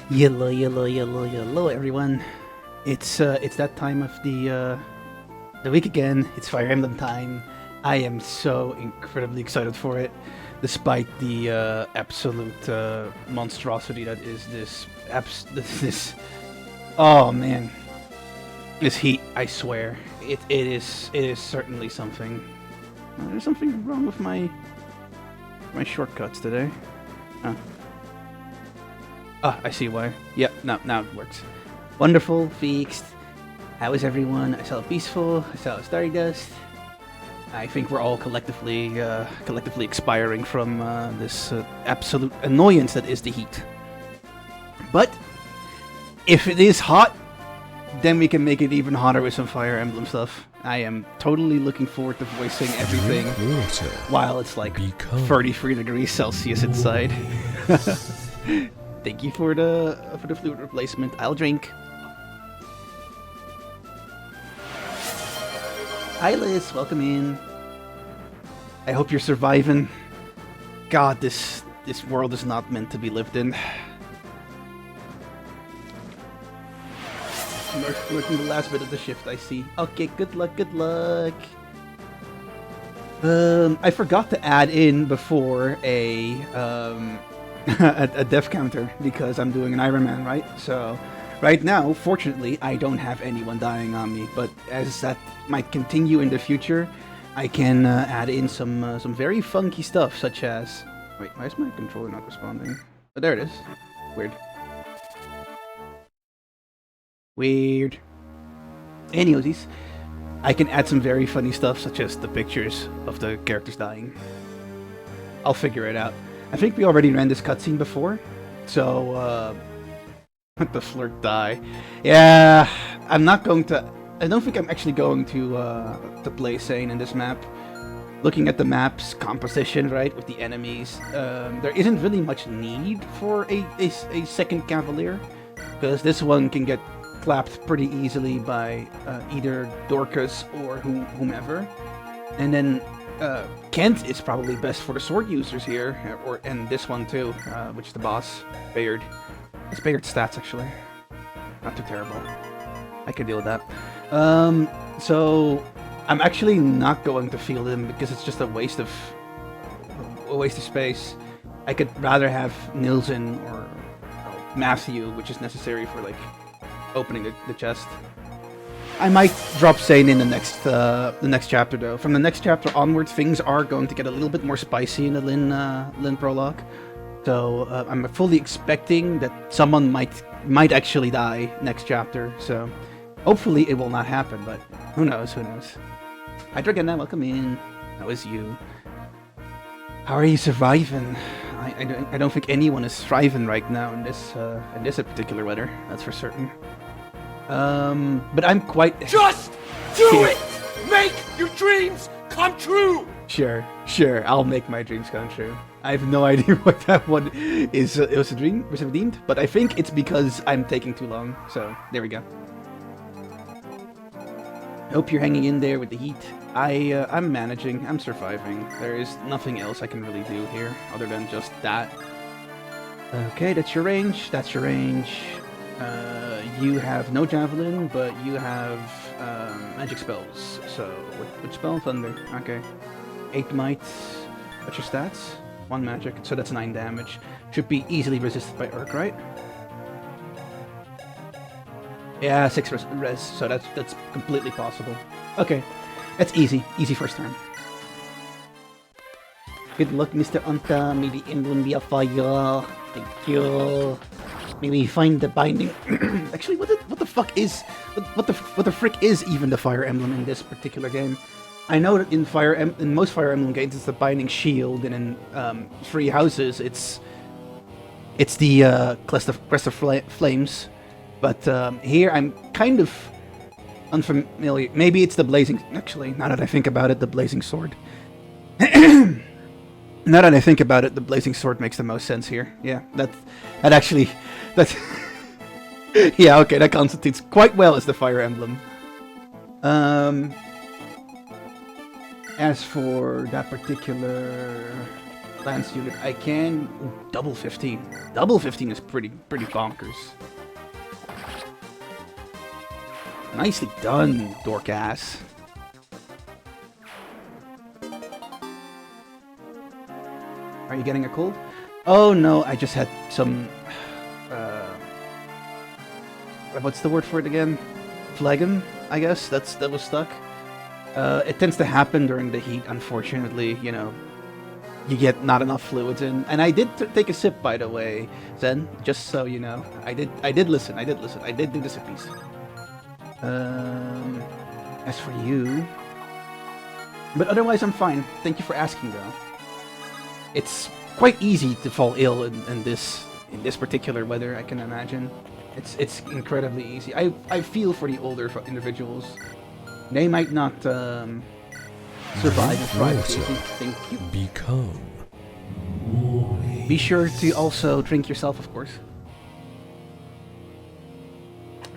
Yellow, everyone. It's that time of the week again. It's Fire Emblem time. I am so incredibly excited for it, despite the absolute monstrosity that is this. Oh man, this heat! I swear, it is certainly something. There's something wrong with my shortcuts today. I see why. Yep, now it works. Wonderful, fixed. How is everyone? I saw peaceful. I saw Stardust. I think we're all collectively expiring from this absolute annoyance that is the heat. But if it is hot, then we can make it even hotter with some Fire Emblem stuff. I am totally looking forward to voicing everything while it's like 33 degrees Celsius inside. Thank you for the fluid replacement. I'll drink. Hi Liz, welcome in. I hope you're surviving. God, this world is not meant to be lived in. Working the last bit of the shift, I see. Okay, good luck. I forgot to add in before a death counter because I'm doing an Ironman, right? So right now, fortunately, I don't have anyone dying on me. But as that might continue in the future, I can add in some very funky stuff, such as wait, why is my controller not responding? Oh, there it is. Weird. Anyways, I can add some very funny stuff, such as the pictures of the characters dying. I'll figure it out. I think we already ran this cutscene before, so let the flirt die. Yeah, I'm not going to. I don't think I'm actually going to play sane in this map. Looking at the map's composition, right, with the enemies, there isn't really much need for a second Cavalier, because this one can get clapped pretty easily by either Dorcas or whomever. And then Kent is probably best for the sword users here, and this one too, which is the boss, Bayard. It's Bayard's stats, actually. Not too terrible. I can deal with that. So I'm actually not going to field him because it's just a waste of space. I could rather have Nilsen or Matthew, which is necessary for like opening the chest. I might drop Sane in the next chapter though. From the next chapter onwards, things are going to get a little bit more spicy in the Lyn prologue. So I'm fully expecting that someone might actually die next chapter. So hopefully it will not happen, but who knows? Hi Dragana, welcome in. How is you? How are you surviving? I don't think anyone is thriving right now in this particular weather. That's for certain. But I'm quite. Just do it! Make your dreams come true! Sure. I'll make my dreams come true. I have no idea what that one is. It was a dream, was it redeemed? But I think it's because I'm taking too long. So there we go. Hope you're hanging in there with the heat. I'm managing. I'm surviving. There is nothing else I can really do here other than just that. Okay, that's your range. You have no javelin, but you have magic spells. So, which spell? Thunder. Okay. 8 might. What's your stats? 1 magic, so that's 9 damage. Should be easily resisted by Urk, right? Yeah, 6 res, so that's completely possible. Okay, that's easy. Easy first turn. Good luck, Mr. Anta. May the emblem be a fire. Thank you. Maybe find the binding. Actually, what the fuck is what the frick is even the Fire Emblem in this particular game? I know that in most Fire Emblem games it's the binding shield, and in Three Houses it's the Crest of Flames. But here I'm kind of unfamiliar. Maybe it's the blazing. Actually, now that I think about it, the blazing sword. Now that I think about it, the blazing sword makes the most sense here. Yeah, that's yeah, okay, that constitutes quite well as the Fire Emblem. As for that particular Lance unit. I can... Ooh, double 15. Double 15 is pretty bonkers. Nicely done, dork ass. Are you getting a cold? Oh no, I just had some... what's the word for it again? Phlegm, I guess. That was stuck. It tends to happen during the heat, unfortunately, you know. You get not enough fluids in. And I did take a sip, by the way, Zen, just so you know. I did listen. I did do the sippies. As for you... But otherwise, I'm fine. Thank you for asking, though. It's quite easy to fall ill in this particular weather, I can imagine. It's incredibly easy. I feel for the older individuals. They might not survive and thrive. Thank you. Become. Be sure to also drink yourself, of course.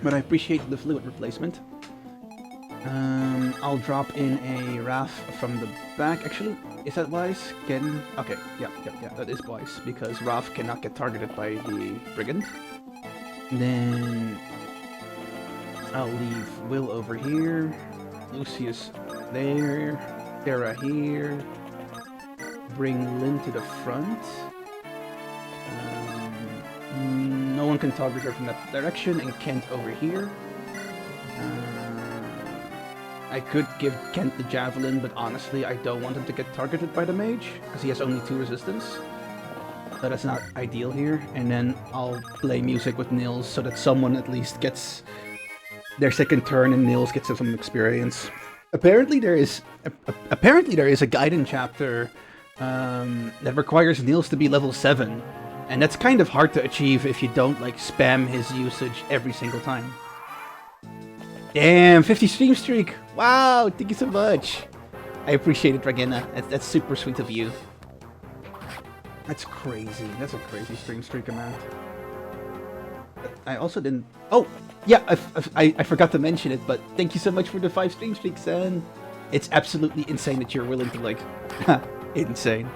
But I appreciate the fluid replacement. I'll drop in a RAF from the back. Actually, is that wise? Okay, yeah, that is wise, because RAF cannot get targeted by the Brigand. Then I'll leave Will over here, Lucius there, Sarah here, bring Lyn to the front. No one can target her from that direction, and Kent over here. I could give Kent the Javelin, but honestly, I don't want him to get targeted by the mage, because he has only 2 resistance. So that's not ideal here. And then I'll play music with Nils, so that someone at least gets their second turn, and Nils gets some experience. Apparently there is a Gaiden chapter that requires Nils to be level 7. And that's kind of hard to achieve if you don't, like, spam his usage every single time. Damn, 50 stream streak! Wow, thank you so much! I appreciate it, Dragena. That's super sweet of you. That's crazy. That's a crazy stream streak amount. I also didn't... Oh! Yeah, I forgot to mention it, but thank you so much for the 5 stream streaks, and it's absolutely insane that you're willing to, like... insane.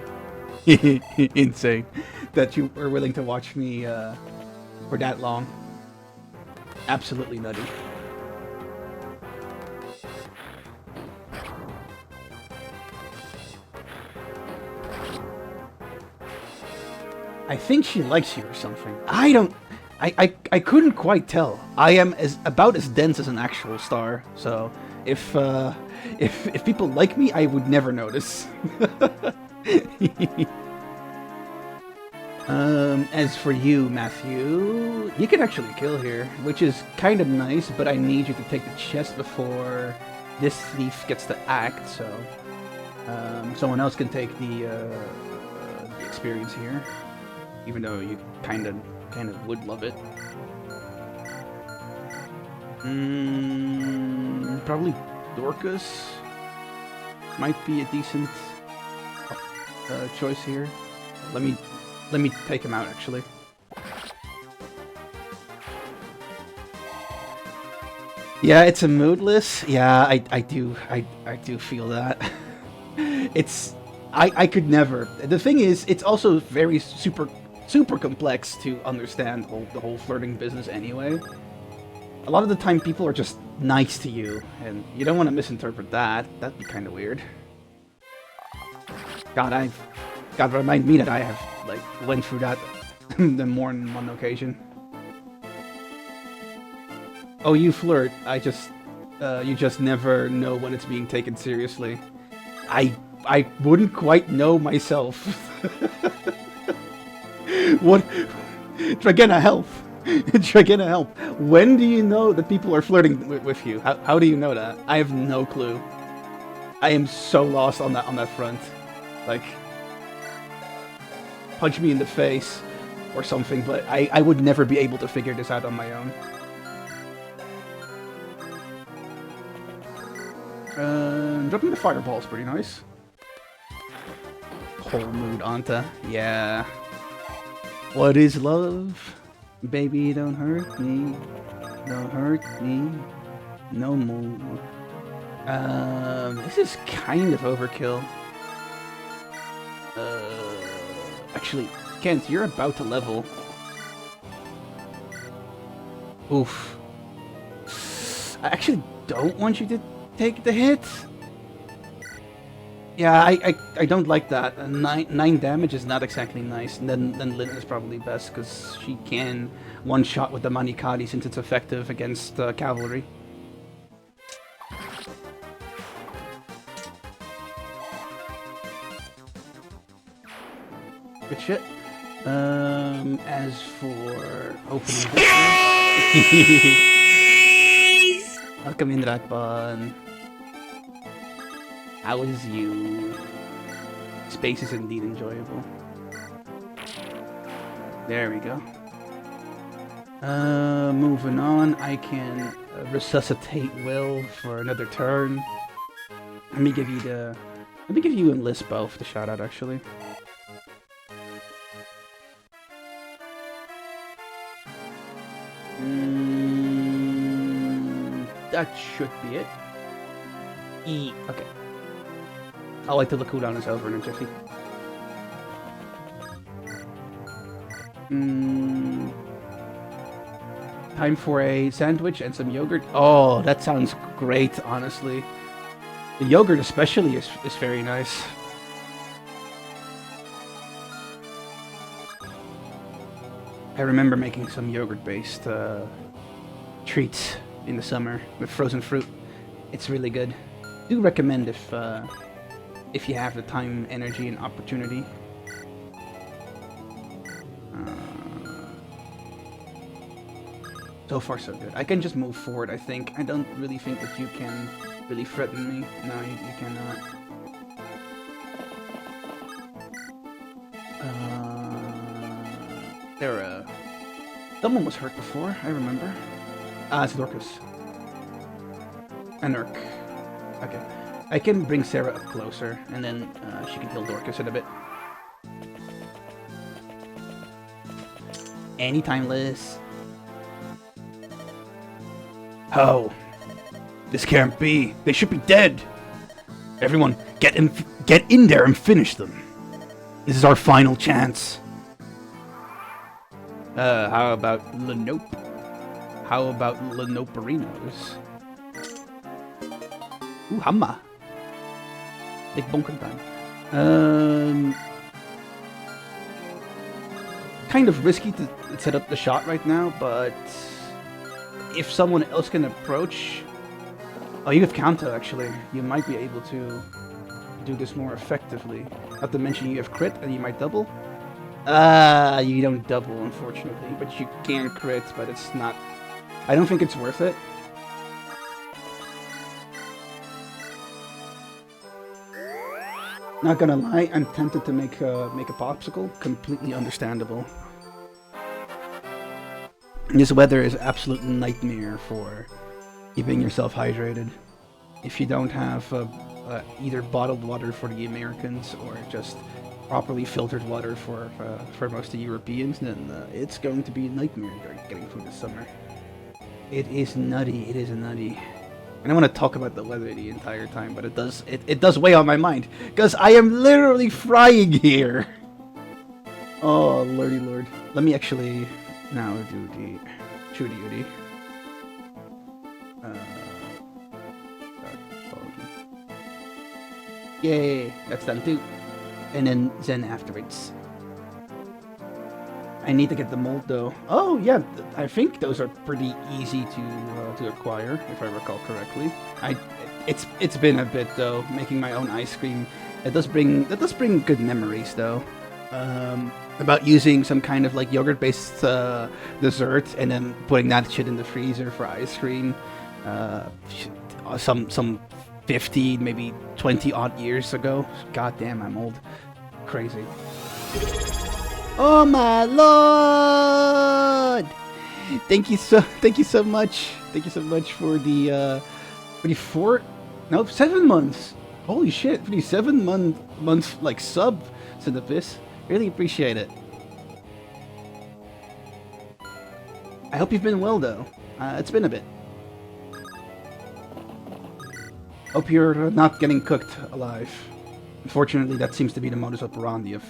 Insane. That you are willing to watch me for that long. Absolutely nutty. I think she likes you or something. I don't... I couldn't quite tell. I am about as dense as an actual star, so if people like me, I would never notice. As for you, Matthew, you can actually kill here, which is kind of nice, but I need you to take the chest before this thief gets to act, so someone else can take the experience here, even though you kind of would love it. Probably Dorcas might be a decent choice here. Let me take him out, actually. Yeah, it's a moodless. Yeah, I do feel that. I could never. The thing is, it's also very super complex to understand the whole flirting business anyway. A lot of the time, people are just nice to you, and you don't want to misinterpret that. That'd be kind of weird. God, remind me that I have, like, went through that more than one occasion. Oh, you flirt. You just never know when it's being taken seriously. I wouldn't quite know myself. What? Dragena, help! Dragena, help! When do you know that people are flirting with you? How do you know that? I have no clue. I am so lost on that front. Like, punch me in the face or something, but I would never be able to figure this out on my own. Dropping the fireball is pretty nice. Whole mood, Anta. Yeah. What is love? Baby, don't hurt me. Don't hurt me. No more. This is kind of overkill. actually, Kent, you're about to level. Oof. I actually don't want you to take the hit. Yeah, I don't like that. 9 damage is not exactly nice. And then Lyn is probably best because she can one-shot with the Manikadi since it's effective against cavalry. Good shit. As for opening welcome in, Rakban. How is you? Space is indeed enjoyable. There we go. Moving on, I can resuscitate Will for another turn. Let me give you and Liz both the shout out actually. That should be it. Okay. I'll wait till the cooldown is over in a jiffy. Time for a sandwich and some yogurt. Oh, that sounds great, honestly. The yogurt especially is very nice. I remember making some yogurt-based treats in the summer with frozen fruit. It's really good. Do recommend if you have the time, energy, and opportunity. So far, so good. I can just move forward, I think. I don't really think that you can really threaten me. No, you cannot. Someone was hurt before, I remember. It's Dorcas. And Urk. Okay. I can bring Sarah up closer, and then she can heal Dorcas in a bit. Anytime, Liz. Oh. This can't be. They should be dead. Everyone, get in there and finish them. This is our final chance. How about Lenope? How about Lenoperinos? Ooh, Hamma. Big bunker time. Kind of risky to set up the shot right now, but if someone else can approach... Oh, you have counter, actually. You might be able to do this more effectively. Not to mention you have crit, and you might double. You don't double, unfortunately, but you can crit, but it's not... I don't think it's worth it. Not gonna lie, I'm tempted to make a popsicle. Completely understandable. This weather is an absolute nightmare for keeping yourself hydrated. If you don't have either bottled water for the Americans or just properly filtered water for most of the Europeans, then it's going to be a nightmare getting food this summer. It is nutty. It is nutty. I don't want to talk about the weather the entire time, but it does weigh on my mind because I am literally frying here. Oh lordy lord! Let me actually now do the true duty. Yay! That's done too. And then Zen afterwards. I need to get the mold though. Oh yeah, I think those are pretty easy to acquire, if I recall correctly. It's been a bit though, making my own ice cream. That does bring good memories though. About using some kind of like yogurt-based dessert and then putting that shit in the freezer for ice cream. Some 50, maybe 20 odd years ago. God damn, I'm old. Crazy. Oh my lord! Thank you so much. Thank you so much for the 7 months. Holy shit, for the 7 months like sub to the Piss. Really appreciate it. I hope you've been well though. It's been a bit. Hope you're not getting cooked alive. Unfortunately, that seems to be the modus operandi of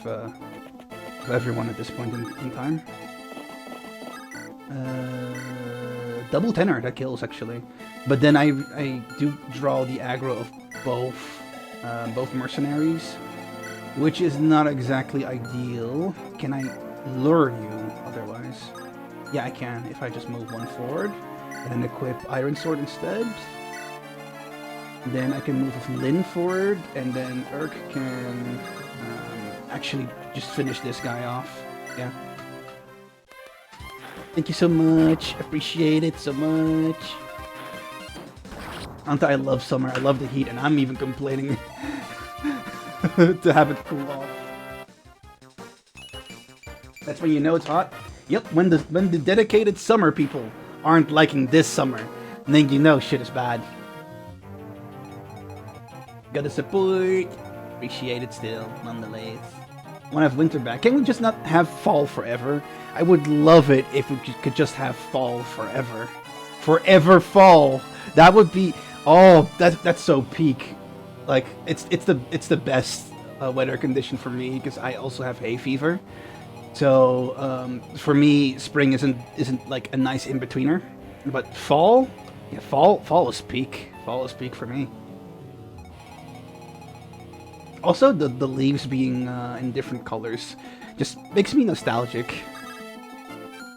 of everyone at this point in time. Double tenor, that kills actually. But then I do draw the aggro of both mercenaries, which is not exactly ideal. Can I lure you otherwise? Yeah, I can if I just move one forward and then equip Iron Sword instead. Then I can move with Lyn forward, and then Urk can actually just finish this guy off. Yeah. Thank you so much. Appreciate it so much. Anta, I love summer. I love the heat, and I'm even complaining to have it cool off. That's when you know it's hot. Yep, when the dedicated summer people aren't liking this summer, and then you know shit is bad. Gotta support. Appreciate it still, nonetheless. Want to have winter back. Can we just not have fall forever? I would love it if we could just have fall forever. Forever fall. That would be... Oh, that's so peak. Like, it's the best weather condition for me, because I also have hay fever. So, for me, spring isn't like a nice in-betweener. But fall? Yeah, fall is peak. Fall is peak for me. Also, the leaves being in different colors just makes me nostalgic.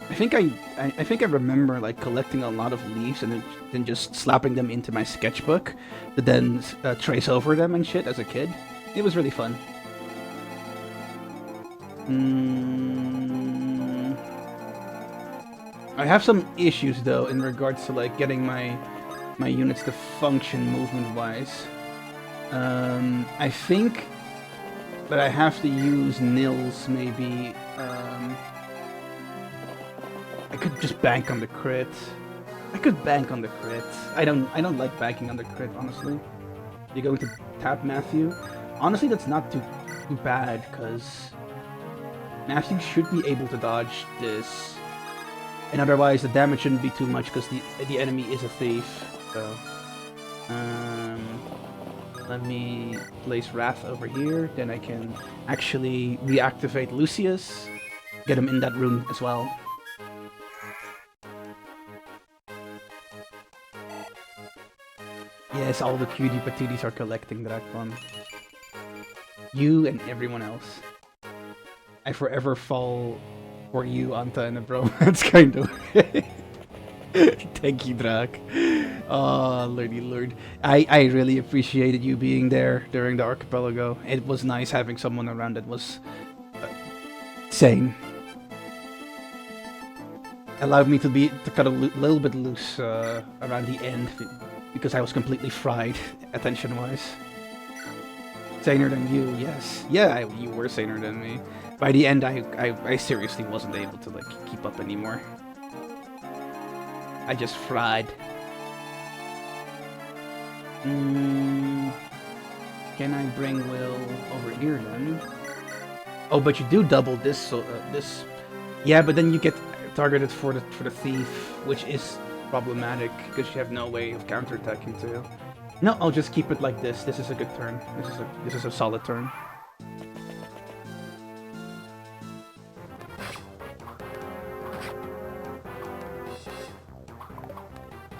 I think I remember like collecting a lot of leaves and then just slapping them into my sketchbook, to then trace over them and shit as a kid. It was really fun. I have some issues though in regards to like getting my units to function movement-wise. I think that I have to use nils maybe. I could just bank on the crit. I could bank on the crit. I don't like banking on the crit, honestly. You're going to tap Matthew. Honestly, that's not too bad, because Matthew should be able to dodge this. And otherwise, the damage shouldn't be too much, because the enemy is a thief. So, let me place Wrath over here. Then I can actually reactivate Lucius. Get him in that room as well. Yes, all the cutie patooties are collecting Drakon. You and everyone else. I forever fall for you, Anta, and a bromance kind of way. Thank you, Drak. Oh, lordy lord. I really appreciated you being there during the archipelago. It was nice having someone around that was sane. Allowed me to cut a little bit loose around the end, because I was completely fried, attention-wise. Saner than you, yes. Yeah, you were saner than me. By the end, I seriously wasn't able to like keep up anymore. I just fried. Can I bring Will over here then? Oh, but you do double this, so this. Yeah, but then you get targeted for the thief, which is problematic because you have no way of counterattacking too. No, I'll just keep it like this. This is a good turn. This is a solid turn.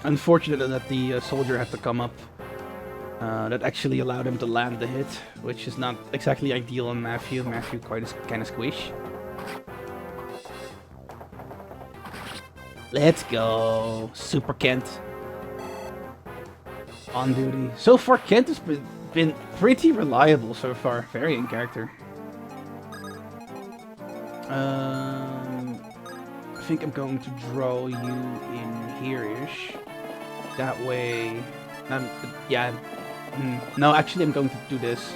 Unfortunate that the soldier had to come up. That actually allowed him to land the hit, which is not exactly ideal on Matthew. Matthew kind of squish. Let's go, Super Kent. On duty. So far, Kent has been pretty reliable so far. Very in character. I think I'm going to draw you in here-ish. That way... yeah. No, actually I'm going to do this.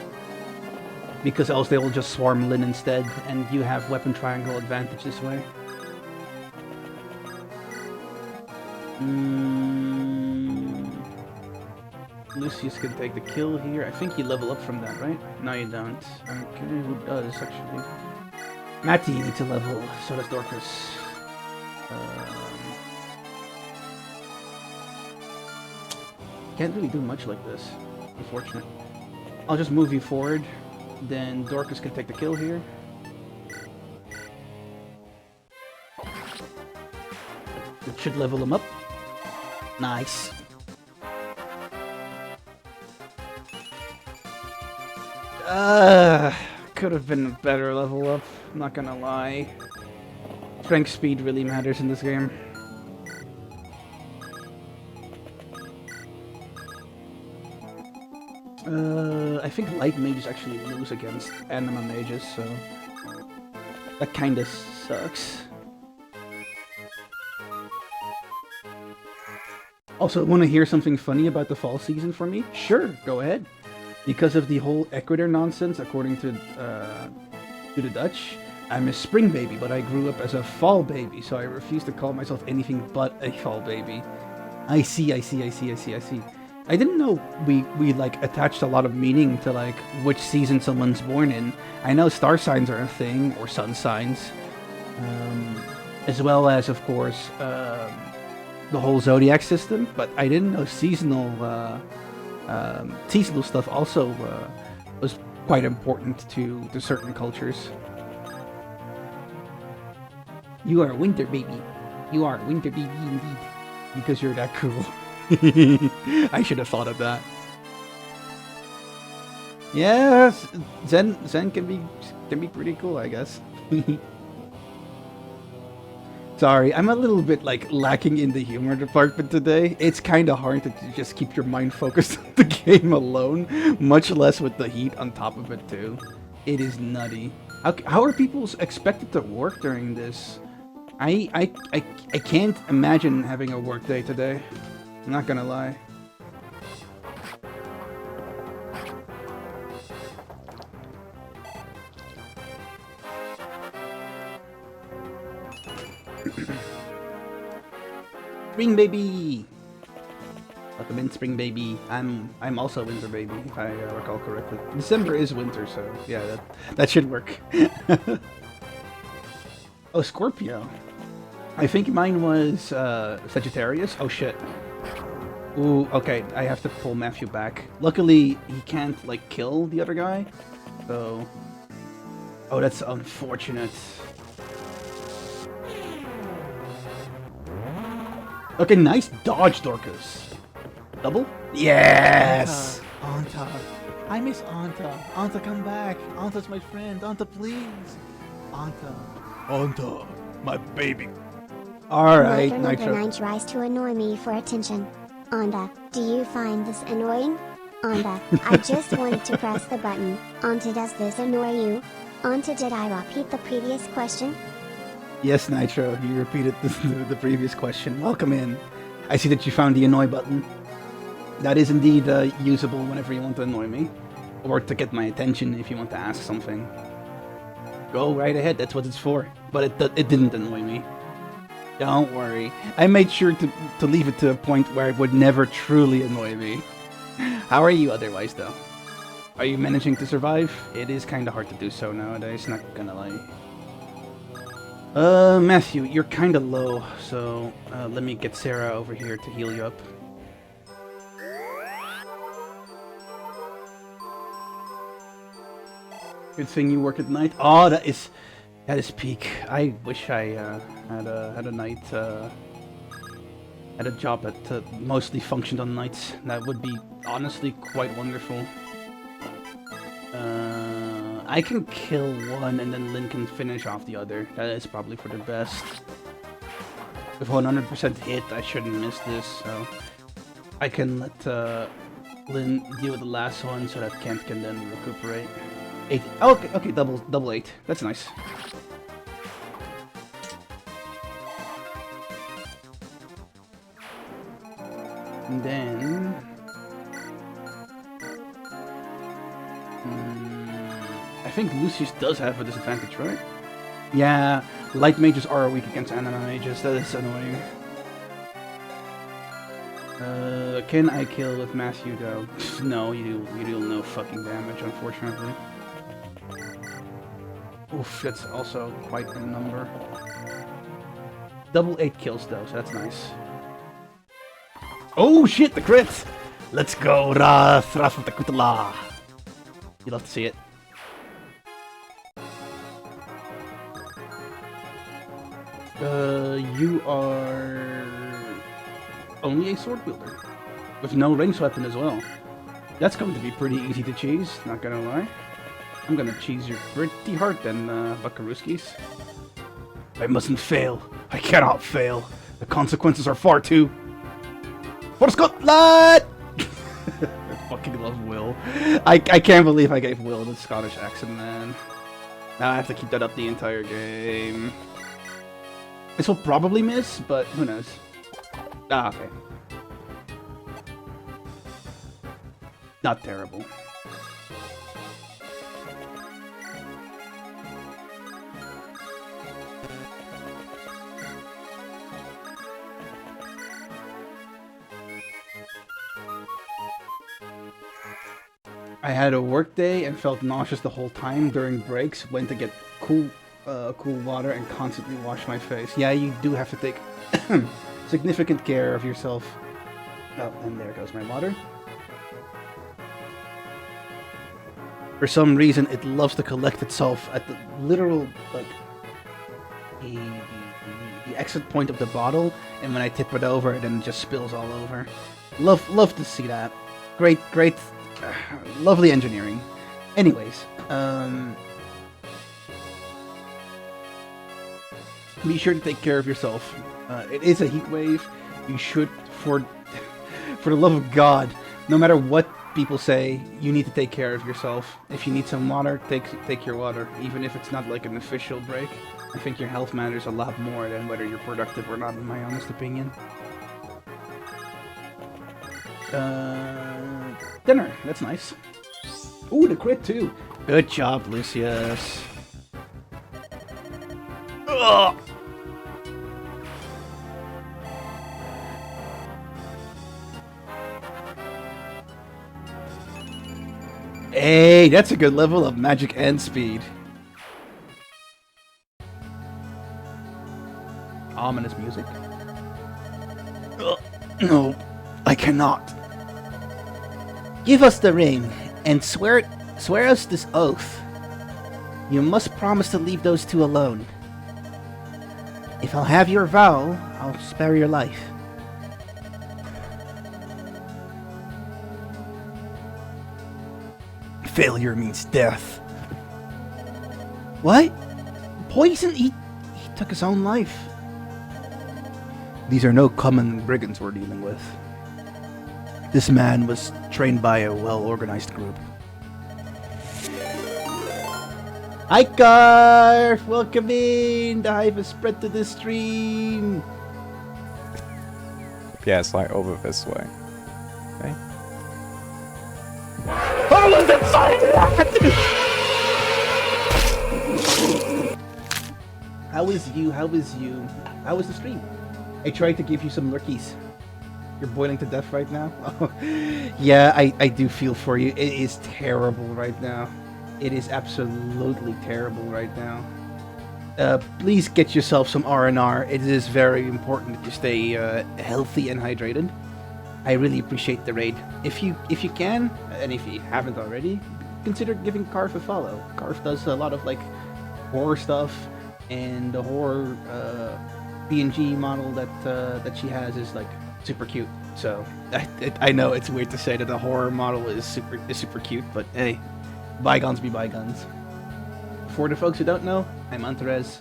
Because else they will just swarm Lyn instead, and you have weapon triangle advantage this way. Lucius can take the kill here. I think you level up from that, right? No, you don't. Okay, who does, actually? Matty, you need to level. So does Dorcas. Can't really do much like this. Unfortunate. I'll just move you forward. Then Dorcas can take the kill here. Should level him up. Nice. Could have been a better level up, I'm not gonna lie. Strength speed really matters in this game. I think light mages actually lose against anima mages, so that kinda sucks. Also, want to hear something funny about the fall season for me? Sure, go ahead. Because of the whole Ecuador nonsense, according to the Dutch, I'm a spring baby, but I grew up as a fall baby, so I refuse to call myself anything but a fall baby. I see. I didn't know we like attached a lot of meaning to like which season someone's born in. I know star signs are a thing, or sun signs, as well as, of course, the whole zodiac system, but I didn't know seasonal stuff also was quite important to certain cultures. You are a winter baby. You are a winter baby indeed. Because you're that cool. I should have thought of that. Yes, Zen can be pretty cool, I guess. Sorry, I'm a little bit like lacking in the humor department today. It's kind of hard to just keep your mind focused on the game alone, much less with the heat on top of it too. It is nutty. How are people expected to work during this? I can't imagine having a work day today. I'm not gonna lie. Spring baby! Welcome in, spring baby. I'm also winter baby, if I recall correctly. December is winter, so yeah, that should work. Oh, Scorpio. I think mine was Sagittarius. Oh shit. Ooh, okay, I have to pull Matthew back. Luckily, he can't like kill the other guy, so. Oh, that's unfortunate. Okay, nice dodge, Dorcas. Double? Yes! Anta. I miss Anta. Anta, come back. Anta's my friend. Anta, please. Anta. Anta, my baby. Alright, Number Nitro. 9 tries to annoy me for attention. Anta, do you find this annoying? Anta, I just wanted to press the button. Anta, does this annoy you? Anta, did I repeat the previous question? Yes, Nitro, you repeated the previous question. Welcome in. I see that you found the annoy button. That is indeed usable whenever you want to annoy me. Or to get my attention if you want to ask something. Go right ahead, that's what it's for. But it didn't annoy me. Don't worry. I made sure to leave it to a point where it would never truly annoy me. How are you otherwise, though? Are you managing to survive? It is kind of hard to do so nowadays, not gonna lie. Matthew, you're kind of low, so let me get Sarah over here to heal you up. Good thing you work at night. Oh, that is peak. I wish I had a night had a job that mostly functioned on nights. That would be honestly quite wonderful. I can kill one and then Lyn can finish off the other. That is probably for the best. With 100% hit, I shouldn't miss this, so I can let Lyn deal with the last one so that Kent can then recuperate. 8. Oh, okay, double 8. That's nice. And then I think Lucius does have a disadvantage, right? Yeah, light mages are weak against anima mages. That is annoying. Can I kill with Matthew though? No, you deal no fucking damage, unfortunately. Oof, that's also quite a number. Double 8 kills though, so that's nice. Oh shit, the crit! Let's go, Kutala. You love to see it. you are only a sword wielder with no ranged weapon as well. That's going to be pretty easy to cheese, not gonna lie. I'm gonna cheese you pretty hard then, Buckarooskies. I mustn't fail. I cannot fail. The consequences are far too... For Scotland! I fucking love Will. I can't believe I gave Will the Scottish accent, man. Now I have to keep that up the entire game. This will probably miss, but who knows. Ah, okay. Not terrible. I had a work day and felt nauseous the whole time during breaks. Went to get cool water and constantly wash my face. Yeah, you do have to take significant care of yourself. Oh, and there goes my water. For some reason, it loves to collect itself at the literal, like, the exit point of the bottle, and when I tip it over, then it just spills all over. Love to see that. Great, lovely engineering. Anyways, be sure to take care of yourself. It is a heat wave. You should, for the love of God, no matter what people say, you need to take care of yourself. If you need some water, take your water, even if it's not like an official break. I think your health matters a lot more than whether you're productive or not, in my honest opinion. Dinner, that's nice. Ooh, the crit too. Good job, Lucius. Ugh. Hey, that's a good level of magic and speed. Ominous music. Ugh. No, I cannot. Give us the ring, and swear us this oath. You must promise to leave those two alone. If I'll have your vow, I'll spare your life. Failure means death. What? Poison? He took his own life. These are no common brigands we're dealing with. This man was trained by a well-organized group. Hi, Garf! Welcome in! The hype has spread to the stream! Yeah, it's like over this way. Okay. I was inside that! How is you? How is you? How was the stream? I tried to give you some lurkies. You're boiling to death right now? Yeah, I do feel for you. It is terrible right now. It is absolutely terrible right now. Please get yourself some R&R. It is very important that you stay healthy and hydrated. I really appreciate the raid. If you can, and if you haven't already, consider giving Karf a follow. Karf does a lot of like horror stuff, and the horror PNG model that she has is like super cute. So I know it's weird to say that the horror model is super cute, but hey, bygones be bygones. For the folks who don't know, I'm Antares,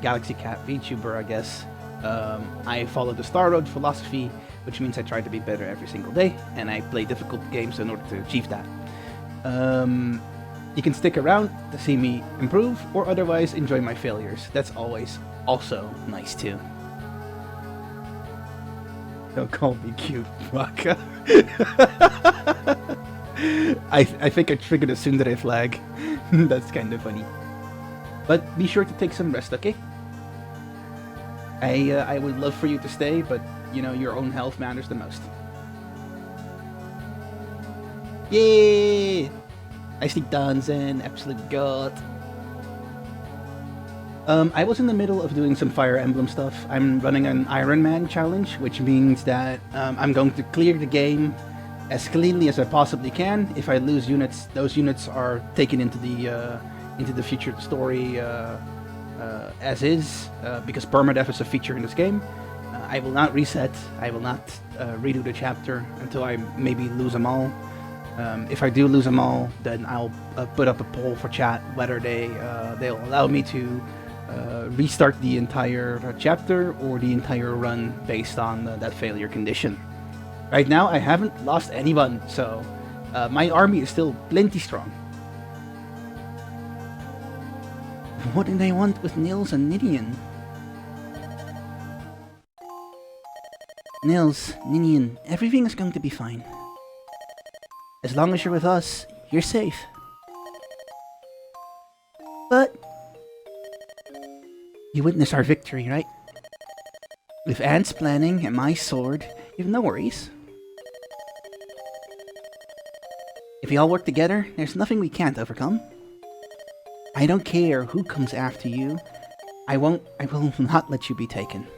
Galaxy Cat VTuber, I guess. I follow the Star Road philosophy, which means I try to be better every single day, and I play difficult games in order to achieve that. You can stick around to see me improve, or otherwise enjoy my failures. That's always also nice too. Don't call me cute, Waka. I think I triggered a tsundere flag. That's kind of funny. But be sure to take some rest, okay? I would love for you to stay, but you know, your own health matters the most. Yay! Nicely done, Zen. Absolute god. I was in the middle of doing some Fire Emblem stuff. I'm running an Ironman challenge, which means that I'm going to clear the game as cleanly as I possibly can. If I lose units, those units are taken into the future story as is, because permadeath is a feature in this game. I will not reset. I will not redo the chapter until I maybe lose them all. If I do lose them all, then I'll put up a poll for chat whether they'll allow me to restart the entire chapter or the entire run based on that failure condition. Right now, I haven't lost anyone, so my army is still plenty strong. What do they want with Nils and Ninian? Nils, Ninian, everything is going to be fine. As long as you're with us, you're safe. But you witnessed our victory, right? With Ant's planning and my sword, you have no worries. If we all work together, there's nothing we can't overcome. I don't care who comes after you. I will not let you be taken.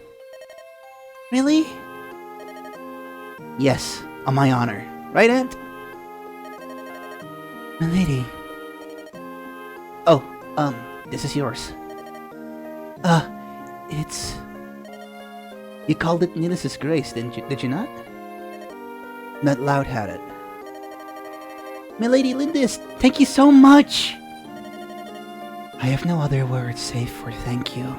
Really? Yes, on my honor. Right, Ant? Milady. Oh, this is yours. It's... You called it Nillis' Grace, did you not? That Loud had it. Milady Lyndis, thank you so much! I have no other words save for thank you.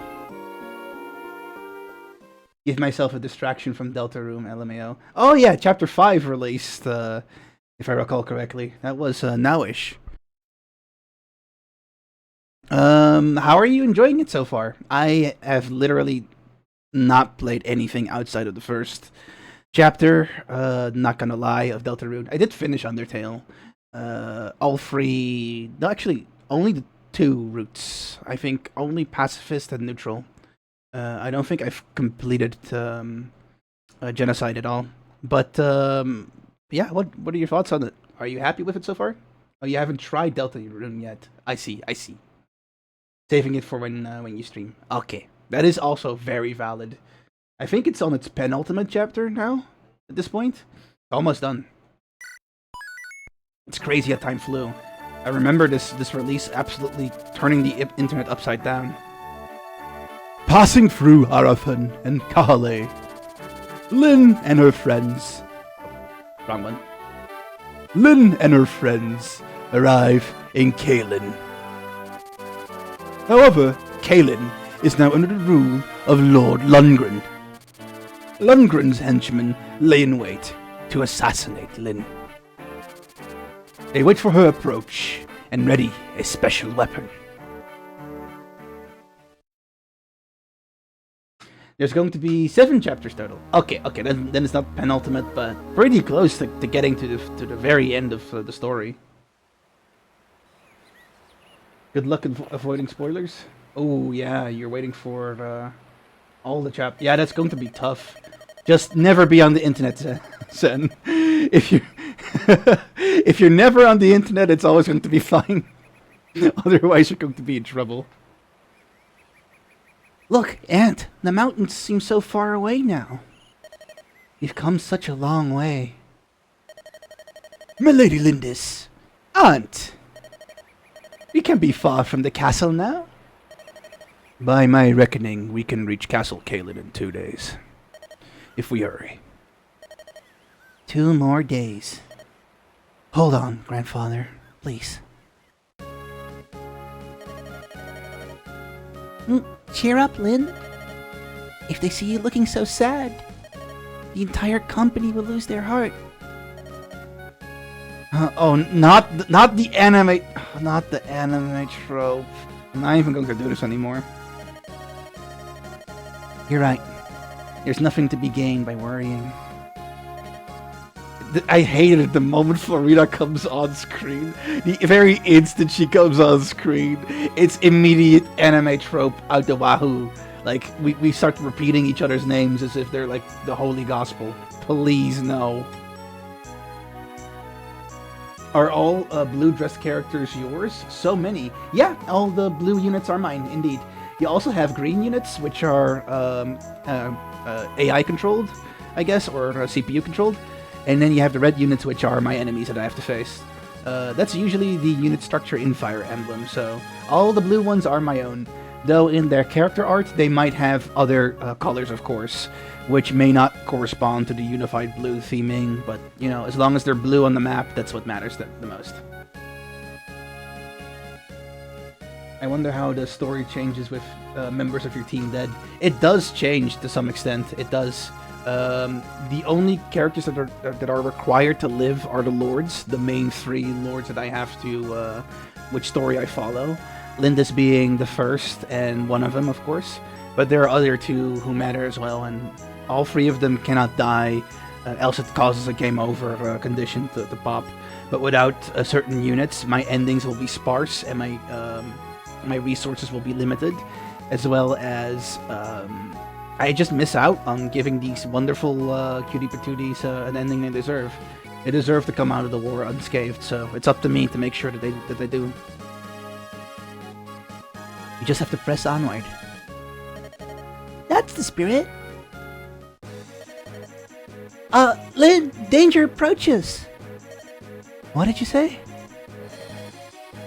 Give myself a distraction from Delta Room, LMAO. Oh yeah, Chapter 5 released, if I recall correctly. That was nowish. How are you enjoying it so far? I have literally not played anything outside of the first chapter, not gonna lie, of Deltarune. I did finish Undertale. All three... No, actually, only the 2 routes. I think only Pacifist and Neutral. I don't think I've completed Genocide at all. But, yeah, what are your thoughts on it? Are you happy with it so far? Oh, you haven't tried Deltarune yet. I see. Saving it for when you stream. Okay. That is also very valid. I think it's on its penultimate chapter now, at this point. Almost done. It's crazy how time flew. I remember this release absolutely turning the internet upside down. Passing through Arafan and Kahale, Lyn and her friends... Wrong one. Lyn and her friends arrive in Caelin. However, Caelin is now under the rule of Lord Lundgren. Lundgren's henchmen lay in wait to assassinate Lyn. They wait for her approach and ready a special weapon. There's going to be 7 chapters total. Okay, then it's not penultimate, but pretty close to getting to the very end of the story. Good luck avoiding spoilers. Oh yeah, you're waiting for all the chapters. Yeah, that's going to be tough. Just never be on the internet, Sen. If you if you're never on the internet, it's always going to be fine. Otherwise, you're going to be in trouble. Look, Ant, the mountains seem so far away now. You've come such a long way. Milady Lyndis, Ant, we can be far from the castle now. By my reckoning, we can reach Castle Caelin in 2 days. If we hurry. 2 more days. Hold on, grandfather, please. Cheer up, Lyn. If they see you looking so sad, the entire company will lose their heart. Not the anime trope. I'm not even going to do this anymore. You're right. There's nothing to be gained by worrying. I hated it the moment Florida comes on screen. The very instant she comes on screen, it's immediate anime trope out the wahoo. Like, we start repeating each other's names as if they're like the holy gospel. Please, no. Are all blue dress characters yours? So many. Yeah, all the blue units are mine, indeed. You also have green units, which are AI controlled, I guess, or CPU controlled. And then you have the red units, which are my enemies that I have to face. That's usually the unit structure in Fire Emblem, so all the blue ones are my own. Though in their character art, they might have other colors, of course, which may not correspond to the unified blue theming, but, you know, as long as they're blue on the map, that's what matters the most. I wonder how the story changes with members of your team dead. It does change to some extent. It does. The only characters that are required to live are the lords, the main 3 lords that I have to, which story I follow. Lyndis being the first and one of them, of course. But there are other 2 who matter as well, and all 3 of them cannot die, else it causes a game over condition to pop. But without certain units, my endings will be sparse, and my resources will be limited, as well as I just miss out on giving these wonderful cutie patooties an ending they deserve. They deserve to come out of the war unscathed, so it's up to me to make sure that they do. You just have to press onward. That's the spirit. Lyn, danger approaches. What did you say?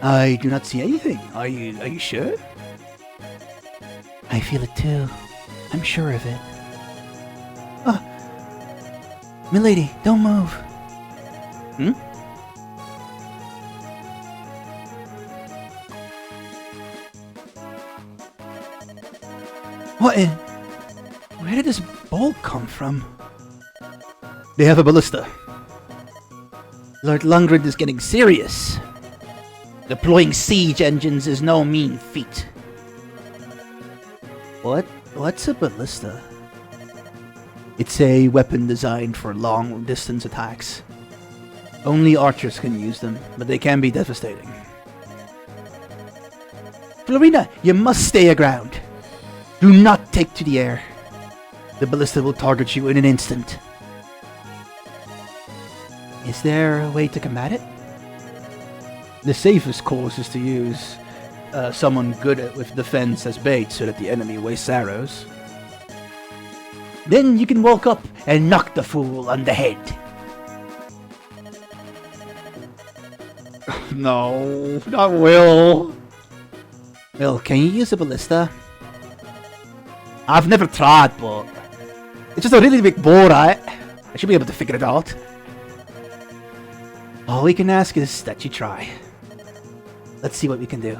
I do not see anything. Are you sure? I feel it too. I'm sure of it. Milady, don't move. Hmm? Where did this bolt come from? They have a ballista. Lord Lundgren is getting serious. Deploying siege engines is no mean feat. What's a ballista? It's a weapon designed for long-distance attacks. Only archers can use them, but they can be devastating. Florina, you must stay aground. Do not take to the air. The ballista will target you in an instant. Is there a way to combat it? The safest course is to use someone good with defense as bait so that the enemy wastes arrows. Then you can walk up and knock the fool on the head. No, not Will. Will, can you use a ballista? I've never tried, but it's just a really big ball, right? I should be able to figure it out. All we can ask is that you try. Let's see what we can do.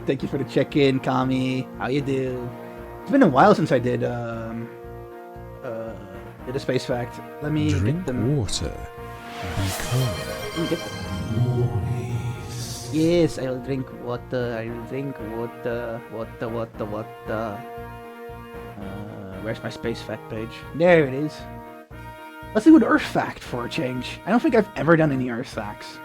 Thank you for the check-in, Kami. How you do? It's been a while since I did a space fact. Let me get them. Water. Let me get them. Yes, I'll drink water. I'll drink water. Water. Where's my space fact page? There it is. Let's do an Earth fact for a change. I don't think I've ever done any Earth facts.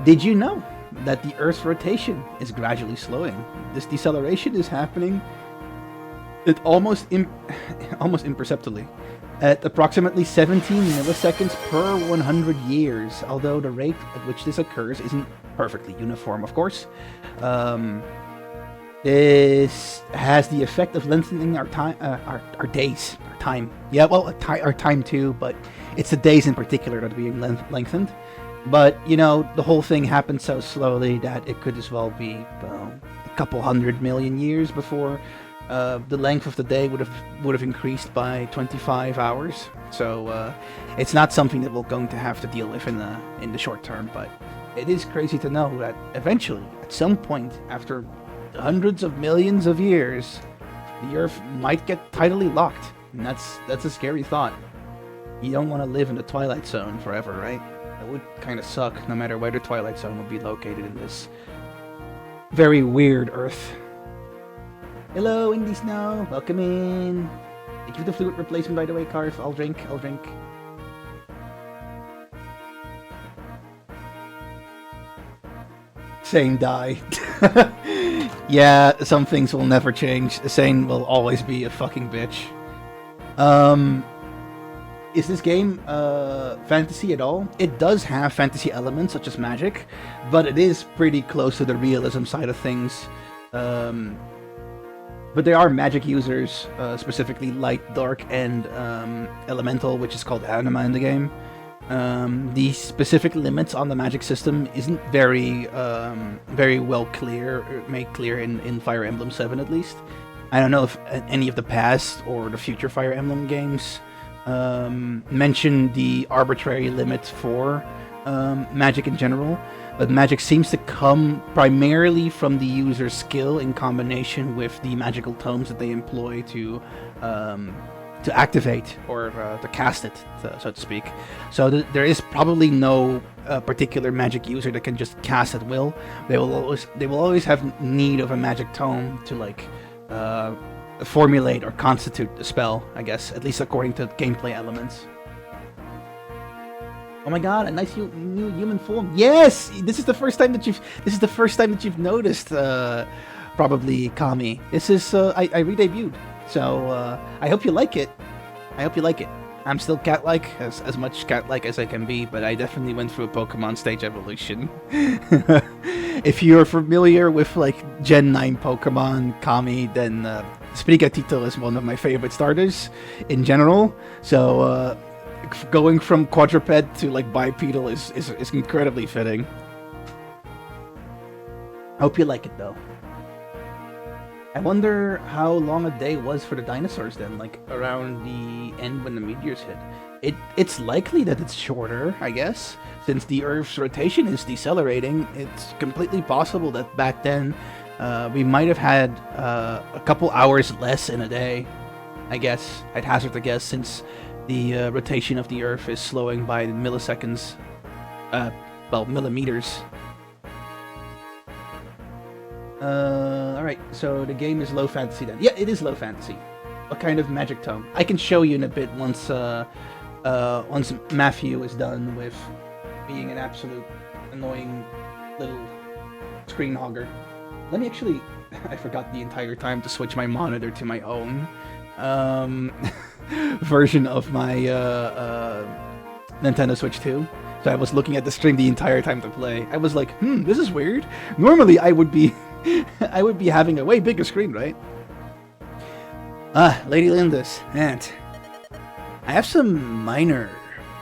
Did you know that the Earth's rotation is gradually slowing? This deceleration is happening at almost imperceptibly at approximately 17 milliseconds per 100 years, although the rate at which this occurs isn't perfectly uniform, of course. This has the effect of lengthening our time, our days, our time. Yeah, well, our time too, but it's the days in particular that are being lengthened. But, you know, the whole thing happened so slowly that it could as well be a couple 100 million years before the length of the day would have increased by 25 hours. So it's not something that we're going to have to deal with in the short term. But it is crazy to know that eventually, at some point, after hundreds of millions of years, the Earth might get tidally locked, and that's a scary thought. You don't want to live in the Twilight Zone forever, right? That would kind of suck, no matter where the Twilight Zone would be located in this very weird Earth. Hello, Indie Snow. Welcome in. Thank you for the fluid replacement, by the way, Karf. I'll drink. Sane die. Yeah, some things will never change. Sane will always be a fucking bitch. Is this game fantasy at all? It does have fantasy elements such as magic, but it is pretty close to the realism side of things. But there are magic users, specifically light, dark, and elemental, which is called anima in the game. The specific limits on the magic system isn't very well made clear in Fire Emblem 7 at least. I don't know if any of the past or the future Fire Emblem games mention the arbitrary limits for magic in general, but magic seems to come primarily from the user's skill in combination with the magical tomes that they employ to activate or to cast it, so to speak. So there is probably no particular magic user that can just cast at will. They will always have need of a magic tome to like formulate or constitute the spell, I guess, at least according to gameplay elements. Oh my god, a nice new human form. Yes, this is the first time that you've noticed, probably, Kami. This is I re-debuted, so I hope you like it. I'm still cat-like, as much cat-like as I can be, but I definitely went through a Pokemon stage evolution. If you're familiar with like Gen 9 Pokemon, Kami, then Sprigatito is one of my favorite starters in general. So going from quadruped to like bipedal is incredibly fitting. I hope you like it though. I wonder how long a day was for the dinosaurs then, like around the end when the meteors hit. It's likely that it's shorter, I guess, since the Earth's rotation is decelerating. It's completely possible that back then we might have had a couple hours less in a day, I guess. I'd hazard a guess, since the rotation of the Earth is slowing by milliseconds, well, millimeters. Alright, so the game is low fantasy then. Yeah, it is low fantasy. What kind of magic tome? I can show you in a bit once Matthew is done with being an absolute annoying little screen hogger. Let me actually... I forgot the entire time to switch my monitor to my own version of my Nintendo Switch 2. So I was looking at the stream the entire time to play. I was like, this is weird. Normally I would be having a way bigger screen, right? Lady Lyndis, and I have some minor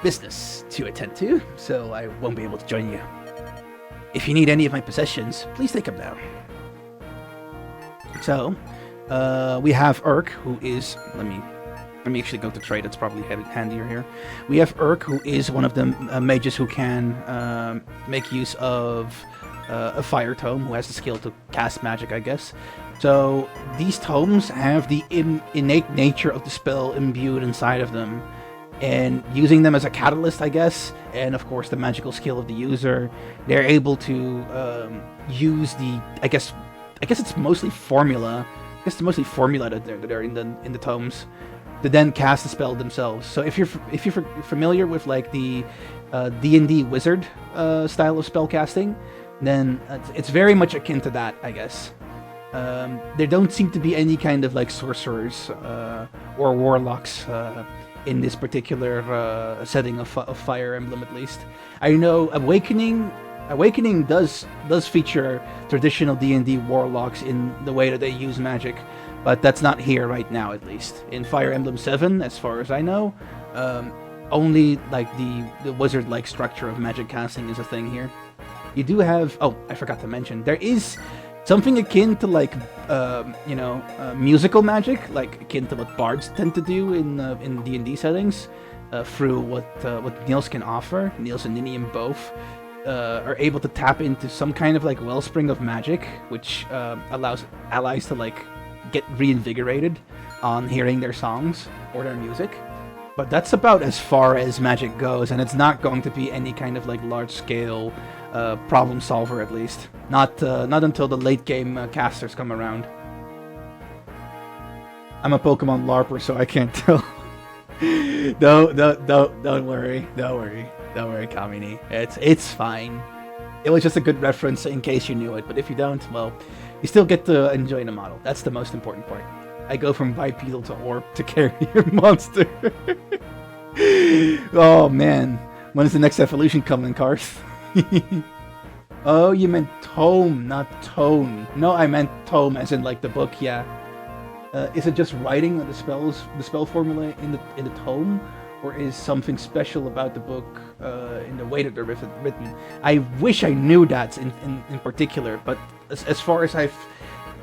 business to attend to, so I won't be able to join you. If you need any of my possessions, please take them down. So, we have Urk, who is... Let me actually go to trade, it's probably handier here. We have Urk, who is one of the mages who can make use of a fire tome, who has the skill to cast magic, I guess. So these tomes have the innate nature of the spell imbued inside of them, and using them as a catalyst, I guess, and of course the magical skill of the user, they're able to use the, I guess it's mostly formula. I guess it's mostly formula that they're in the tomes, to then cast the spell themselves. So if you're familiar with like the D&D wizard style of spell casting, then it's very much akin to that, I guess. There don't seem to be any kind of like sorcerers or warlocks in this particular setting of Fire Emblem, at least. I know Awakening does feature traditional D&D warlocks in the way that they use magic, but that's not here right now, at least. In Fire Emblem 7, as far as I know, only like the wizard-like structure of magic casting is a thing here. You do have... Oh, I forgot to mention. There is something akin to like, musical magic, like akin to what bards tend to do in D&D settings, through what Niels can offer. Niels and Ninian both are able to tap into some kind of like wellspring of magic, which allows allies to like get reinvigorated on hearing their songs or their music. But that's about as far as magic goes, and it's not going to be any kind of like large-scale problem solver, at least. Not until the late game casters come around. I'm a Pokemon LARPer, so I can't tell. Don't worry, Kamini. It's fine. It was just a good reference in case you knew it, but if you don't, well, you still get to enjoy the model. That's the most important part. I go from bipedal to orb to carry your monster. Oh man, when is the next evolution coming, Karth? Oh, you meant tome, not tone. No, I meant tome, as in like the book. Yeah. Is it just writing the spell formula in the tome, or is something special about the book in the way that they're written? I wish I knew that in particular, but as far as I've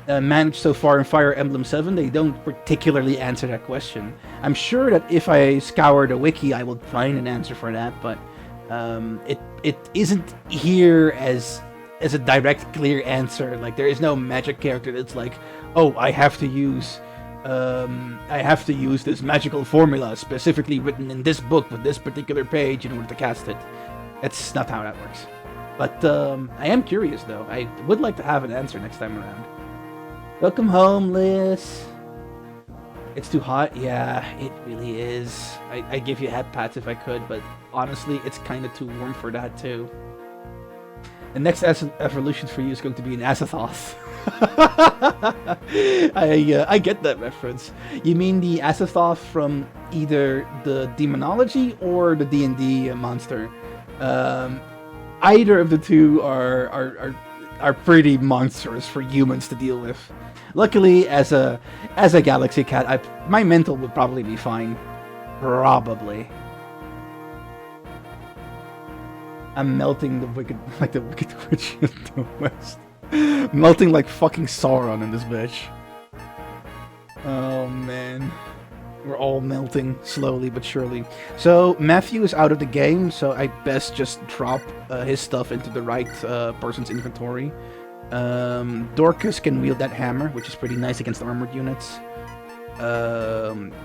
managed so far in Fire Emblem 7, they don't particularly answer that question. I'm sure that if I scour the wiki, I will find an answer for that, but it isn't here as a direct, clear answer. Like, there is no magic character that's like, oh, I have to use this magical formula specifically written in this book with this particular page in order to cast it. That's not how that works. But I am curious, though. I would like to have an answer next time around. Welcome home, Liz. It's too hot? Yeah, it really is. I'd give you head pats if I could, but honestly, it's kind of too warm for that, too. The next evolution for you is going to be an Azathoth. I get that reference. You mean the Azathoth from either the Demonology or the D&D monster? Either of the two are pretty monstrous for humans to deal with. Luckily, as a Galaxy Cat, my mental would probably be fine. Probably. I'm melting the Wicked Witch in the West. Melting like fucking Sauron in this bitch. Oh man. We're all melting slowly but surely. So Matthew is out of the game, so I best just drop his stuff into the right person's inventory. Dorcas can wield that hammer, which is pretty nice against armored units.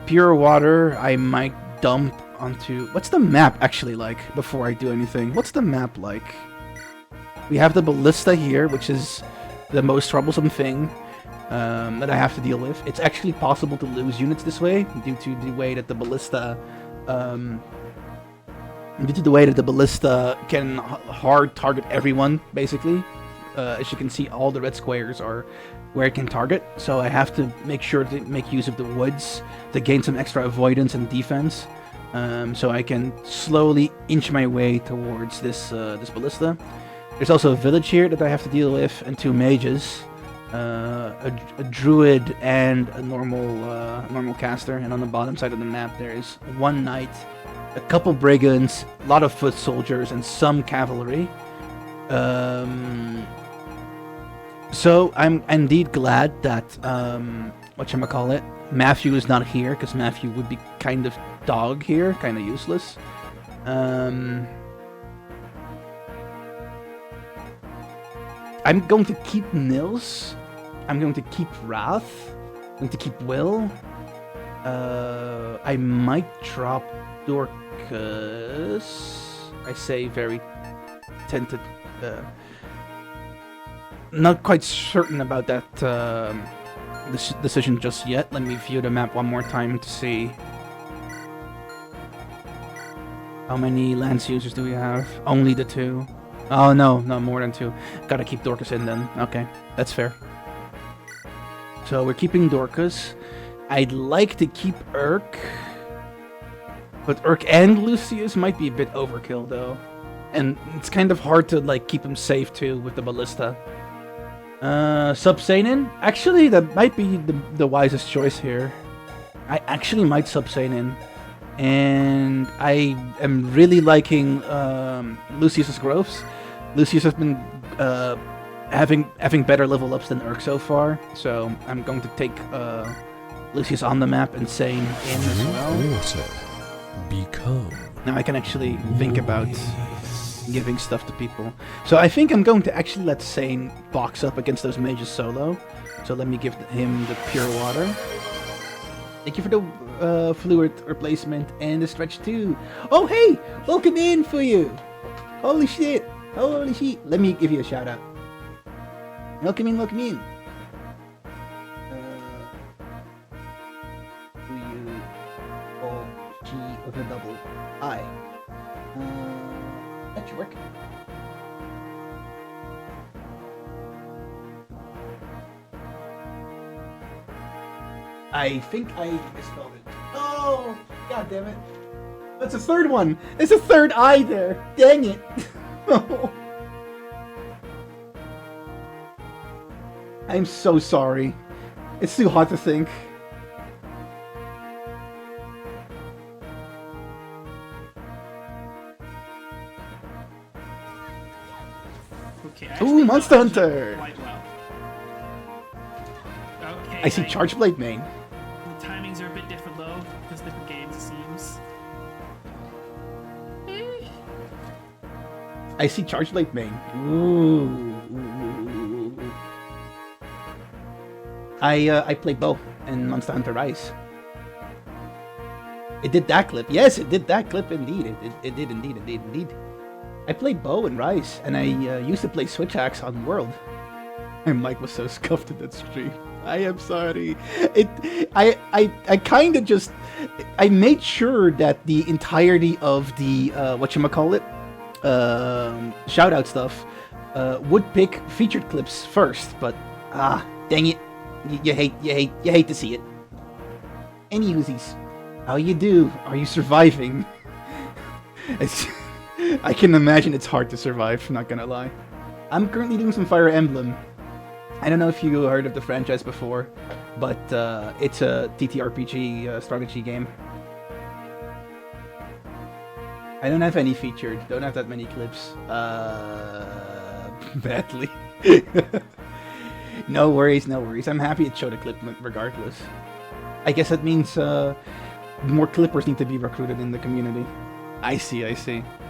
Pure water I might dump onto... What's the map actually like before I do anything? What's the map like? We have the ballista here, which is the most troublesome thing that I have to deal with. It's actually possible to lose units this way due to the way that the ballista can hard target everyone, basically. As you can see, all the red squares are where it can target, so I have to make sure to make use of the woods to gain some extra avoidance and defense, so I can slowly inch my way towards this ballista. There's also a village here that I have to deal with, and 2 mages, a druid and a normal caster. And on the bottom side of the map there is 1 knight, a couple brigands, a lot of foot soldiers, and some cavalry. So I'm indeed glad that whatchamacallit, Matthew is not here, because Matthew would be kind of dog here, kind of useless. I'm going to keep Nils. I'm going to keep Wrath. I'm going to keep Will. I might drop Dorcas. I say very tented. Not quite certain about that this decision just yet. Let me view the map one more time to see. How many Lance users do we have? Only the 2. Oh no, more than 2. Gotta keep Dorcas in then. Okay, that's fair. So we're keeping Dorcas. I'd like to keep Urk. But Urk and Lucius might be a bit overkill though. And it's kind of hard to like keep him safe too with the ballista. Sub-Sainin? Actually, that might be the wisest choice here. I actually might Sub-Sainin. And I am really liking Lucius's growths. Lucius has been having better level ups than Urk so far, so I'm going to take Lucius on the map and Sane in as well. Become. Now I can actually think about giving stuff to people. So I think I'm going to actually let Sane box up against those mages solo. So let me give him the pure water. Thank you for the fluid replacement and the stretch too. Oh hey, welcome in for you. Holy shit. Holy shit. Let me give you a shout out. Welcome in, welcome in. Do you call G with a double I? That should work. I think I misspelled it. Oh, god damn it. That's a third one. There's a third I there. Dang it. I'm so sorry. It's too hot to think. Okay. Ooh, Monster Hunter! Quite well. Okay. I see Charge Blade main. The timings are a bit different though, because different games it seems. I see Charge Blade main. Ooh. I played both in Monster Hunter Rise. It did that clip. Yes, it did that clip indeed. It did indeed. I played Bow and Rise, and I used to play Switch Axe on World. And Mike was so scuffed in that stream. I am sorry. I kind of just... I made sure that the entirety of the, whatchamacallit, shout-out stuff, would pick featured clips first, but, dang it. You hate to see it. Any Uzis, how you do? Are you surviving? I can imagine it's hard to survive, not gonna lie. I'm currently doing some Fire Emblem. I don't know if you heard of the franchise before, but it's a TTRPG strategy game. I don't have any featured, don't have that many clips. Badly. No worries. I'm happy it showed a clip regardless. I guess that means more clippers need to be recruited in the community. I see.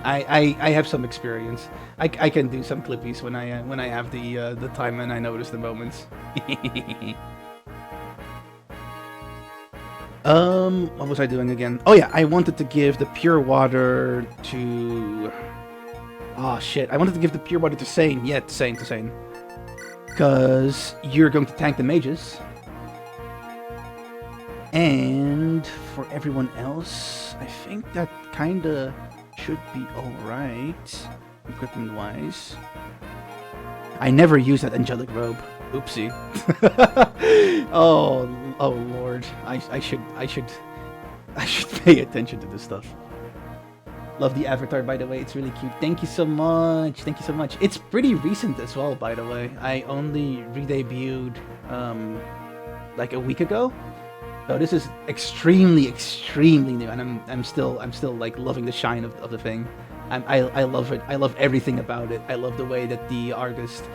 I have some experience. I can do some clippies when I have the time and I notice the moments. What was I doing again? Oh yeah, I wanted to give the pure water to... Oh shit, I wanted to give the pure water to Sane. Yeah, to Sane. Because you're going to tank the mages. And for everyone else, I think that kinda should be alright, equipment-wise. I never use that angelic robe. Oopsie. oh lord. I should pay attention to this stuff. Love the avatar, by the way. It's really cute. Thank you so much. It's pretty recent as well, by the way. I only re-debuted like a week ago. So this is extremely new, and I'm still like loving the shine of the thing. I love it. I love everything about it. I love the way that the artist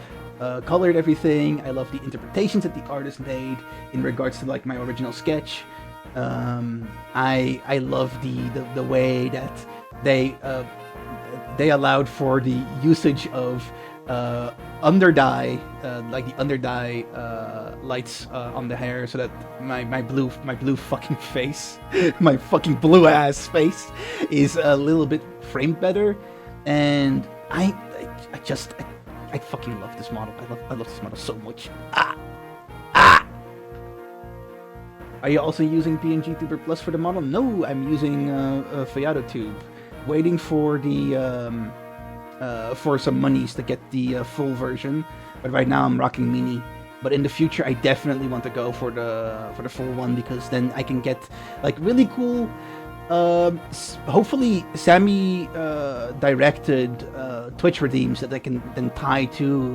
colored everything. I love the interpretations that the artist made in regards to like my original sketch. I love the way that they allowed for the usage of under dye, like the under dye lights on the hair, so that my blue fucking face, my fucking blue ass face, is a little bit framed better, and I fucking love this model. I love this model so much. Are you also using PNG Tuber Plus for the model? No, I'm using Fiato Tube, waiting for the for some monies to get the full version. But right now I'm rocking Mini. But in the future, I definitely want to go for the full one, because then I can get like really cool, hopefully Sammy directed Twitch redeems that I can then tie to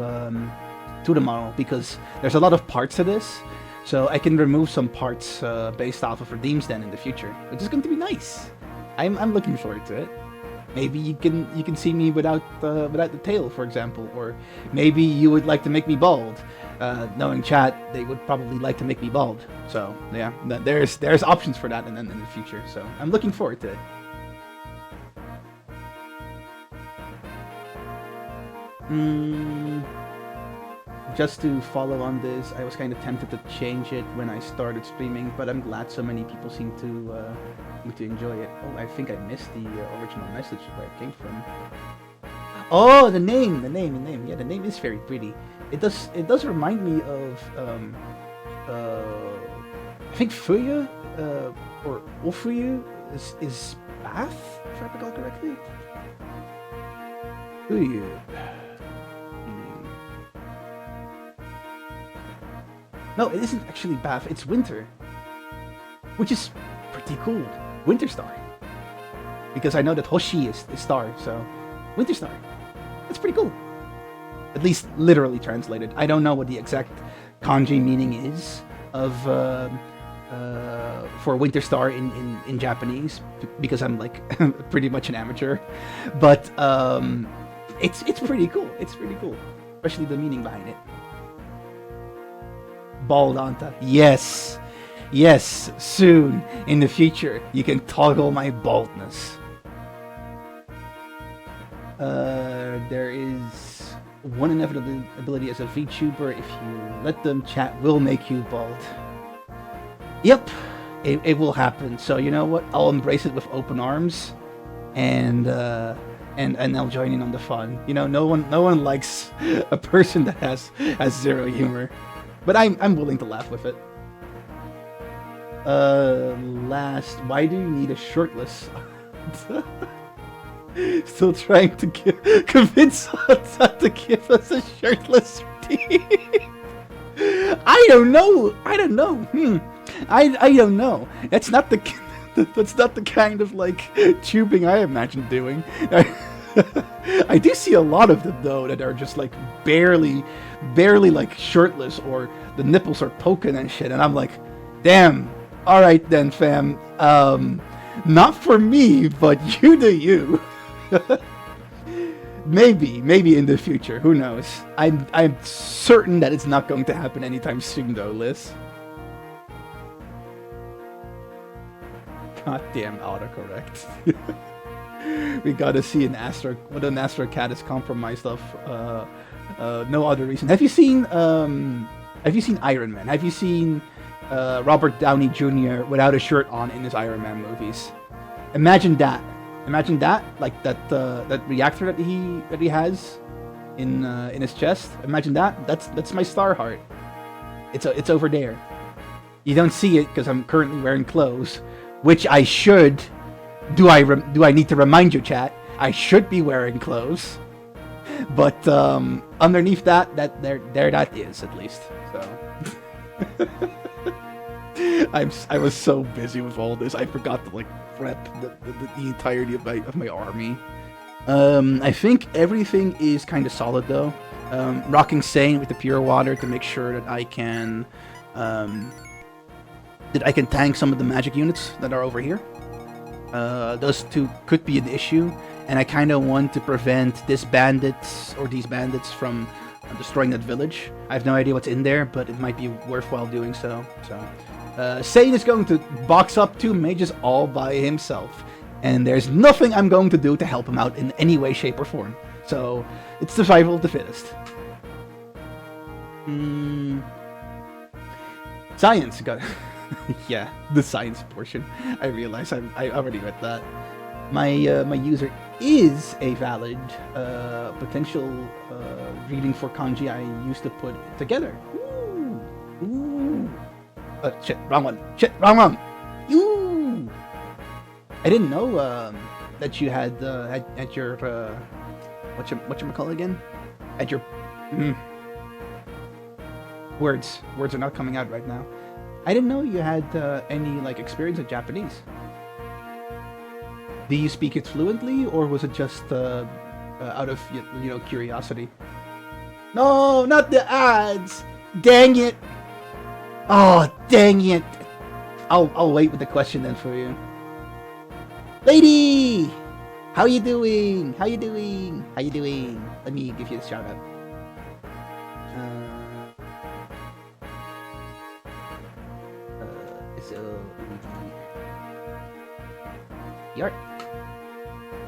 the model, because there's a lot of parts to this. So I can remove some parts based off of redeems then in the future, which is going to be nice. I'm looking forward to it. Maybe you can see me without the tail, for example, or maybe you would like to make me bald. Knowing chat, they would probably like to make me bald. So yeah, there's options for that in the future. So I'm looking forward to it. Just to follow on this, I was kind of tempted to change it when I started streaming, but I'm glad so many people seem to enjoy it. Oh, I think I missed the original message where it came from. Oh, the name. Yeah, the name is very pretty. It does remind me of I think Fuya or Ofuyu is Bath, if I recall correctly. Fuyu. No, it isn't actually Bath, it's Winter. Which is pretty cool. Winter Star. Because I know that Hoshi is Star, so Winter Star. It's pretty cool. At least literally translated. I don't know what the exact kanji meaning is of for Winter Star in Japanese, because I'm like pretty much an amateur. But it's pretty cool. it's pretty cool, especially the meaning behind it. Bald Anta. Yes. Yes, soon, in the future, you can toggle my baldness. There is one inevitable ability as a VTuber. If you let them, chat will make you bald. Yep, it will happen. So you know what? I'll embrace it with open arms, and I'll join in on the fun. You know, no one likes a person that has zero humor, but I'm willing to laugh with it. Last, why do you need a shirtless? Still trying to convince us to give us a shirtless team. I don't know. I don't know. That's not the kind of like tubing I imagine doing. I do see a lot of them though that are just like barely like shirtless, or the nipples are poking and shit, and I'm like, damn. All right then, fam. Not for me, but you do you. Maybe in the future. Who knows? I'm certain that it's not going to happen anytime soon, though, Liz. Goddamn autocorrect. We gotta see what an Astro Cat is compromised of. No other reason. Have you seen Iron Man? Have you seen Robert Downey Jr. without a shirt on in his Iron Man movies? Imagine that. Imagine that, like that reactor that he has in his chest. Imagine that. That's my star heart. It's over there. You don't see it because I'm currently wearing clothes, which I should. Do I need to remind you, chat? I should be wearing clothes, but underneath that that is at least. So. I was so busy with all this, I forgot to like prep the entirety of my army. I think everything is kind of solid though. Rocking Sane with the pure water to make sure that I can tank some of the magic units that are over here. Those two could be an issue, and I kind of want to prevent these bandits from destroying that village. I have no idea what's in there, but it might be worthwhile doing so. Sane is going to box up 2 mages all by himself, and there's nothing I'm going to do to help him out in any way, shape, or form. So, it's survival of the fittest. Science got... yeah, the science portion. I realize I already read that. My user is a valid potential reading for kanji I used to put together. Ooh. Shit, wrong one. Shit, wrong one. Ooh. I didn't know that you had at your whatchamacallit again? At your words are not coming out right now. I didn't know you had any like experience with Japanese. Do you speak it fluently, or was it just out of curiosity? No, not the ads. Dang it. Oh, dang it. I'll wait with the question then for you. Lady! How you doing? How you doing? How you doing? Let me give you a shout out.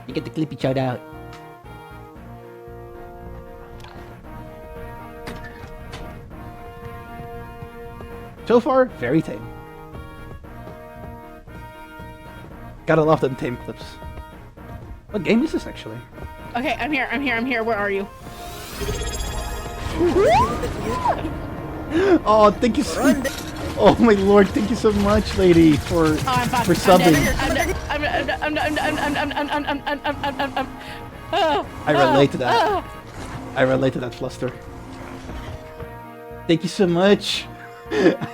You get the clippy shout out. So far, very tame. Gotta love them tame clips. What game is this actually? Okay, I'm here. Where are you? Oh, thank you so much. Oh my lord, thank you so much, lady, for subbing. I relate to that. I relate to that fluster. Thank you so much.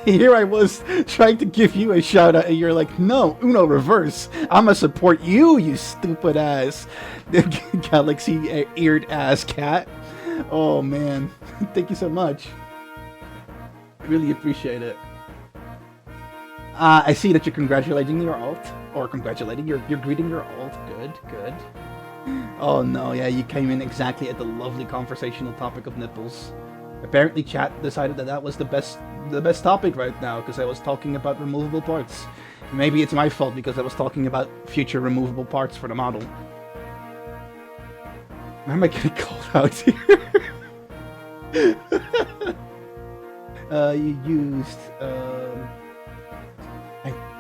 Here I was trying to give you a shout out, and you're like, no, Uno reverse. I'ma support you, you stupid ass galaxy eared ass cat. Oh man, thank you so much. I really appreciate it. I see that you're congratulating your alt, or congratulating, you're greeting your alt. Good. Oh no, yeah, you came in exactly at the lovely conversational topic of nipples. Apparently chat decided that that was the best topic right now, because I was talking about removable parts. Maybe it's my fault because I was talking about future removable parts for the model. Why am I getting called out here? You used,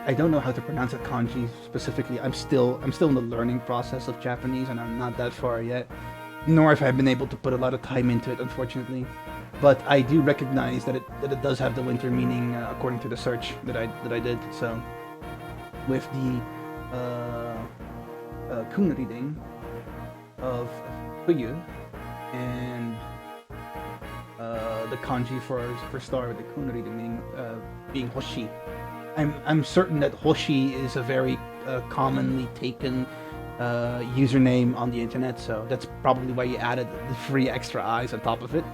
I don't know how to pronounce that kanji specifically. I'm still in the learning process of Japanese, and I'm not that far yet. Nor have I been able to put a lot of time into it, unfortunately. But I do recognize that it does have the winter meaning according to the search that I did. So with the kun reading of Fuyu and the kanji for star with the kun reading meaning being Hoshi. I'm certain that Hoshi is a very commonly taken username on the internet, so that's probably why you added the 3 extra eyes on top of it.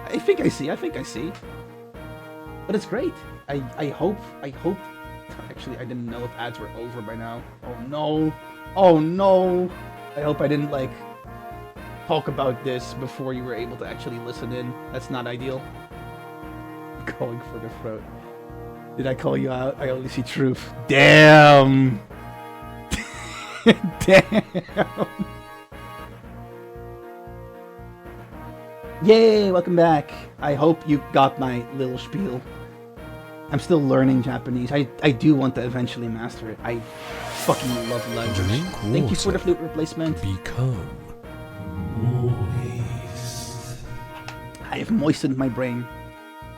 I think I see. But it's great. I hope. Actually, I didn't know if ads were over by now. Oh no. I hope I didn't talk about this before you were able to actually listen in. That's not ideal. Going for the throat. Did I call you out? I only see truth. Damn! Damn! Yay! Welcome back. I hope you got my little spiel. I'm still learning Japanese. I do want to eventually master it. I fucking love language. Thank you for the flute replacement. Become moist. I have moistened my brain.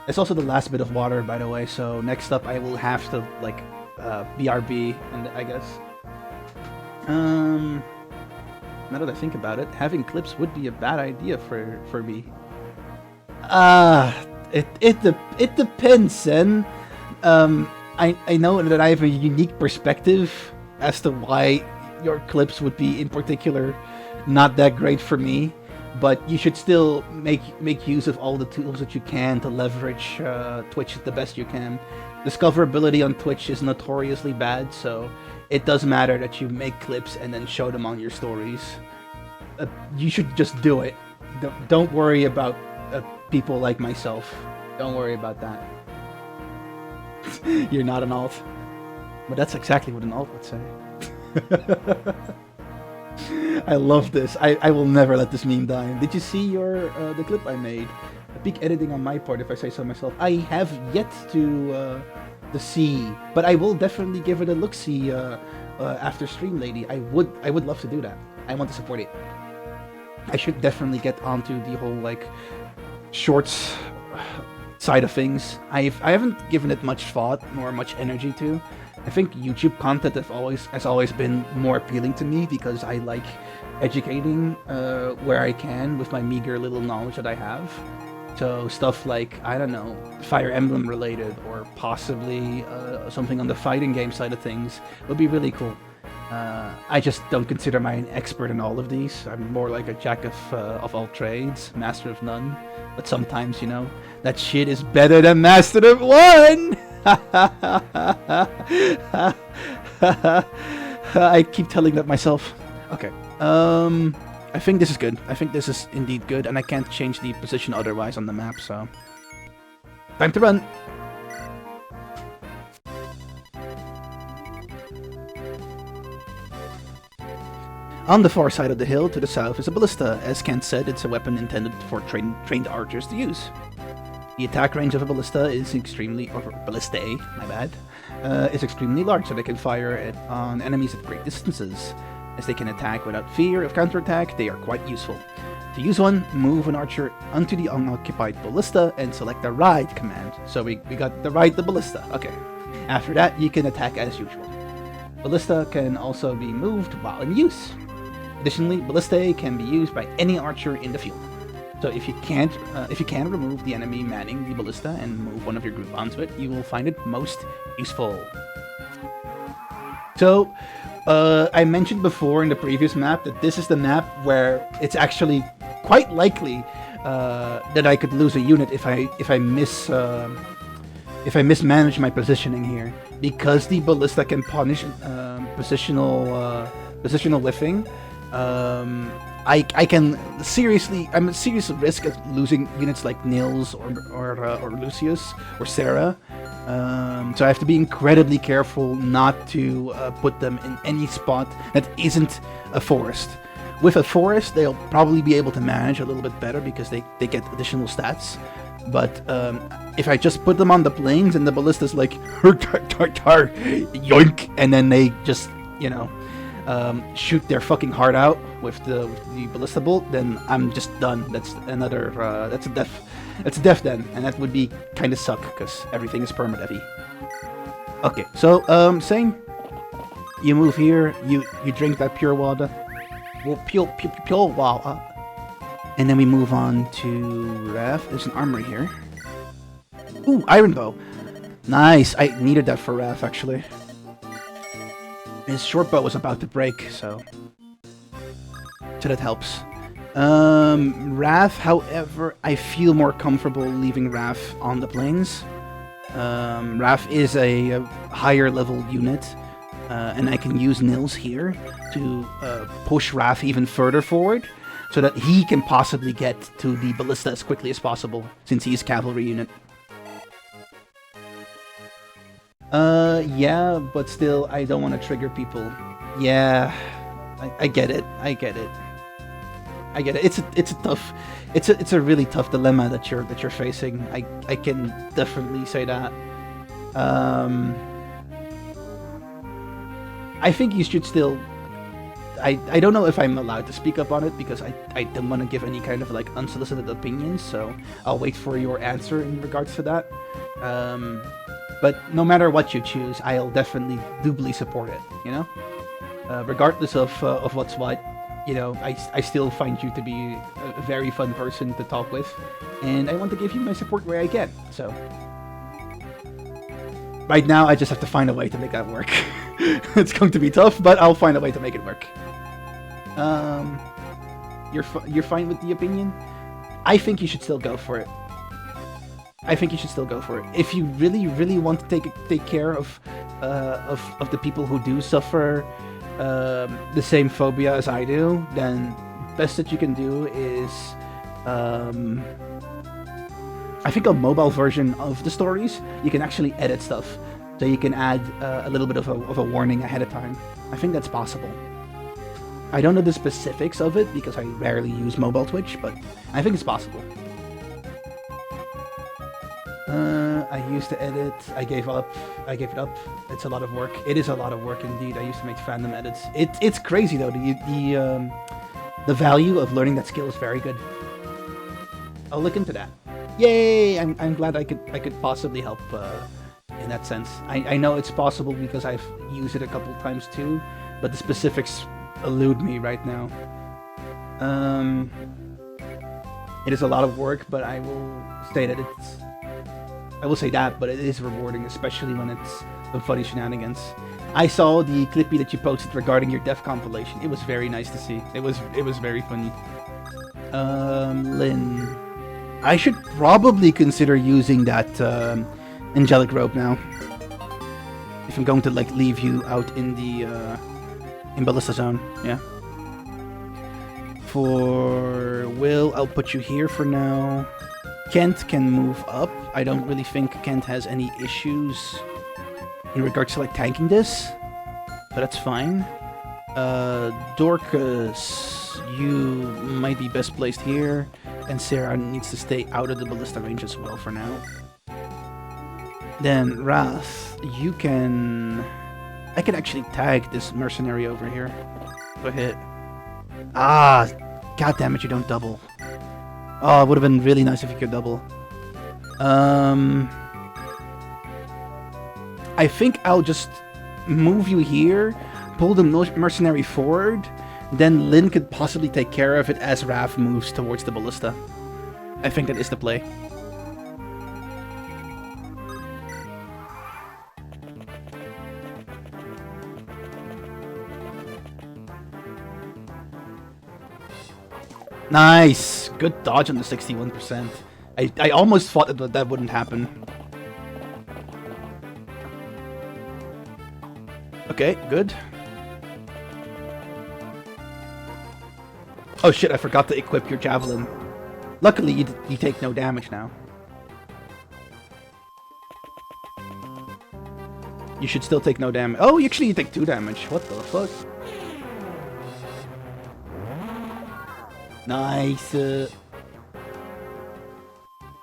It's also the last bit of water, by the way, so next up I will have to, BRB, and I guess. Now that I think about it, having clips would be a bad idea for me. It depends, Sen. I know that I have a unique perspective as to why your clips would be, in particular, not that great for me. But you should still make use of all the tools that you can to leverage Twitch the best you can. Discoverability on Twitch is notoriously bad, so it does matter that you make clips and then show them on your stories. You should just do it. Don't worry about people like myself. Don't worry about that. You're not an alt. But that's exactly what an alt would say. I love this. I will never let this meme die. Did you see the clip I made? A peak editing on my part, if I say so myself. I have yet to see, but I will definitely give it a look-see after stream, lady. I would love to do that. I want to support it. I should definitely get onto the whole shorts side of things. I haven't given it much thought nor much energy to. I think YouTube content has always been more appealing to me because I like educating where I can with my meager little knowledge that I have. So stuff like, I don't know, Fire Emblem related or possibly something on the fighting game side of things would be really cool. I just don't consider myself an expert in all of these. I'm more like a jack of all trades, master of none. But sometimes, that shit is better than master of one! I keep telling that myself. Okay. I think this is good. I think this is indeed good, and I can't change the position otherwise on the map, so... Time to run! On the far side of the hill to the south is a ballista. As Kent said, it's a weapon intended for trained archers to use. The attack range of a ballista is extremely... or ballistae, my bad. Is extremely large, so they can fire it on enemies at great distances. As they can attack without fear of counterattack, they are quite useful. To use one, move an archer onto the unoccupied ballista and select the ride command. So we got the ride the ballista. Okay. After that, you can attack as usual. Ballista can also be moved while in use. Additionally, ballistae can be used by any archer in the field. So if you can remove the enemy manning the ballista and move one of your group onto it, you will find it most useful. So, I mentioned before in the previous map that this is the map where it's actually quite likely that I could lose a unit if I mismanage my positioning here, because the ballista can punish positional whiffing I can seriously, I'm at serious risk of losing units like Nils or Lucius or Sarah. So I have to be incredibly careful not to put them in any spot that isn't a forest. With a forest, they'll probably be able to manage a little bit better because they get additional stats. But if I just put them on the plains and the ballista's like, yoink, and then they just, you know, shoot their fucking heart out with the ballista bolt, then I'm just done. That's another, that's a death. That's a death then, and that would be kind of suck because everything is perma heavy. Okay, so saying you move here, you drink that pure water, pure water, and then we move on to Raph. There's an armory here. Ooh, iron bow. Nice. I needed that for Raph actually. His short bow was about to break, so that helps. Raph, however, I feel more comfortable leaving Raph on the plains. Raph is a higher level unit, and I can use Nils here to push Raph even further forward, so that he can possibly get to the ballista as quickly as possible, since he's cavalry unit. Yeah, but still, I don't want to trigger people. Yeah, I get it. I get it. I get it. It's a really tough dilemma that you're facing. I can definitely say that. I think you should still. I don't know if I'm allowed to speak up on it because I don't want to give any kind of like unsolicited opinions. So I'll wait for your answer in regards to that. But no matter what you choose, I'll definitely doubly support it. You know, regardless of what's what. You know, I still find you to be a very fun person to talk with, and I want to give you my support where I can. So, right now, I just have to find a way to make that work. It's going to be tough, but I'll find a way to make it work. You're fine with the opinion? I think you should still go for it. I think you should still go for it. If you really, really want to take care of the people who do suffer the same phobia as I do, then best that you can do is I think a mobile version of the stories you can actually edit stuff, so you can add a little bit of a warning ahead of time. I think that's possible. I don't know the specifics of it because I rarely use mobile Twitch, but I think it's possible. I used to edit. I gave up. I gave it up. It's a lot of work. It is a lot of work indeed. I used to make fandom edits. It's crazy though. The value of learning that skill is very good. I'll look into that. Yay! I'm glad I could possibly help in that sense. I know it's possible because I've used it a couple times too, but the specifics elude me right now. It is a lot of work, but I will say that but it is rewarding, especially when it's the funny shenanigans. I saw the clippy that you posted regarding your death compilation. It was very nice to see. It was very funny. Lyn, I should probably consider using that angelic rope now. If I'm going to like leave you out in the in ballista zone, yeah. For Will, I'll put you here for now. Kent can move up. I don't really think Kent has any issues in regards to like tanking this, but that's fine. Dorcas, you might be best placed here, and Sarah needs to stay out of the ballista range as well for now. Then Wrath, you can... I can actually tag this mercenary over here. Go ahead. Ah, goddammit, you don't double. Oh, it would have been really nice if you could double. I think I'll just move you here, pull the mercenary forward, then Lyn could possibly take care of it as Raph moves towards the ballista. I think that is the play. Nice! Good dodge on the 61%. I almost thought that wouldn't happen. Okay, good. Oh shit, I forgot to equip your javelin. Luckily, you take no damage now. You should still take no damage. Oh, actually you take 2 damage. What the fuck? Nice.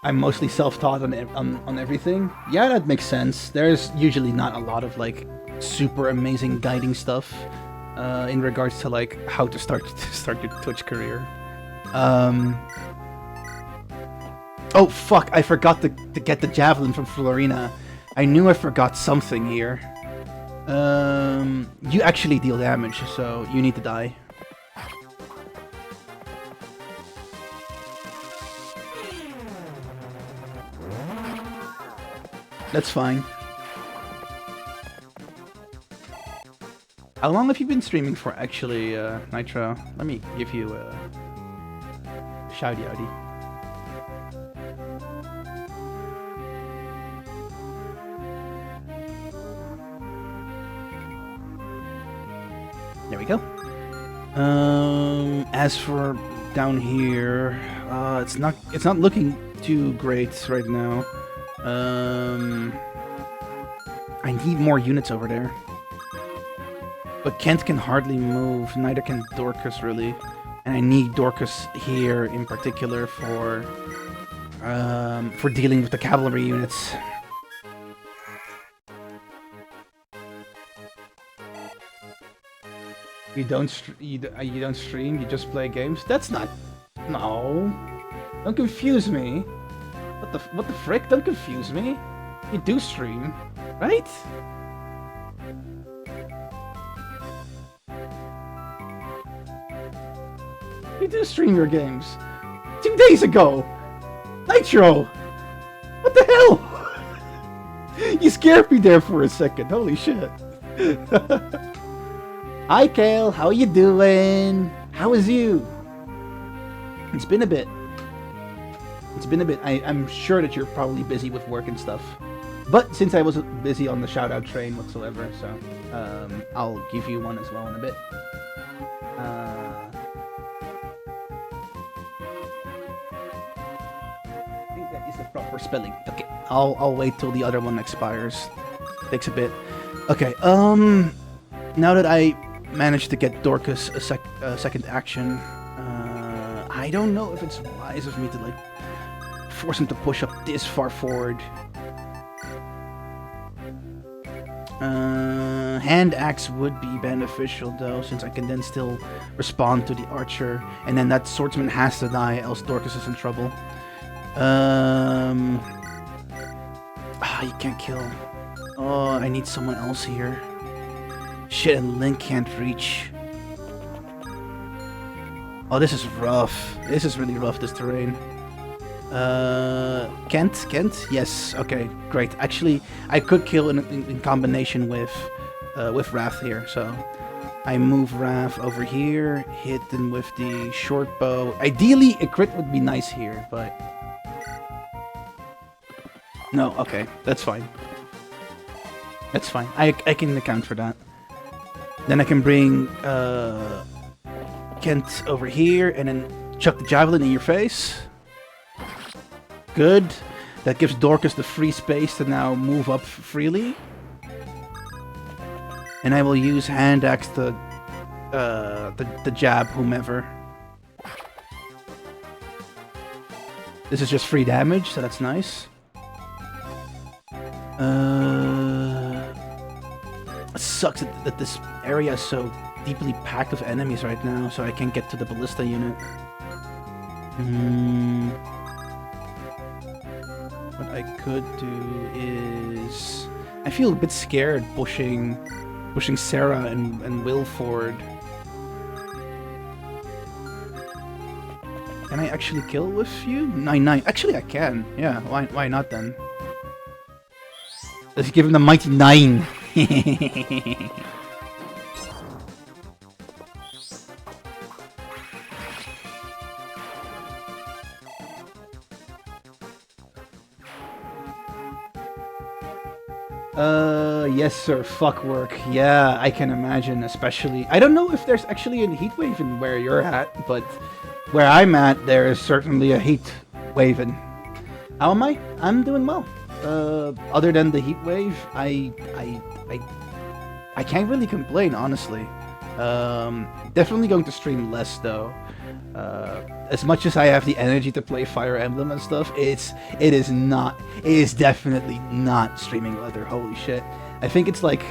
I'm mostly self-taught on everything. Yeah, that makes sense. There's usually not a lot of like super amazing guiding stuff in regards to like how to start your Twitch career. Oh fuck! I forgot to get the javelin from Florina. I knew I forgot something here. You actually deal damage, so you need to die. That's fine. How long have you been streaming for, actually, Nitro? Let me give you a shouty outy. There we go. As for down here, it's not looking too great right now. I need more units over there. But Kent can hardly move, neither can Dorcas really. And I need Dorcas here in particular for dealing with the cavalry units. You don't stream, you just play games? That's not... No. Don't confuse me. What the frick? Don't confuse me. You do stream, right? You do stream your games. 2 days ago! Nitro! What the hell? You scared me there for a second, holy shit. Hi Kale, how you doing? How is you? It's been a bit. It's been a bit. I'm sure that you're probably busy with work and stuff. But since I was busy on the shoutout train whatsoever, so I'll give you one as well in a bit. I think that is the proper spelling. Okay, I'll wait till the other one expires. Takes a bit. Okay, now that I managed to get Dorcas a second action, I don't know if it's wise of me to like force him to push up this far forward. Hand axe would be beneficial though, since I can then still respond to the archer, and then that swordsman has to die, else Dorcas is in trouble. You can't kill. Oh, I need someone else here. Shit, and Link can't reach. Oh, this is rough. This is really rough, this terrain. Kent? Yes, okay, great. Actually, I could kill in combination with Wrath here, so I move Wrath over here, hit him with the short bow. Ideally, a crit would be nice here, but... No, okay, that's fine. That's fine. I can account for that. Then I can bring Kent over here and then chuck the javelin in your face. Good. That gives Dorcas the free space to now move up freely. And I will use hand axe to the jab whomever. This is just free damage, so that's nice. It sucks that this area is so deeply packed with enemies right now, so I can't get to the ballista unit. What I could do is... I feel a bit scared pushing Sarah and Will forward. Can I actually kill with you? 9-9. Actually, I can. Yeah, why not then? Let's give him the mighty 9. Yes, sir. Fuck work. Yeah, I can imagine, especially. I don't know if there's actually a heat wave in where you're at, but where I'm at, there is certainly a heat wave. And how am I? I'm doing well. Other than the heat wave, I can't really complain, honestly. Definitely going to stream less though. As much as I have the energy to play Fire Emblem and stuff, it is definitely not streaming weather. Holy shit. I think it's like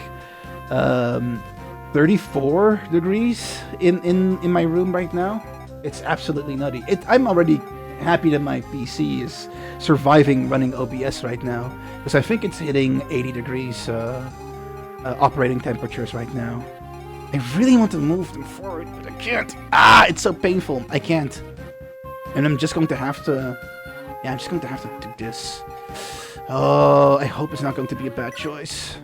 34 degrees in my room right now. It's absolutely nutty. I'm already happy that my PC is surviving running OBS right now, because I think it's hitting 80 degrees operating temperatures right now. I really want to move them forward, but I can't. It's so painful. I can't. And I'm just going to have to... Yeah, I'm just going to have to do this. Oh, I hope it's not going to be a bad choice.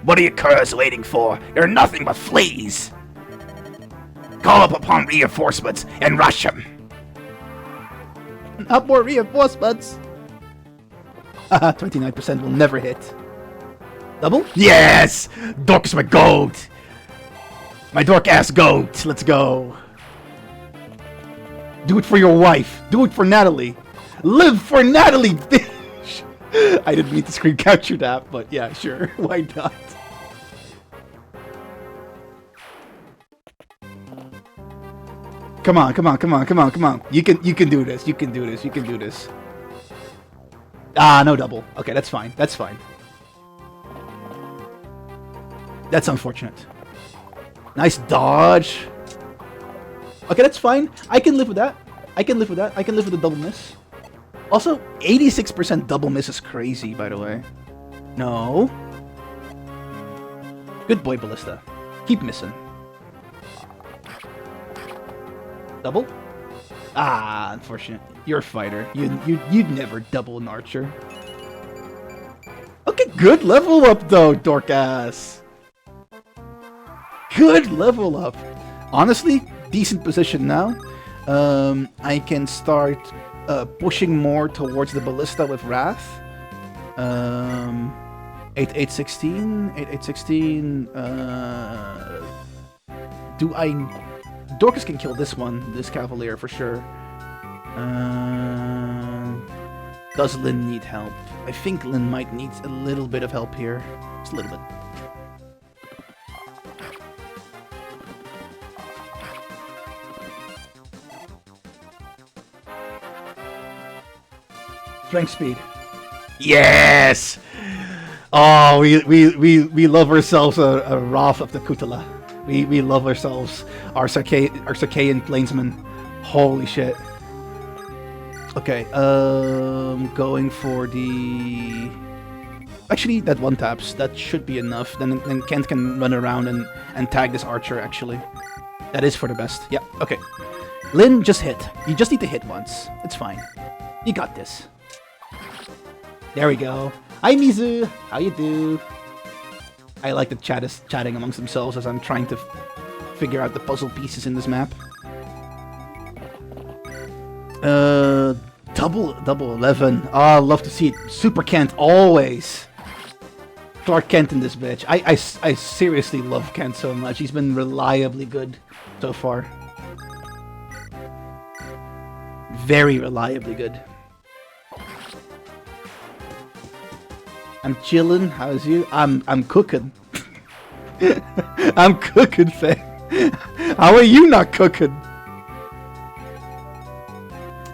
What are you curs waiting for? You're nothing but fleas! Call up upon reinforcements and rush them! Not more reinforcements! 29% will never hit. Double? Yes! Dork is my goat! My dork-ass goat! Let's go! Do it for your wife! Do it for Natalie! Live for Natalie, bitch! I didn't mean to screen capture that, but yeah, sure. Why not? Come on, come on, come on, come on, come on. You can do this. You can do this. You can do this. No double. Okay, that's fine. That's fine. That's unfortunate. Nice dodge. Okay, that's fine. I can live with that. I can live with that. I can live with a double miss. Also, 86% double miss is crazy, by the way. No. Good boy, Ballista. Keep missing. Double? Unfortunate. You're a fighter. You'd never double an archer. Okay, good level up though, Dorkass. Good level up. Honestly, decent position now. I can start pushing more towards the Ballista with Wrath. 8-8-16. 8-8-16. Do I... Dorcas can kill this one, this Cavalier, for sure. Does Lyn need help? I think Lyn might need a little bit of help here. Just a little bit. Strength speed. Yes! Oh, we love ourselves a Wrath of the Kutala. We love ourselves our Sarkayan Plainsman. Holy shit. Okay, going for the... Actually, that one taps. That should be enough. Then Kent can run around and tag this archer, actually. That is for the best. Yeah, okay. Lyn, just hit. You just need to hit once. It's fine. You got this. There we go. Hi, Mizu. How you do? I like the chat is chatting amongst themselves as I'm trying to figure out the puzzle pieces in this map. Double 11. Oh, I love to see it. Super Kent, always. Clark Kent in this bitch. I seriously love Kent so much. He's been reliably good so far. Very reliably good. I'm chilling. How's you? I'm cooking. I'm cooking, fam. How are you not cooking?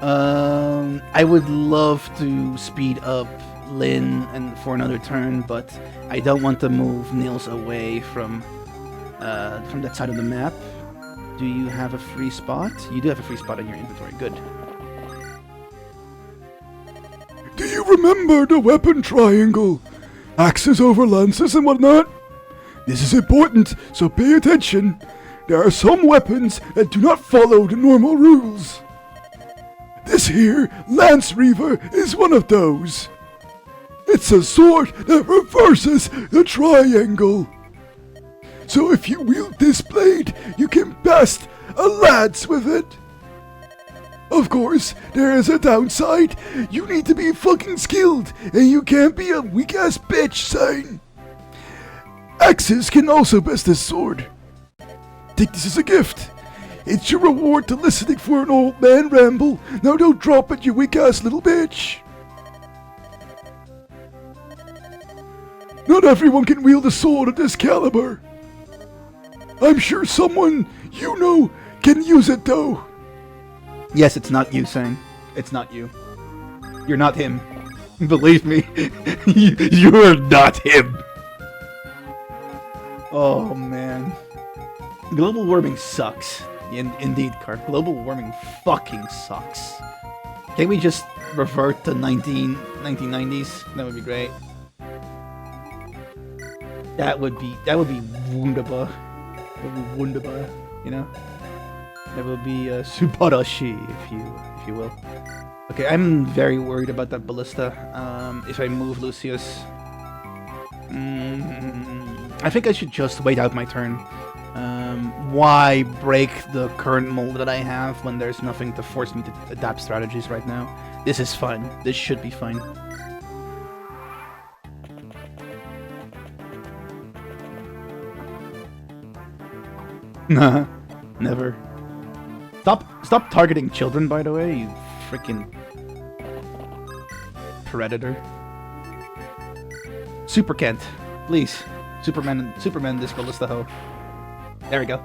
I would love to speed up Lyn and for another turn, but I don't want to move Nils away from that side of the map. Do you have a free spot? You do have a free spot in your inventory. Good. Do you remember the weapon triangle? Axes over lances and whatnot? This is important, so pay attention. There are some weapons that do not follow the normal rules. This here, Lance Reaver, is one of those. It's a sword that reverses the triangle. So if you wield this blade, you can best a lance with it. Of course, there is a downside. You need to be fucking skilled, and you can't be a weak-ass bitch, son. Axes can also best this sword. Take this as a gift. It's your reward to listening for an old man ramble. Now don't drop it, you weak-ass little bitch. Not everyone can wield a sword of this caliber. I'm sure someone you know can use it though. Yes, it's not you, Sang. It's not you. You're not him. Believe me. You're not him. Oh, man. Global warming sucks. Indeed, Cart. Global warming fucking sucks. Can we just revert to 1990s? That would be great. That would be wunderbar. That would be wunderbar, you know? That would be subarashi, if you will. Okay, I'm very worried about that ballista. If I move Lucius, I think I should just wait out my turn. Why break the current mold that I have when there's nothing to force me to adapt strategies right now? This is fine. This should be fine. Nah, never. Stop targeting children, by the way, you freaking predator. Super Kent, please. Superman this ballista hoe. There we go.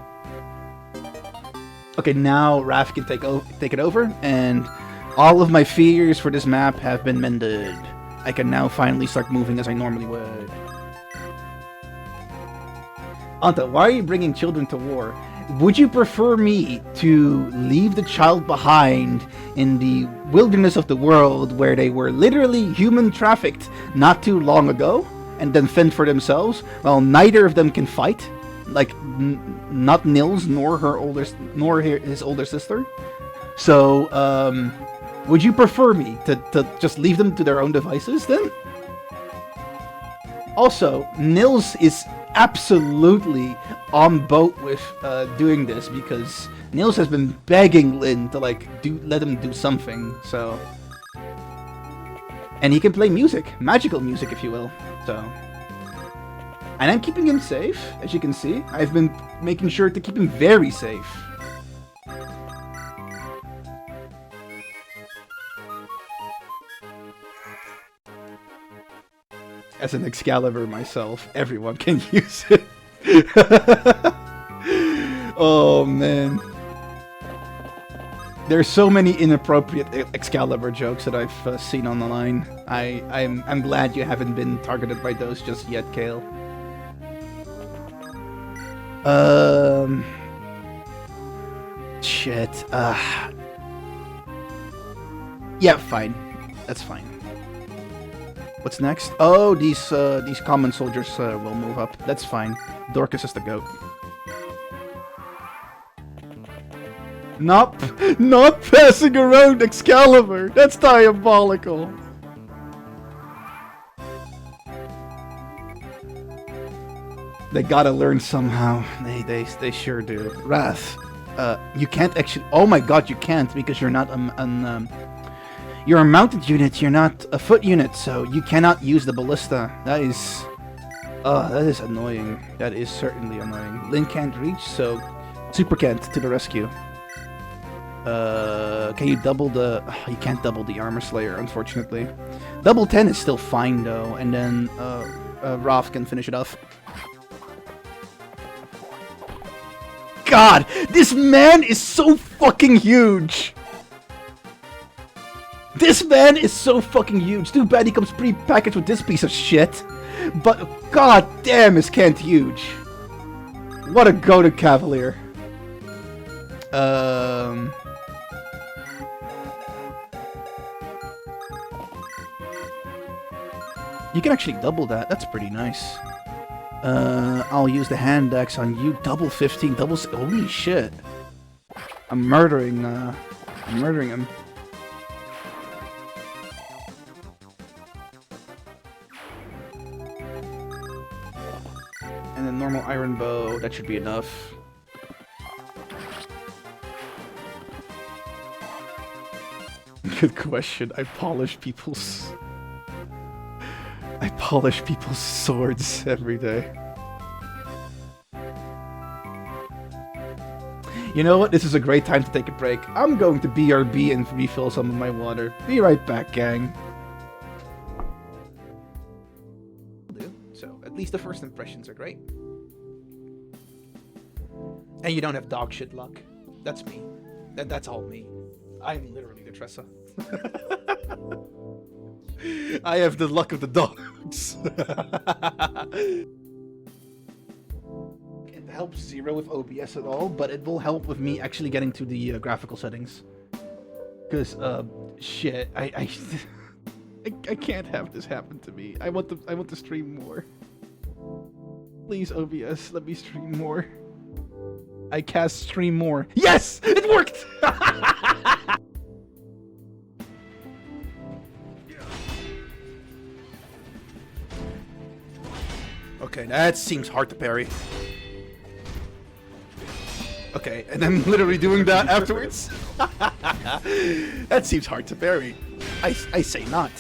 Okay, now Raph can take it over, and all of my fears for this map have been mended. I can now finally start moving as I normally would. Anta, why are you bringing children to war? Would you prefer me to leave the child behind in the wilderness of the world where they were literally human trafficked not too long ago and then fend for themselves? Well, neither of them can fight, like not Nils nor his older sister. So, would you prefer me to just leave them to their own devices then? Also, Nils is absolutely on boat with doing this because Nils has been begging Lyn to let him do something. So, and he can play music, magical music, if you will. So, and I'm keeping him safe, as you can see. I've been making sure to keep him very safe. As an Excalibur myself, everyone can use it. Oh man. There's so many inappropriate Excalibur jokes that I've seen on the line. I'm glad you haven't been targeted by those just yet, Kale. Shit. Yeah, fine. That's fine. What's next? Oh, these common soldiers will move up. That's fine. Dorcas is the goat. Not passing around Excalibur. That's diabolical. They gotta learn somehow. They sure do. Wrath. You can't actually. Oh my God, you can't because you're not you're a mounted unit, you're not a foot unit, so you cannot use the ballista. That is annoying. That is certainly annoying. Lyn can't reach, so Super Kent to the rescue. Can you double the... you can't double the Armor Slayer, unfortunately. Double 10 is still fine, though, and then Raph can finish it off. God, this man is so fucking huge! This man is so fucking huge. Too bad he comes pre-packaged with this piece of shit. But god damn is Kent huge. What a goated cavalier. You can actually double that. That's pretty nice. I'll use the hand axe on you. Double 15, double... Holy shit. I'm murdering him. And then normal iron bow, that should be enough. Good question. I polish people's swords every day. You know what? This is a great time to take a break. I'm going to BRB and refill some of my water. Be right back, gang. So, at least the first impressions are great. And you don't have dog shit luck. That's me. That's all me. I'm literally the Tressa. I have the luck of the dogs. It helps zero with OBS at all, but it will help with me actually getting to the graphical settings. Because, shit, I can't have this happen to me. I want to stream more. Please, OBS, let me stream more. I cast stream more. Yes! It worked! Okay, that seems hard to parry. Okay, and I'm literally doing that afterwards? That seems hard to parry. I say not.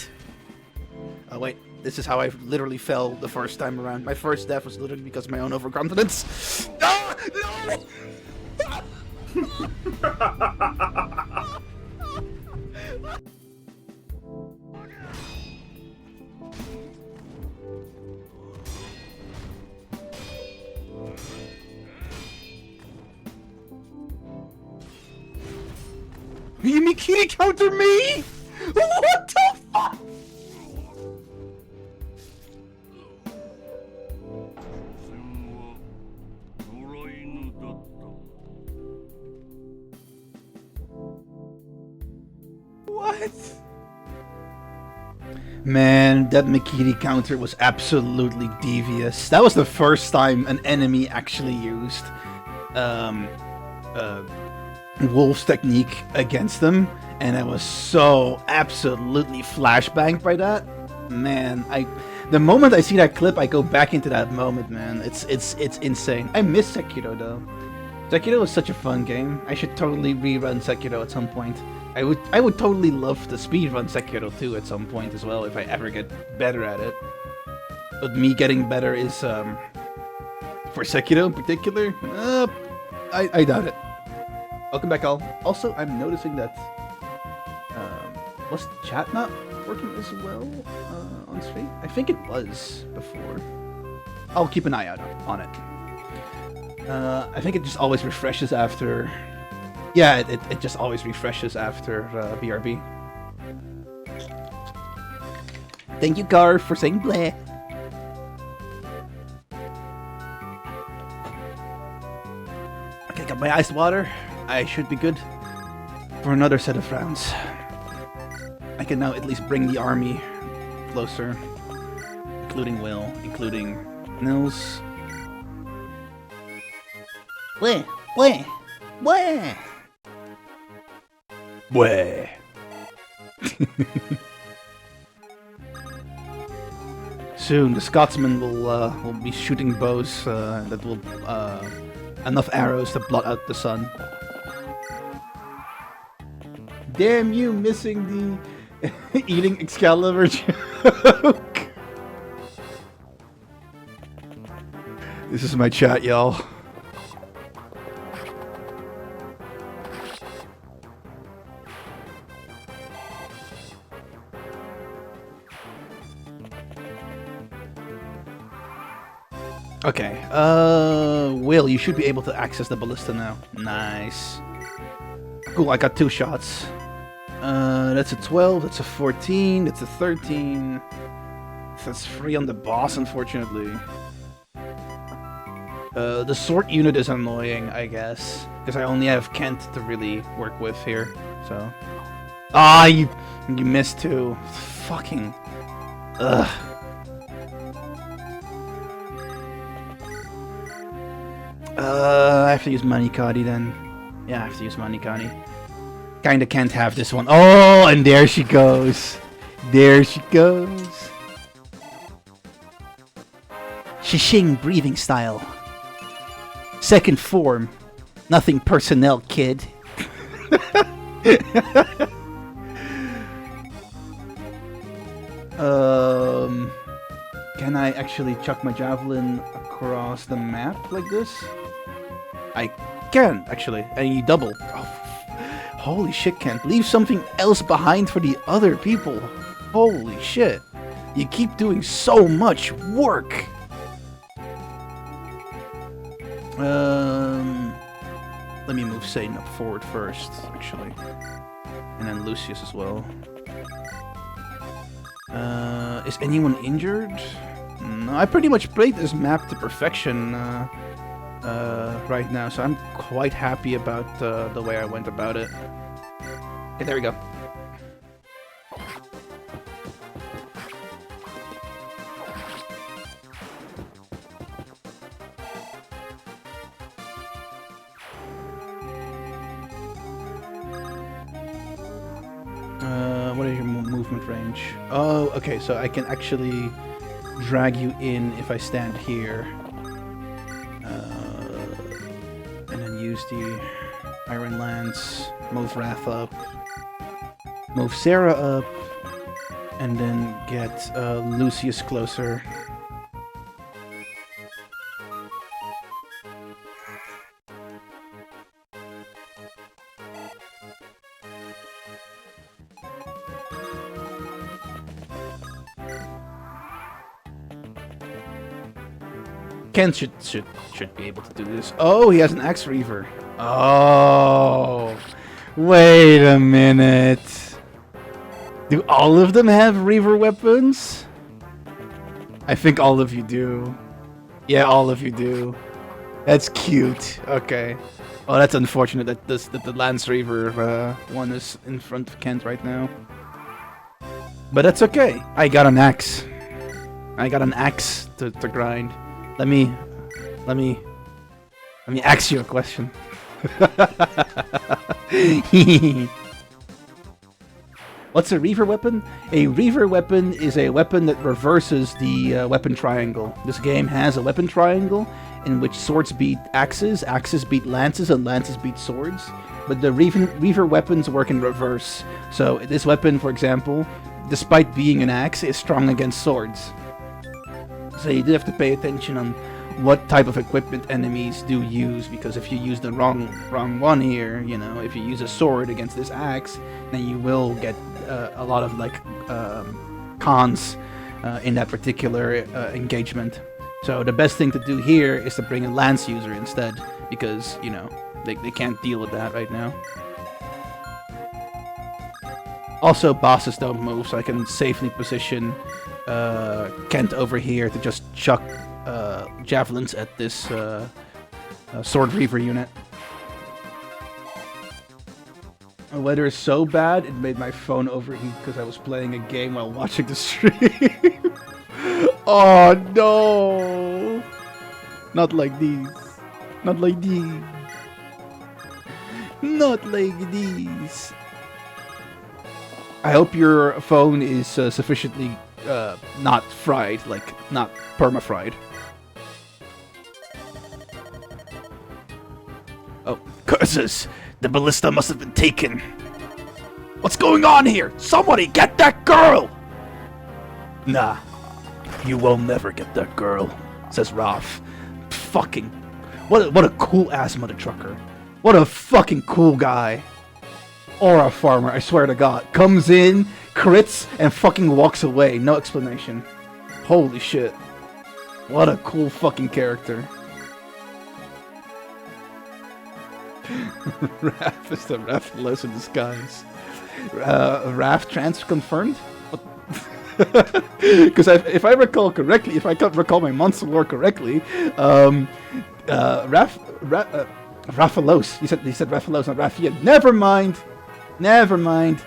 Oh wait, this is how I literally fell the first time around. My first death was literally because of my own overconfidence. No! No! You mean kitty counter me? What the fuck? What? Man, that Mikiri counter was absolutely devious. That was the first time an enemy actually used Wolf's technique against them, and I was so absolutely flashbanged by that. Man, the moment I see that clip, I go back into that moment, man. It's insane. I miss Sekiro though. Sekiro is such a fun game. I should totally rerun Sekiro at some point. I would totally love to speedrun Sekiro too at some point as well if I ever get better at it. But me getting better is for Sekiro in particular, I doubt it. Welcome back, all. Also, I'm noticing that was the chat not working as well on stream? I think it was before. I'll keep an eye out on it. I think it just always refreshes after. Yeah, it just always refreshes after BRB. Thank you, Gar, for saying bleh. Okay, got my iced water. I should be good for another set of rounds. I can now at least bring the army closer, including Will, including Nils. Bleh, bleh, bleh. Bleh. Soon, the Scotsman will be shooting bows that will enough arrows to blot out the sun. Damn you, missing the eating Excalibur joke. This is my chat, y'all. Okay, Will, you should be able to access the ballista now. Nice. Cool, I got 2 shots. That's a 12, that's a 14, that's a 13. That's 3 on the boss, unfortunately. The sword unit is annoying, I guess. Because I only have Kent to really work with here, so... Ah, you missed 2. Fucking... Ugh. I have to use Manikadi then. Yeah, I have to use Manikadi. Kinda can't have this one. Oh, and there she goes. There she goes. Shishing breathing style. Second form. Nothing personnel, kid. Can I actually chuck my javelin across the map like this? I can, actually. And you double. Oh, holy shit, Kent. Leave something else behind for the other people. Holy shit. You keep doing so much work. Let me move Satan up forward first, actually. And then Lucius as well. Is anyone injured? No, I pretty much played this map to perfection right now, so I'm quite happy about the way I went about it. Okay, there we go. What is your movement range? Oh, okay, so I can actually drag you in if I stand here. And then use the Iron Lance, move Wrath up, move Sarah up, and then get Lucius closer. Ken should be able to do this. Oh, he has an Axe Reaver. Oh, wait a minute. Do all of them have Reaver weapons? I think all of you do. Yeah, all of you do. That's cute. Okay. Oh, that's unfortunate that the Lance Reaver one is in front of Kent right now. But that's okay. I got an axe. I got an axe to grind. Let me ask you a question. What's a Reaver weapon? A Reaver weapon is a weapon that reverses the weapon triangle. This game has a weapon triangle in which swords beat axes, axes beat lances, and lances beat swords. But the Reaver weapons work in reverse. So this weapon, for example, despite being an axe, is strong against swords. So you do have to pay attention on what type of equipment enemies do use, because if you use the wrong one here, you know, if you use a sword against this axe, then you will get a lot of like cons in that particular engagement. So the best thing to do here is to bring a lance user instead, because you know they can't deal with that right now. Also, bosses don't move, so I can safely position Kent over here to just chuck javelins at this Sword Reaver unit. The weather is so bad, it made my phone overheat because I was playing a game while watching the stream. Oh no! Not like these. Not like these. Not like these. I hope your phone is sufficiently not fried, like not perma-fried. Oh, curses! The ballista must have been taken. What's going on here? Somebody get that girl! Nah, you will never get that girl, says Ralph. Fucking, what a cool ass mother trucker. What a fucking cool guy. Or a farmer, I swear to God. Comes in, crits, and fucking walks away. No explanation. Holy shit. What a cool fucking character. Raph is the Raphalos in disguise. Raph trans confirmed? Because if I recall correctly, if I can't recall my monster lore correctly, Raphalos. He said Raphalos, not Raphael. Never mind. Never mind.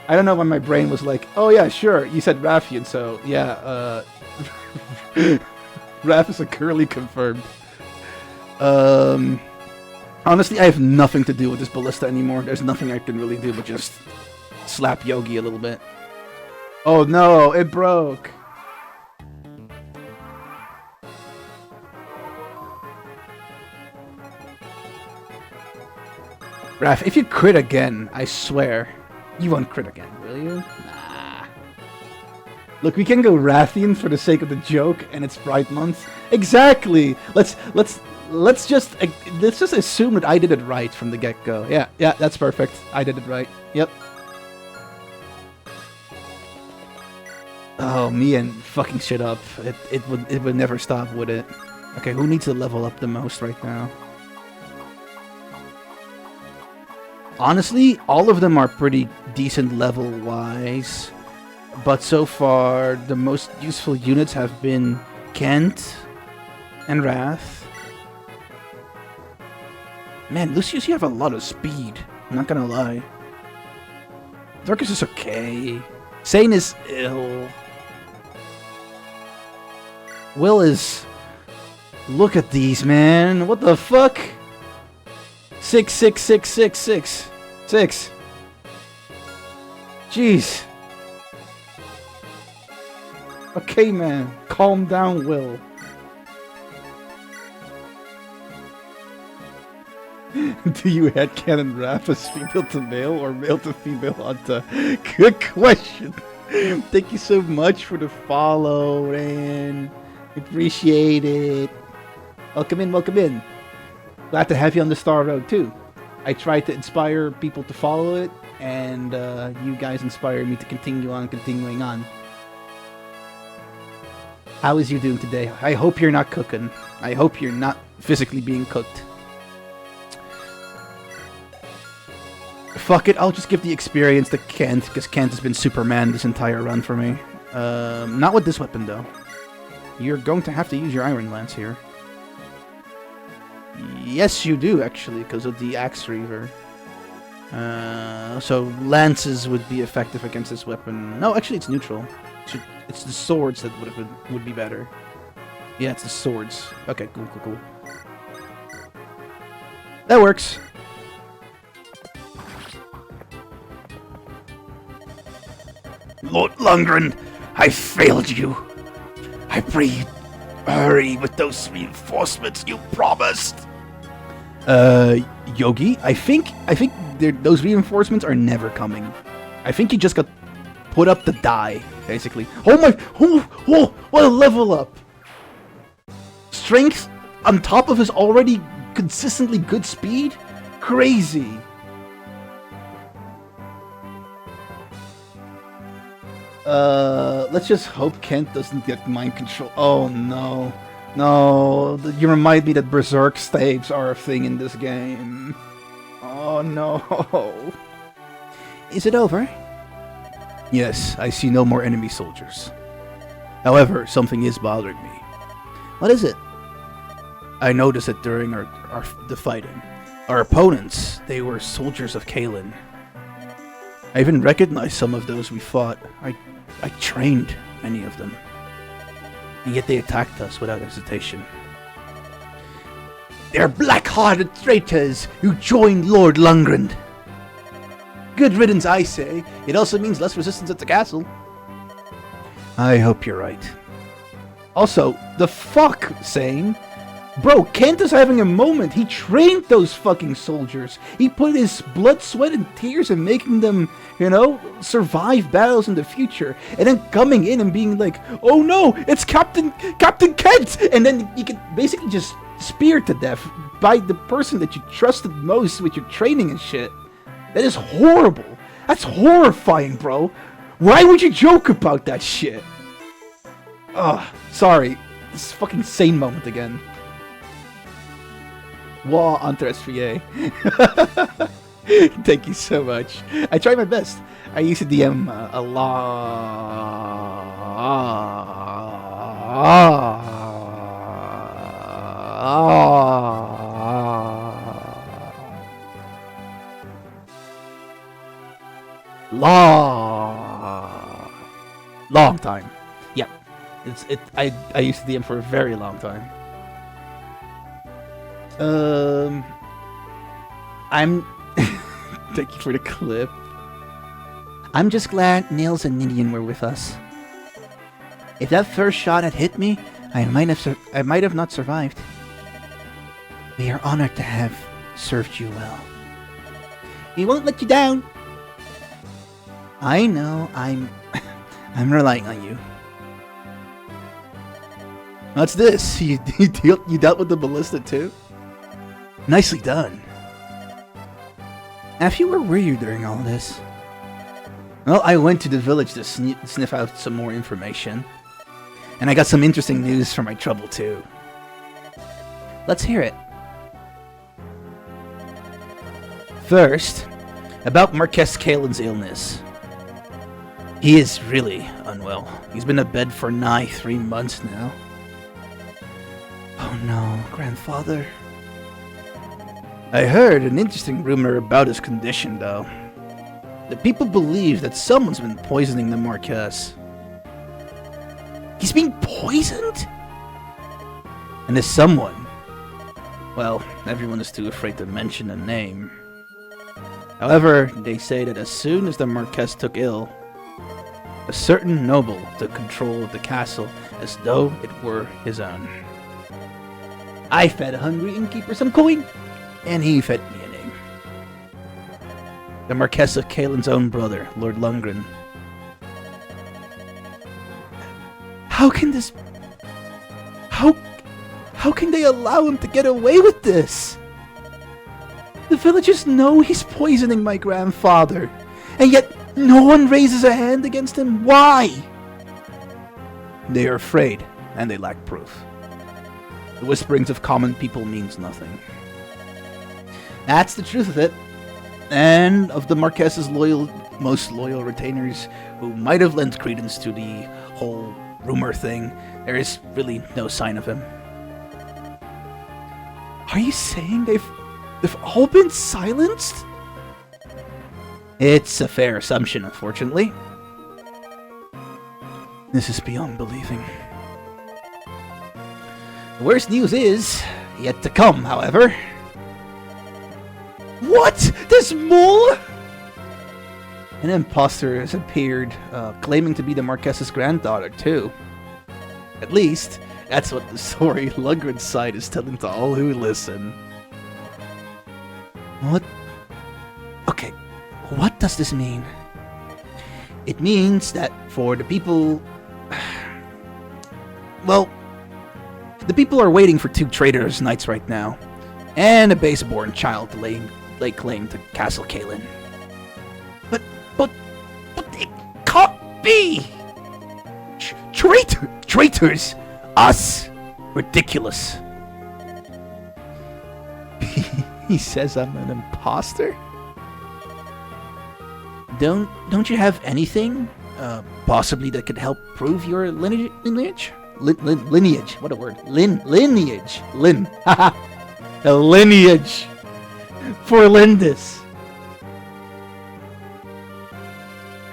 I don't know why my brain was like, oh yeah, sure, you said Raphian, so yeah, Raph is a curly confirmed. Honestly, I have nothing to do with this ballista anymore. There's nothing I can really do but just slap Yogi a little bit. Oh no, it broke. Raph, if you crit again, I swear, you won't crit again, will you? Nah. Look, we can go Rathian for the sake of the joke, and it's Pride Month. Exactly. Let's just assume that I did it right from the get-go. Yeah, that's perfect. I did it right. Yep. Oh, me and fucking shit up. It would never stop, would it? Okay, who needs to level up the most right now? Honestly, all of them are pretty decent level-wise. But so far, the most useful units have been Kent and Wrath. Man, Lucius, you have a lot of speed. I'm not gonna lie. Darkus is okay. Sane is ill. Will is... Look at these, man. What the fuck? 6, 6, 6, 6, 6. 6. Jeez. Okay, man. Calm down, Will. Do you headcanon Raph as female to male or male to female, Hunter? Good question. Thank you so much for the follow, man. Appreciate it. Welcome in, welcome in. Glad to have you on the Star Road, too. I tried to inspire people to follow it, and you guys inspired me to continue on, continuing on. How is you doing today? I hope you're not cooking. I hope you're not physically being cooked. Fuck it, I'll just give the experience to Kent, because Kent has been Superman this entire run for me. Not with this weapon, though. You're going to have to use your Iron Lance here. Yes, you do, actually, because of the Axe Reaver. So lances would be effective against this weapon. No, actually, it's neutral. It's the swords that would be better. Yeah, it's the swords. Okay, cool. That works. Lord Lundgren, I failed you. I pray you hurry with those reinforcements you promised. Yogi, I think those reinforcements are never coming. I think you just got put up to die, basically. Oh my, what a level up! Strength on top of his already consistently good speed? Crazy. Let's just hope Kent doesn't get mind control. Oh no. No, you remind me that Berserk staves are a thing in this game. Oh no. Is it over? Yes, I see no more enemy soldiers. However, something is bothering me. What is it? I noticed it during the fighting. Our opponents, they were soldiers of Kalen. I even recognized some of those we fought. I trained many of them. And yet they attacked us without hesitation. They're black-hearted traitors who joined Lord Lundgren. Good riddance, I say. It also means less resistance at the castle. I hope you're right. Also, the fuck, Sane? Bro, Kent is having a moment. He trained those fucking soldiers. He put his blood, sweat, and tears in making them, survive battles in the future. And then coming in and being like, oh no, it's Captain Kent! And then you get basically just speared to death by the person that you trusted most with your training and shit. That is horrible. That's horrifying, bro. Why would you joke about that shit? Ugh, sorry. This fucking Sane moment again. Wow, Antares FE7. Thank you so much. I try my best. I used to DM a long time. Yeah, I used to DM for a very long time. I'm... Thank you for the clip. I'm just glad Nils and Nidian were with us. If that first shot had hit me, I might have not survived. We are honored to have served you well. We won't let you down. I know, I'm relying on you. What's this? You dealt with the ballista too? Nicely done. Nephew, where were you during all this? Well, I went to the village to sniff out some more information. And I got some interesting news for my trouble too. Let's hear it. First, about Marquess Kalen's illness. He is really unwell. He's been in bed for nigh 3 months now. Oh no, grandfather. I heard an interesting rumor about his condition, though. The people believe that someone's been poisoning the Marquess. He's being poisoned? And this someone, well, everyone is too afraid to mention a name. However, they say that as soon as the Marquess took ill, a certain noble took control of the castle as though it were his own. I fed a hungry innkeeper some coin, and he fed me a name. The Marquess of Kalen's own brother, Lord Lundgren. How can this... How can they allow him to get away with this? The villagers know he's poisoning my grandfather, and yet no one raises a hand against him. Why? They are afraid, and they lack proof. The whisperings of common people means nothing. That's the truth of it. And of the Marquess's most loyal retainers who might have lent credence to the whole rumor thing, there is really no sign of him. Are you saying they've all been silenced? It's a fair assumption, unfortunately. This is beyond believing. The worst news is yet to come, however. What? There's more? An imposter has appeared, claiming to be the Marquess's granddaughter, too. At least, that's what the story Lundgren's side is telling to all who listen. What? Okay, what does this mean? It means that for the people... Well, the people are waiting for 2 traitorous knights right now, and a base-born child to lay claim to Castle Kalen. But it can't be! Traitors? Us? Ridiculous. He says I'm an imposter? Don't you have anything, possibly that could help prove your lineage? Lineage. What a word. Lineage. Haha. A lineage. For Lyndis.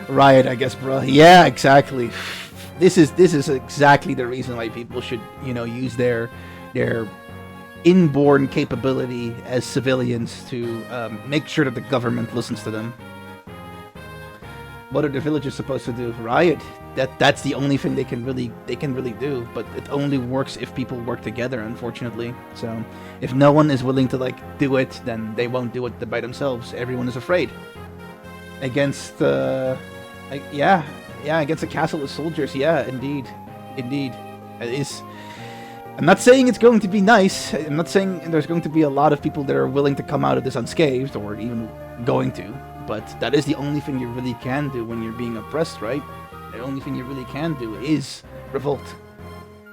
Riot, I guess, bro. Yeah, exactly. This is exactly the reason why people should, use their inborn capability as civilians to make sure that the government listens to them. What are the villagers supposed to do? Riot. That's the only thing they can really do, but it only works if people work together, unfortunately. So if no one is willing to do it, then they won't do it by themselves. Everyone is afraid. Against against a castle of soldiers. Yeah, indeed. It is. I'm not saying it's going to be nice. I'm not saying there's going to be a lot of people that are willing to come out of this unscathed, or even going to. But that is the only thing you really can do when you're being oppressed, right? The only thing you really can do is revolt.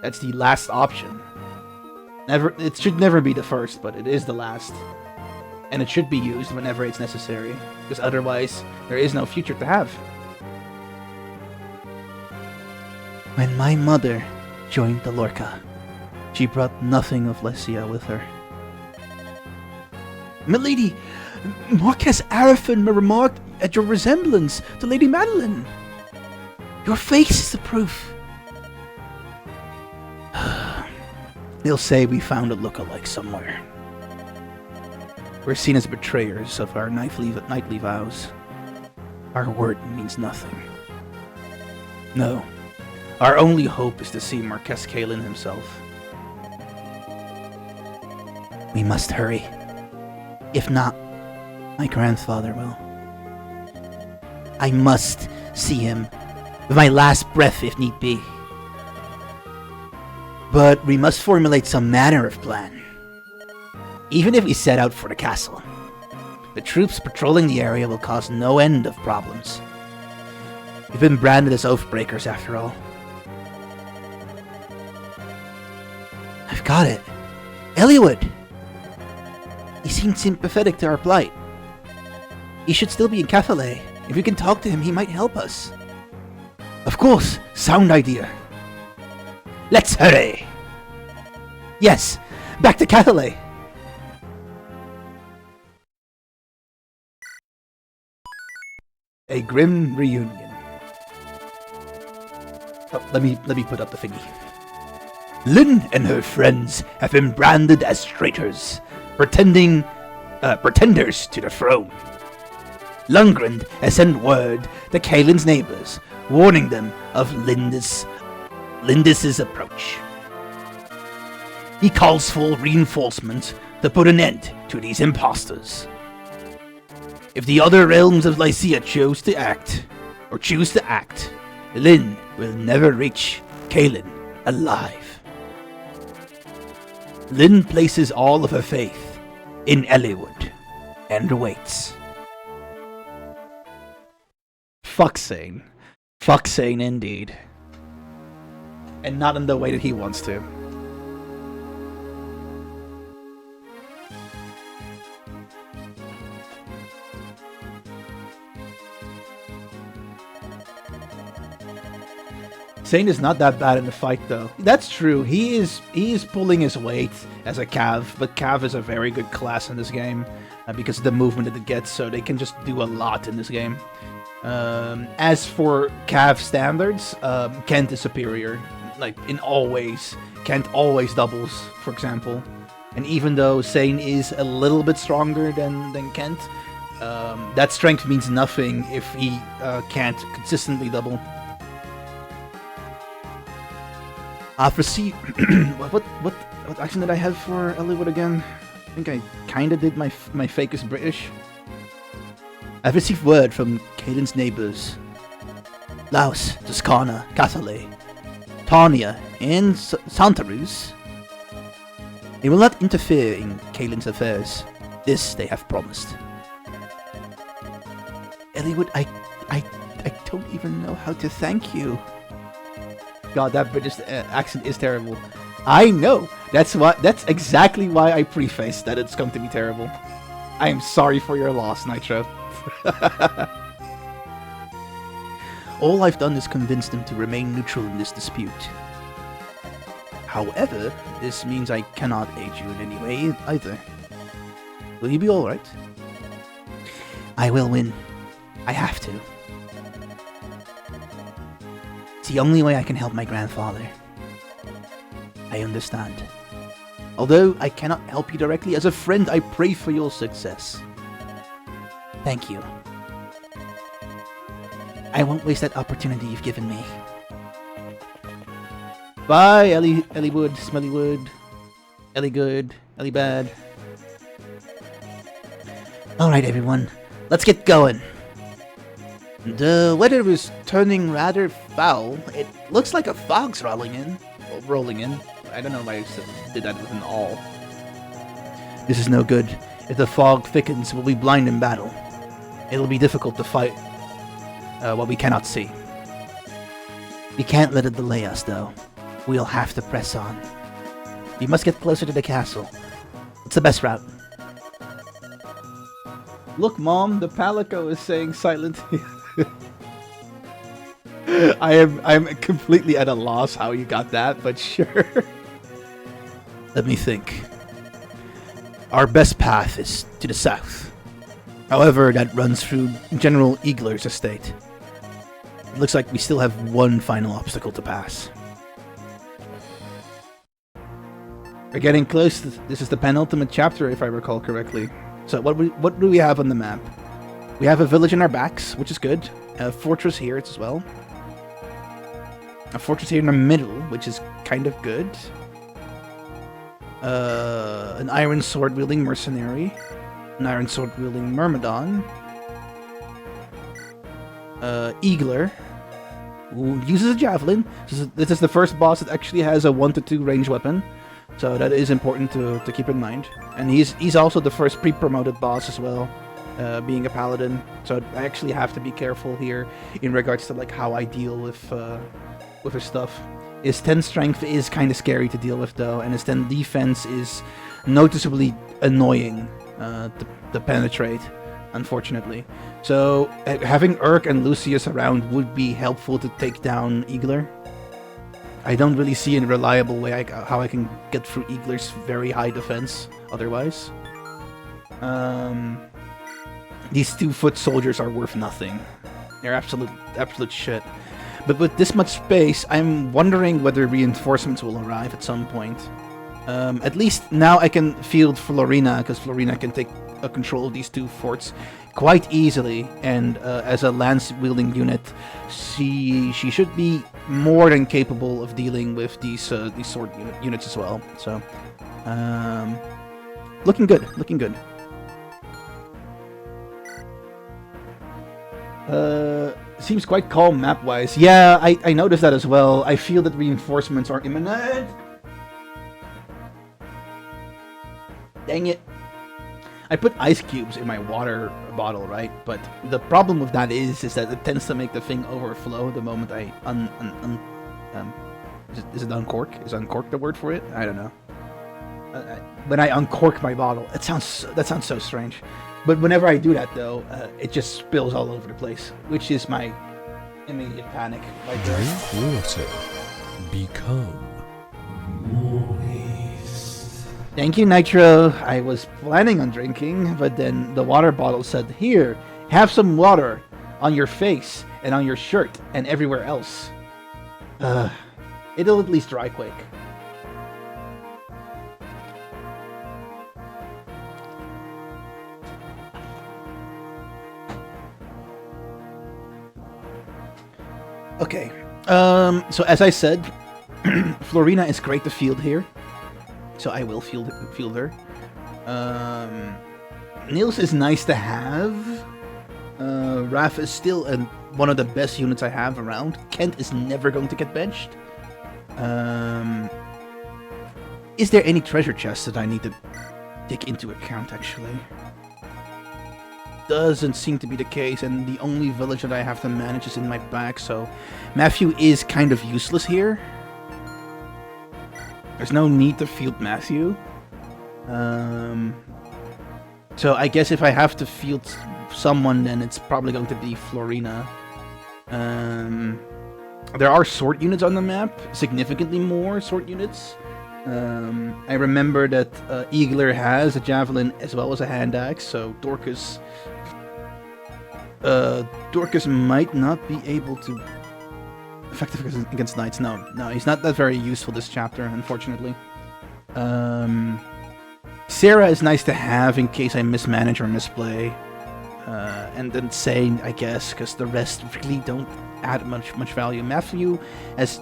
That's the last option. It should never be the first, but it is the last. And it should be used whenever it's necessary, because otherwise there is no future to have. When my mother joined the Lorca, she brought nothing of Lesia with her. Milady, Marquess Arafin remarked at your resemblance to Lady Madeline. Your face is the proof. They'll say we found a look-alike somewhere. We're seen as betrayers of our knightly vows. Our word means nothing. No, our only hope is to see Marquess Kalen himself. We must hurry. If not, my grandfather will. I must see him with my last breath if need be. But we must formulate some manner of plan. Even if we set out for the castle, the troops patrolling the area will cause no end of problems. We've been branded as oathbreakers after all. I've got it. Eliud! He seemed sympathetic to our plight. He should still be in Cathalay. If we can talk to him, he might help us. Of course, sound idea. Let's hurry! Yes, back to Cathalay! A grim reunion. Oh, let me put up the thingy. Lyn and her friends have been branded as traitors, pretenders to the throne. Lundgren has sent word to Kaelin's neighbors, warning them of Lyndis's approach. He calls for reinforcements to put an end to these imposters. If the other realms of Lycia choose to act, Lyn will never reach Kaelin alive. Lyn places all of her faith in Eliud and waits. Fucksane. Fucksane indeed. And not in the way that he wants to. Zane is not that bad in the fight, though. That's true. He is pulling his weight as a Cav, but Cav is a very good class in this game because of the movement that it gets, so they can just do a lot in this game. As for Cav standards, Kent is superior, like in all ways. Kent always doubles, for example. And even though Zane is a little bit stronger than Kent, that strength means nothing if he can't consistently double. I've received... what action did I have for Eliud again? I think I kinda did my fakest British. I've received word from Kaelin's neighbors. Laos, Toscana, Cathalay, Tanya, and Antares. They will not interfere in Kaelin's affairs. This they have promised. Eliud, I don't even know how to thank you. God, that British accent is terrible. I know. That's exactly why I prefaced that it's going to be terrible. I am sorry for your loss, Nitro. All I've done is convince them to remain neutral in this dispute. However, this means I cannot aid you in any way either. Will you be alright? I will win. I have to. It's the only way I can help my grandfather. I understand. Although I cannot help you directly, as a friend I pray for your success. Thank you. I won't waste that opportunity you've given me. Bye, Eliud, Smellywood, Ellie Good, Ellie Bad. Alright everyone, let's get going. The weather is turning rather foul. It looks like a fog's rolling in. I don't know why I did that with an all. This is no good. If the fog thickens, we'll be blind in battle. It'll be difficult to fight what we cannot see. We can't let it delay us, though. We'll have to press on. We must get closer to the castle. It's the best route. Look, Mom, the Palico is saying Silent Hill. I'm completely at a loss how you got that, but sure. Let me think. Our best path is to the south. However, that runs through General Eagler's estate. It looks like we still have one final obstacle to pass. We're getting close. This is the penultimate chapter, if I recall correctly. So what do we have on the map? We have a village in our backs, which is good. A fortress here as well. A fortress here in the middle, which is kind of good. An iron sword wielding mercenary. An iron sword wielding myrmidon. Eagler. who uses a javelin. This is the first boss that actually has a 1 to 2 range weapon, so that is important to keep in mind. And he's also the first pre-promoted boss as well, being a paladin. So I actually have to be careful here in regards to like how I deal with his stuff. His 10 strength is kind of scary to deal with though, and his 10 defense is noticeably annoying to penetrate, unfortunately. So having Urk and Lucius around would be helpful to take down Eagler. I don't really see a reliable way how I can get through Eagler's very high defense otherwise. These 2-foot soldiers are worth nothing. They're absolute shit. But with this much space, I'm wondering whether reinforcements will arrive at some point. At least now I can field Florina, because Florina can take control of these 2 forts quite easily. And as a lance-wielding unit, she should be more than capable of dealing with these sword units as well. So, looking good, looking good. Seems quite calm map-wise. Yeah, I noticed that as well. I feel that reinforcements are imminent. Dang it. I put ice cubes in my water bottle, right? But the problem with that is that it tends to make the thing overflow the moment I is it uncork? Is uncork the word for it? I don't know. When I uncork my bottle, that sounds so strange. But whenever I do that, though, it just spills all over the place, which is my immediate panic. Right there. Drink water. Become moist. Thank you, Nitro. I was planning on drinking, but then the water bottle said, "Here, have some water on your face and on your shirt and everywhere else." It'll at least dry quick. Okay, so as I said, Florina is great to field here, so I will field her. Niels is nice to have. Raph is still one of the best units I have around. Kent is never going to get benched. Is there any treasure chests that I need to take into account, actually? Doesn't seem to be the case, and the only village that I have to manage is in my back, so Matthew is kind of useless here. There's no need to field Matthew. So I guess if I have to field someone, then it's probably going to be Florina. There are sword units on the map, significantly more sword units. I remember that Eagler has a javelin as well as a hand axe, so Dorcas might not be able to effective against knights. No, he's not that very useful this chapter, unfortunately. Sarah is nice to have in case I mismanage or misplay, and then Sane, I guess, because the rest really don't add much value. Matthew has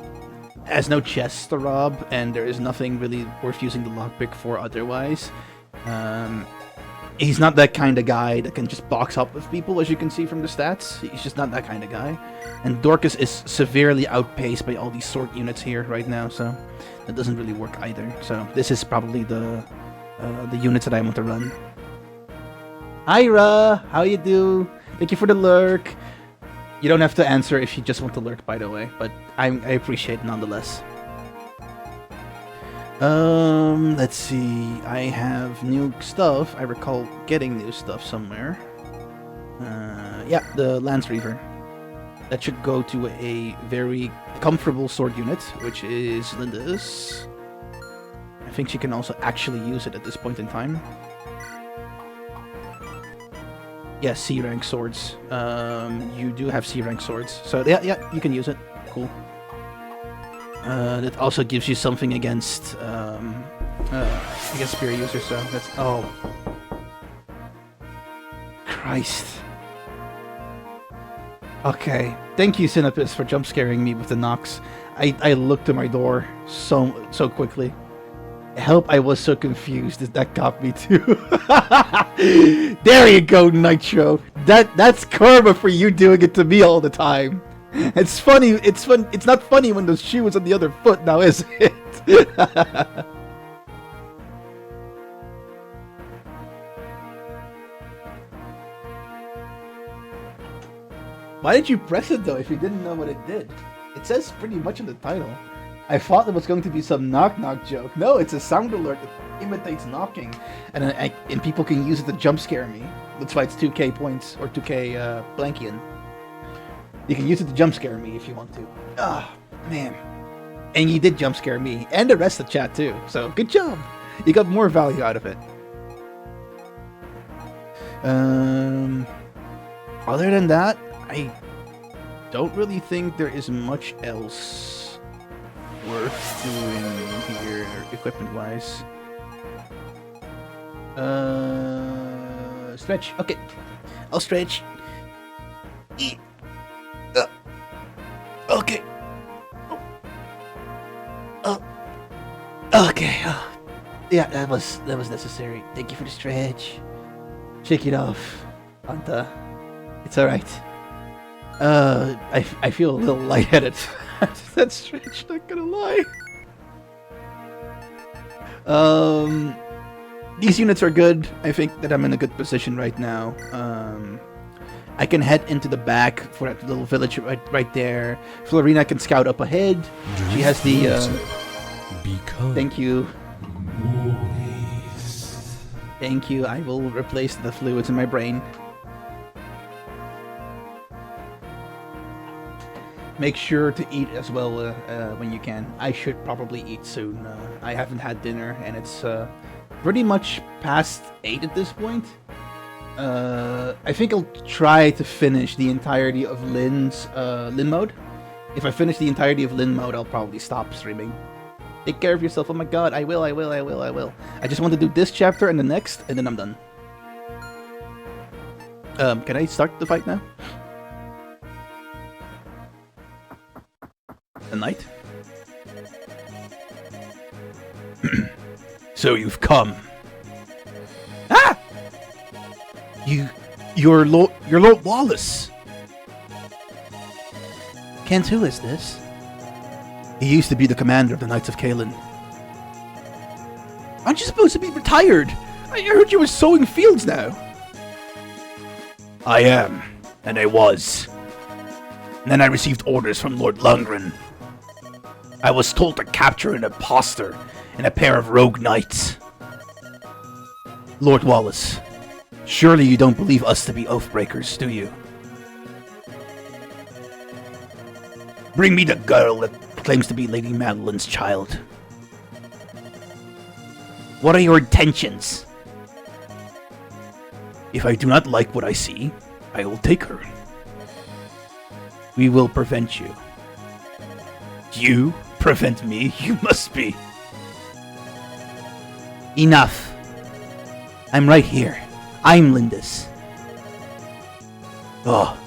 no chests to rob, and there is nothing really worth using the lockpick for otherwise. He's not that kind of guy that can just box up with people, as you can see from the stats. He's just not that kind of guy. And Dorcas is severely outpaced by all these sword units here right now, so that doesn't really work either. So this is probably the units that I want to run. Ira, how you do? Thank you for the lurk. You don't have to answer if you just want to lurk, by the way, but I appreciate it nonetheless. Let's see. I have new stuff. I recall getting new stuff somewhere. Yeah, the Lance Reaver. That should go to a very comfortable sword unit, which is Lyndis. I think she can also actually use it at this point in time. Yeah, C-rank swords. You do have C-rank swords. So yeah, you can use it. Cool. That also gives you something against spear users, so that's... Oh. Christ. Okay. Thank you, Sinapis, for jump scaring me with the knocks. I looked to my door so quickly. Help, I was so confused that got me too. There you go, Nitro. That's karma for you doing it to me all the time. It's funny. It's fun. It's not funny when the shoe is on the other foot now, is it? Why did you press it though if you didn't know what it did? It says pretty much in the title. I thought it was going to be some knock-knock joke. No, it's a sound alert that imitates knocking, and people can use it to jump scare me. That's why it's 2k points or 2k Blankian. You can use it to jump scare me if you want to. Ah, man. And you did jump scare me and the rest of the chat too. So good job. You got more value out of it. Other than that, I don't really think there is much else worth doing here equipment-wise. Stretch. Okay. I'll stretch. Okay. Okay. Yeah, that was necessary. Thank you for the stretch. Shake it off, Anta. It's alright. I feel a little lightheaded. That stretch, not gonna lie. These units are good. I think that I'm in a good position right now. I can head into the back for that little village right there. Florina can scout up ahead. She has the thank you. Thank you. I will replace the fluids in my brain. Make sure to eat as well when you can. I should probably eat soon. I haven't had dinner, and it's pretty much past 8 at this point. I think I'll try to finish the entirety of Lyn Mode. If I finish the entirety of Lyn Mode, I'll probably stop streaming. Take care of yourself. Oh my god, I will. I just want to do this chapter and the next, and then I'm done. Can I start the fight now? The knight? So you've come. Ah! You're Lord Wallace. Kent, who is this? He used to be the commander of the Knights of Caelin. Aren't you supposed to be retired? I heard you were sowing fields now. I am, and I was. And then I received orders from Lord Lundgren. I was told to capture an impostor and a pair of rogue knights. Lord Wallace, surely you don't believe us to be oathbreakers, do you? Bring me the girl that claims to be Lady Madeline's child. What are your intentions? If I do not like what I see, I will take her. We will prevent you. You prevent me? You must be. Enough. I'm right here. I'm Lyndis. Oh.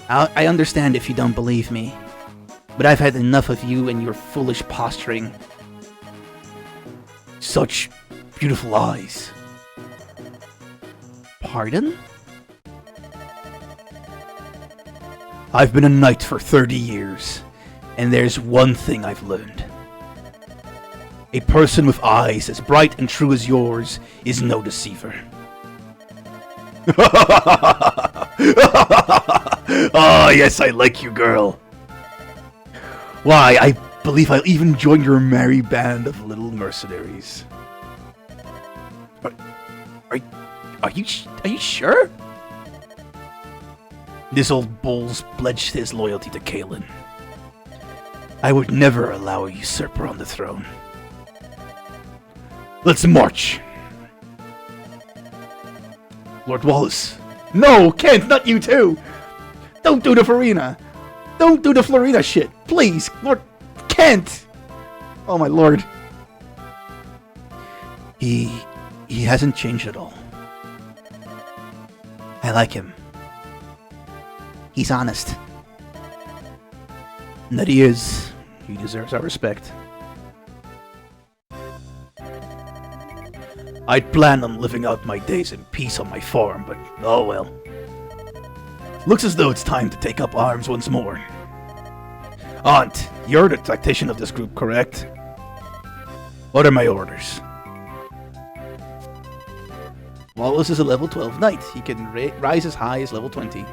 I understand if you don't believe me, but I've had enough of you and your foolish posturing. Such beautiful eyes. Pardon? I've been a knight for 30 years, and there's one thing I've learned. A person with eyes as bright and true as yours is no deceiver. Ah, yes, I like you, girl. Why, I believe I'll even join your merry band of little mercenaries. Are you sure? This old bull's pledged his loyalty to Caelin. I would never allow a usurper on the throne. Let's march! Lord Wallace. No, Kent, not you too! Don't do the Florina! Don't do the Florina shit! Please, Lord Kent! Oh my lord. He hasn't changed at all. I like him. He's honest. And that he is. He deserves our respect. I'd planned on living out my days in peace on my farm, but oh well. Looks as though it's time to take up arms once more. Aunt, you're the tactician of this group, correct? What are my orders? Wallace is a level 12 knight. He can rise as high as level 20.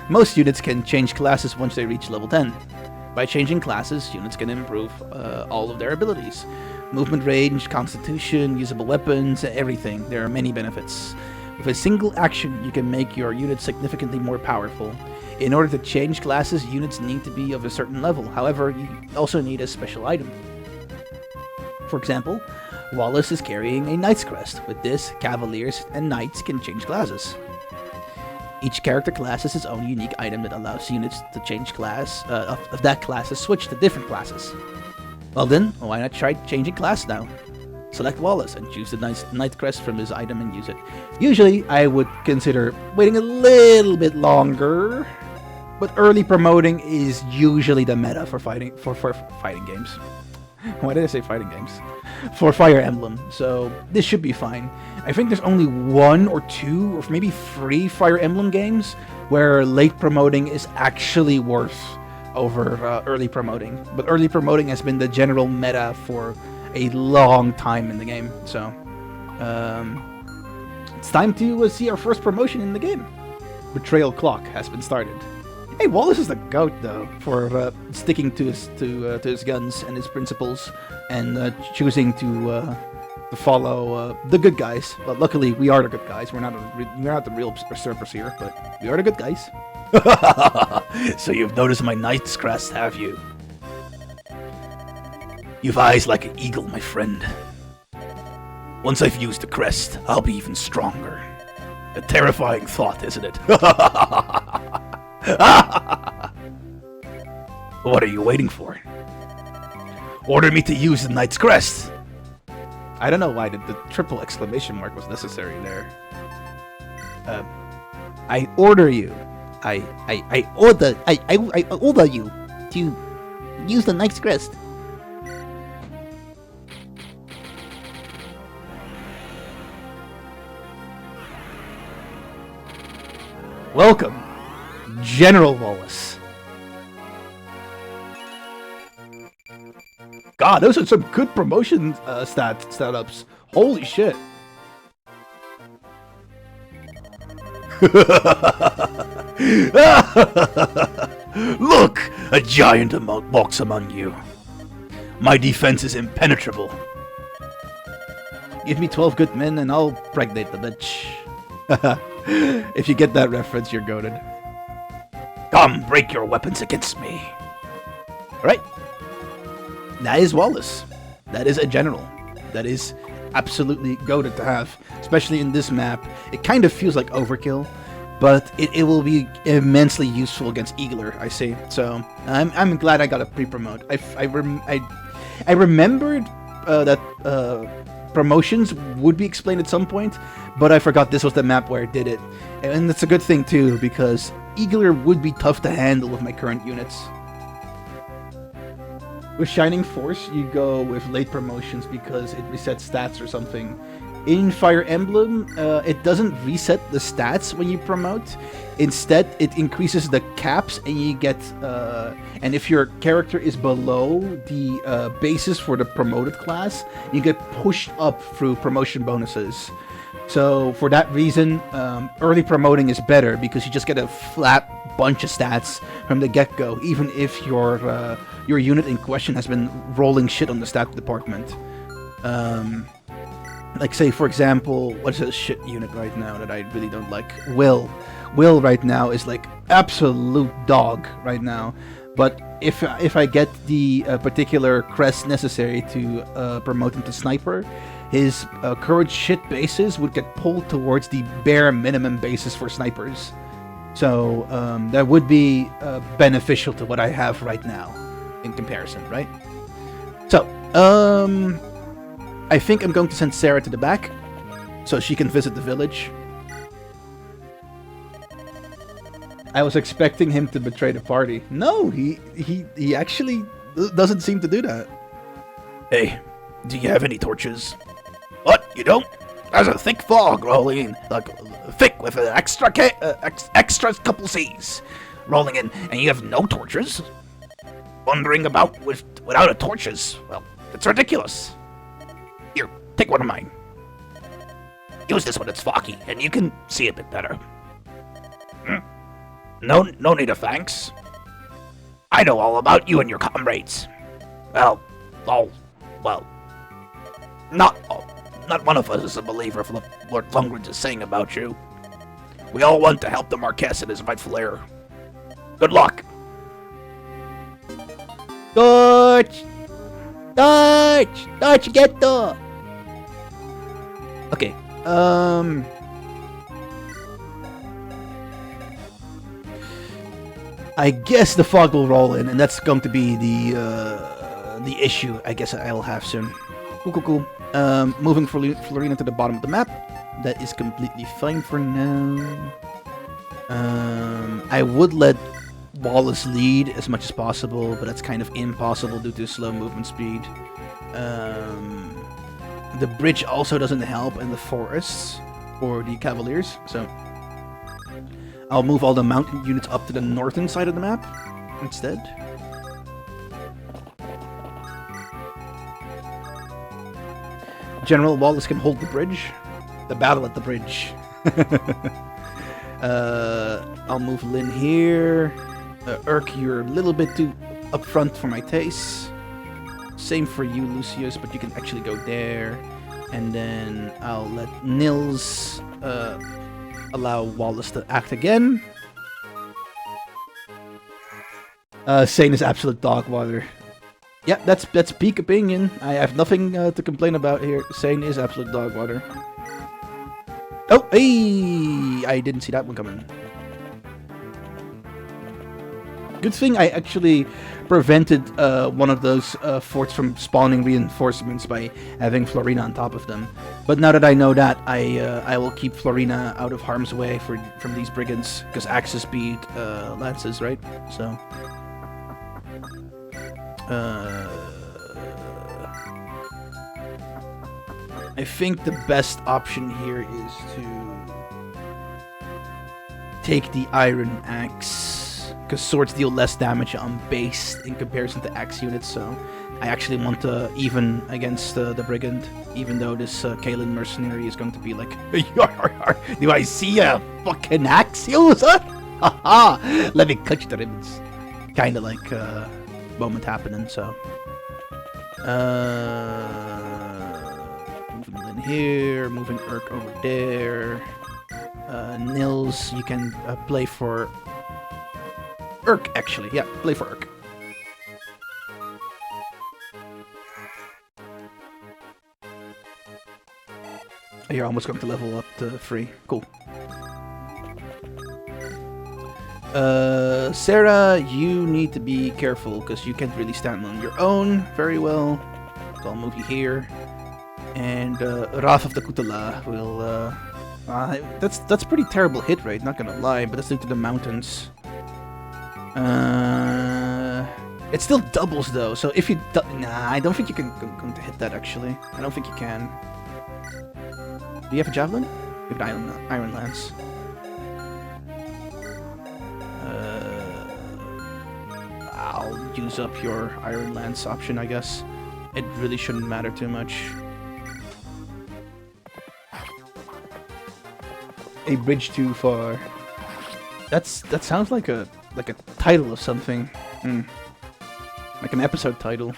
Most units can change classes once they reach level 10. By changing classes, units can improve all of their abilities. Movement range, constitution, usable weapons, everything. There are many benefits. With a single action, you can make your unit significantly more powerful. In order to change classes, units need to be of a certain level. However, you also need a special item. For example, Wallace is carrying a Knight's Crest. With this, Cavaliers and Knights can change classes. Each character class has its own unique item that allows units to change class of that class to switch to different classes. Well then, why not try changing class now? Select Wallace and choose the Knight's Crest from his item and use it. Usually, I would consider waiting a little bit longer, but early promoting is usually the meta for fighting games. Why did I say fighting games? For Fire Emblem, so this should be fine. I think there's only 1 or 2 or maybe 3 Fire Emblem games where late promoting is actually worth over early promoting. But early promoting has been the general meta for a long time in the game, so it's time to see our first promotion in the game. Betrayal Clock has been started. Hey, Wallace is the goat though for sticking to his guns and his principles and choosing to follow the good guys. But luckily, we are the good guys. We're not the real usurpers here, but we are the good guys. So you've noticed my Knight's Crest, have you? You've eyes like an eagle, my friend. Once I've used the crest, I'll be even stronger. A terrifying thought, isn't it? What are you waiting for? Order me to use the Knight's Crest. I don't know why the triple exclamation mark was necessary there. I order you. I order you to use the Knight's Crest. Welcome, General Wallace. God, those are some good promotion setups. Holy shit. Look, a giant walks among you. My defense is impenetrable. Give me 12 good men and I'll pregnate the bitch. If you get that reference, you're goated. Come, break your weapons against me. Alright. That is Wallace. That is a general. That is absolutely goated to have. Especially in this map. It kind of feels like overkill, but it will be immensely useful against Eagler, I see. So, I'm glad I got a pre-promote. I remembered that promotions would be explained at some point, but I forgot this was the map where it did it. And it's a good thing too, because Eagler would be tough to handle with my current units. With Shining Force, you go with late promotions because it resets stats or something. In Fire Emblem, it doesn't reset the stats when you promote. Instead, it increases the caps, and you get. And if your character is below the basis for the promoted class, you get pushed up through promotion bonuses. So for that reason, early promoting is better because you just get a flat bunch of stats from the get-go, even if your unit in question has been rolling shit on the stat department. Like say, for example, what's a shit unit right now that I really don't like? Will right now is like absolute dog right now. But if I get the particular crest necessary to promote him to sniper, his courage shit bases would get pulled towards the bare minimum basis for snipers. So that would be beneficial to what I have right now in comparison, right? So, I think I'm going to send Sarah to the back so she can visit the village. I was expecting him to betray the party. No, he actually doesn't seem to do that. Hey, do you have any torches? What? You don't? There's a thick fog rolling in, like thick with an extra extra couple C's rolling in, and you have no torches. Wandering about without a torches, well, it's ridiculous. Here, take one of mine. Use this when it's foggy, and you can see a bit better. No need of thanks. I know all about you and your comrades. Well, not one of us is a believer of what Lord Lundgren is saying about you. We all want to help the Marquess in his rightful heir. Good luck. Dodge! Get the. Okay. I guess the fog will roll in, and that's going to be the issue. I guess I'll have soon. Cool. Moving Florina to the bottom of the map. That is completely fine for now. I would let Wallace lead as much as possible, but that's kind of impossible due to slow movement speed. The bridge also doesn't help in the forests or the Cavaliers, so I'll move all the mountain units up to the northern side of the map instead. General Wallace can hold the bridge. The battle at the bridge. I'll move Lyn here. Urk, you're a little bit too up front for my taste. Same for you, Lucius, but you can actually go there. And then I'll let Nils allow Wallace to act again. Sane is absolute dog water. Yeah, that's peak opinion. I have nothing to complain about here. Sane is absolute dog water. Oh, hey! I didn't see that one coming. Good thing I actually prevented one of those forts from spawning reinforcements by having Florina on top of them. But now that I know that, I will keep Florina out of harm's way from these brigands, because axes beat lances, right? So I think the best option here is to take the iron axe, because swords deal less damage on base in comparison to axe units, so I actually want to even against the brigand, even though this Kalen mercenary is going to be like, do I see a fucking axe user? Haha, let me cut you to ribbons. Kinda like moment happening, so moving in here, moving Urk over there. Nils, you can play for Urk, actually. Yeah, play for Urk. You're almost going to level up to 3. Cool. Sarah, you need to be careful because you can't really stand on your own very well. So I'll move you here. And Wrath of the Kutala will... that's pretty terrible hit rate, not gonna lie, but that's due to the mountains. It still doubles though, so if you... Nah, I don't think you can going to hit that actually. I don't think you can. Do you have a javelin? You have an iron lance. I'll use up your iron lance option, I guess. It really shouldn't matter too much. A bridge too far. That sounds like a title of something. Like an episode title.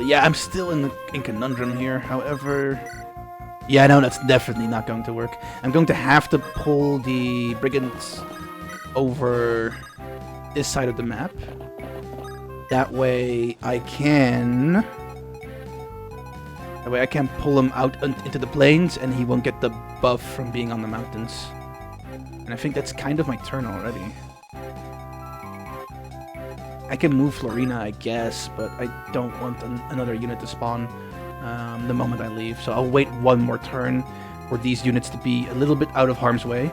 Yeah, I'm still in conundrum here. However, yeah, no, that's definitely not going to work. I'm going to have to pull the brigands over this side of the map. That way I can pull him out into the plains, and he won't get the buff from being on the mountains. And I think that's kind of my turn already. I can move Florina, I guess, but I don't want another unit to spawn the moment I leave. So I'll wait one more turn for these units to be a little bit out of harm's way.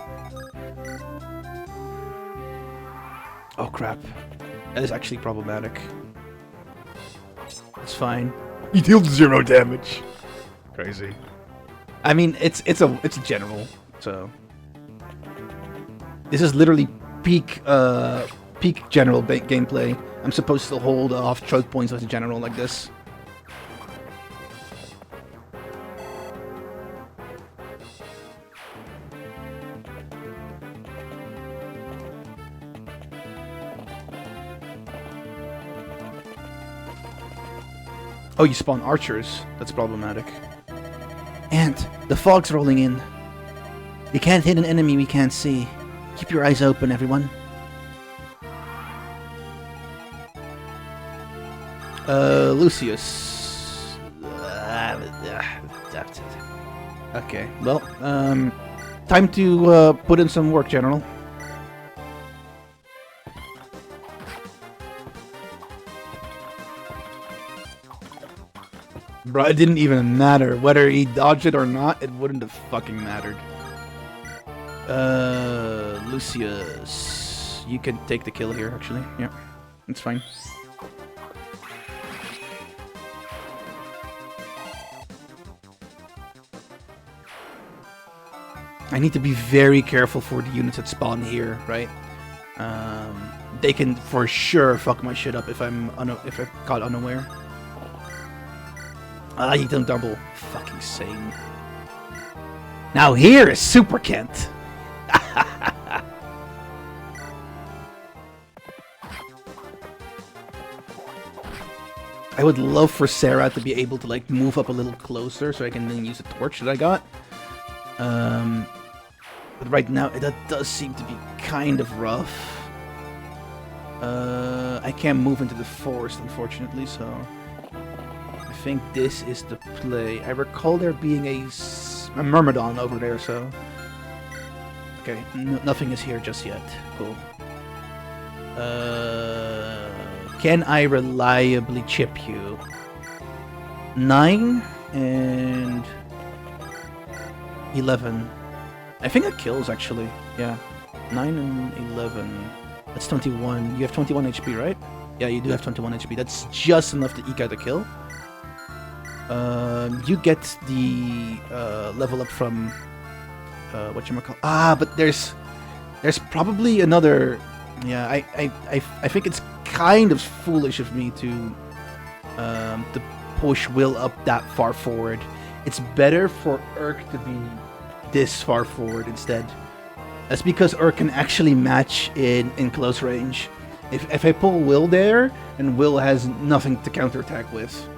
Oh crap. That is actually problematic. It's fine. He deals 0 damage. Crazy. I mean, it's a general, so this is literally peak general gameplay. I'm supposed to hold off choke points with a general like this. Oh, you spawn archers. That's problematic. Ant, the fog's rolling in. We can't hit an enemy we can't see. Keep your eyes open, everyone. Lucius. Okay, well, time to put in some work, General. Bro, it didn't even matter. Whether he dodged it or not, it wouldn't have fucking mattered. Lucius. You can take the kill here, actually. Yeah, it's fine. I need to be very careful for the units that spawn here, right? They can for sure fuck my shit up if I'm caught unaware. Ah, you don't double. Fucking sane. Now here is Super Kent. I would love for Sarah to be able to like move up a little closer so I can then use the torch that I got. But right now that does seem to be kind of rough. I can't move into the forest, unfortunately, so I think this is the play. I recall there being a Myrmidon over there, so okay, nothing is here just yet. Cool. Can I reliably chip you? 9 and 11. I think that kills, actually. Yeah. 9 and 11. That's 21. You have 21 HP, right? Yeah, you do have 21 HP. That's just enough to eke out a kill. You get the level up from whatchamacallit. Ah, but there's probably another. Yeah, I think it's kind of foolish of me to push Will up that far forward. It's better for Urk to be this far forward instead. That's because Urk can actually match in close range. If I pull Will there, and Will has nothing to counterattack with,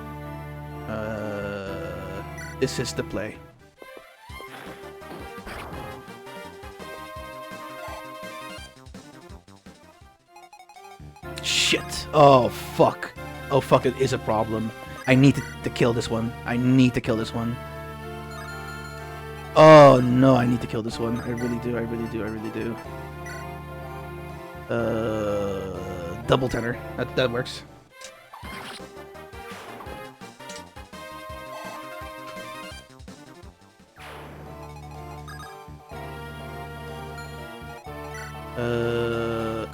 this is the play. Shit. Oh, fuck. Oh, fuck, it is a problem. I need to kill this one. I need to kill this one. Oh, no, I need to kill this one. I really do, I really do, I really do. Double tenor. That works.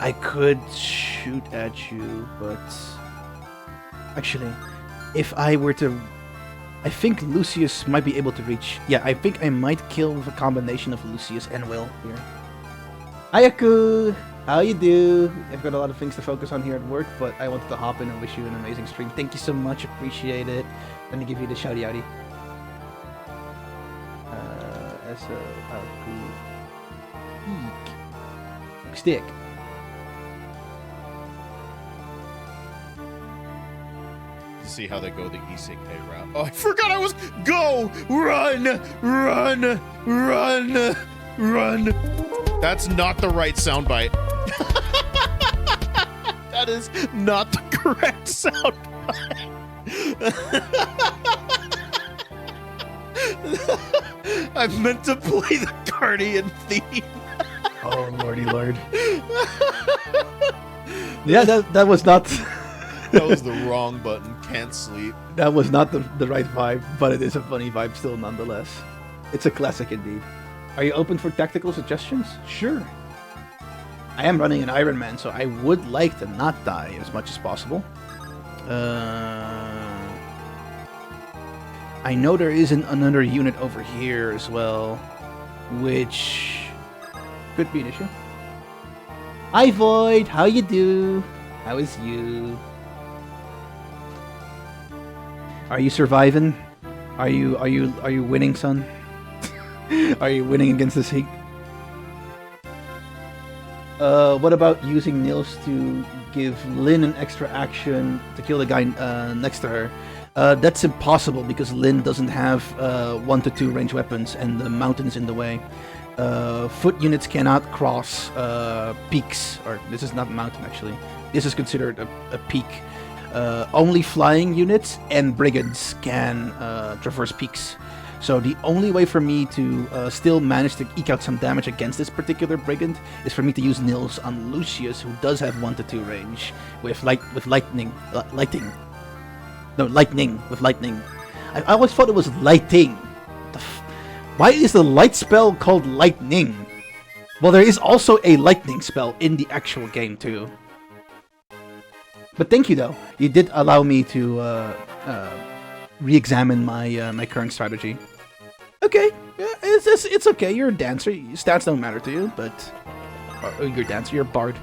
I could shoot at you, but actually, if I were to, I think Lucius might be able to reach. Yeah, I think I might kill with a combination of Lucius and Will here. Ayaku, how you do? I've got a lot of things to focus on here at work, but I wanted to hop in and wish you an amazing stream. Thank you so much, appreciate it. Let me give you the shouty outy. So Ayaku. Stick. See how they go the isekai route. Oh, I forgot I was go, run, run, run, run. That's not the right soundbite. That is not the correct soundbite. I meant to play the Guardian theme. Oh, lordy lord. Yeah, that was not... That was the wrong button. Can't sleep. That was not the right vibe, but it is a funny vibe still nonetheless. It's a classic indeed. Are you open for tactical suggestions? Sure. I am running an Ironman, so I would like to not die as much as possible. I know there is another unit over here as well, which could be an issue. Hi Void, how you do? How is you? Are you surviving? Are you winning, son? Are you winning against this heat? What about using Nils to give Lyn an extra action to kill the guy next to her? That's impossible because Lyn doesn't have 1 to 2 range weapons and the mountain is in the way. Foot units cannot cross peaks, or this is not a mountain actually. This is considered a peak. Only flying units and brigands can traverse peaks. So the only way for me to still manage to eke out some damage against this particular brigand is for me to use Nils on Lucius, who does have 1 to 2 range with lightning. I always thought it was lighting. Why is the light spell called lightning? Well, there is also a lightning spell in the actual game too. But thank you though. You did allow me to re-examine my my current strategy. Okay, yeah, it's okay. You're a dancer. Stats don't matter to you, but you're a dancer. You're a bard.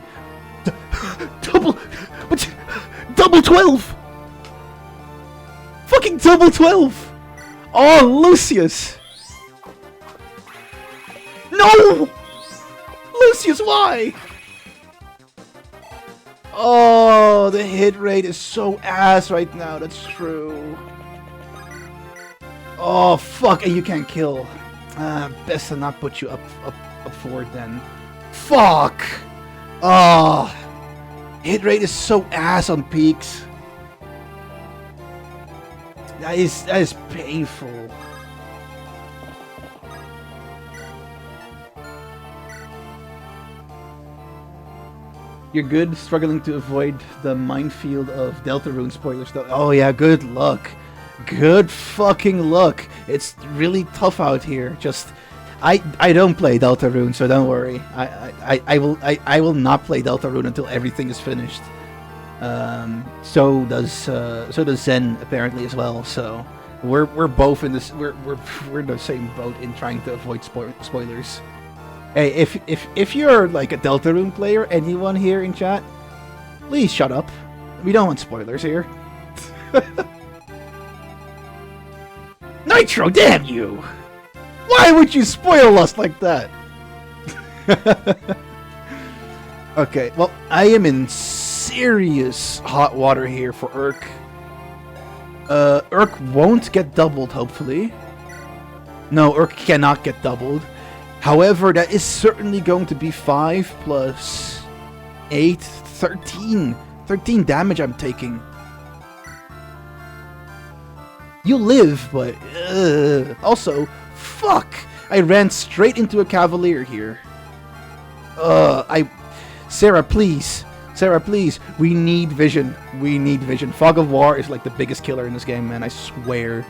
Double 12. Fucking double 12. Oh, Lucius. No, Lucius, why? Oh, the hit rate is so ass right now. That's true. Oh, fuck, and you can't kill. Best to not put you up forward then. Fuck! Oh, hit rate is so ass on peaks. That is painful. You're good, struggling to avoid the minefield of Deltarune spoilers though. Oh yeah, good luck. Good fucking luck. It's really tough out here. Just I don't play Deltarune, so don't worry. I will not play Deltarune until everything is finished. So does Zen apparently as well. So we're both in this. We're in the same boat in trying to avoid spoilers. Hey, if you're like a Deltarune player, anyone here in chat, please shut up. We don't want spoilers here. Nitro, damn you! Why would you spoil us like that? Okay, well, I am in serious hot water here for Urk. Urk won't get doubled, hopefully. No, Urk cannot get doubled. However, that is certainly going to be 5 plus 8, 13. 13 damage I'm taking. You live, but also, fuck! I ran straight into a cavalier here. Sarah, please. Sarah, please. We need vision. We need vision. Fog of War is like the biggest killer in this game, man. I swear.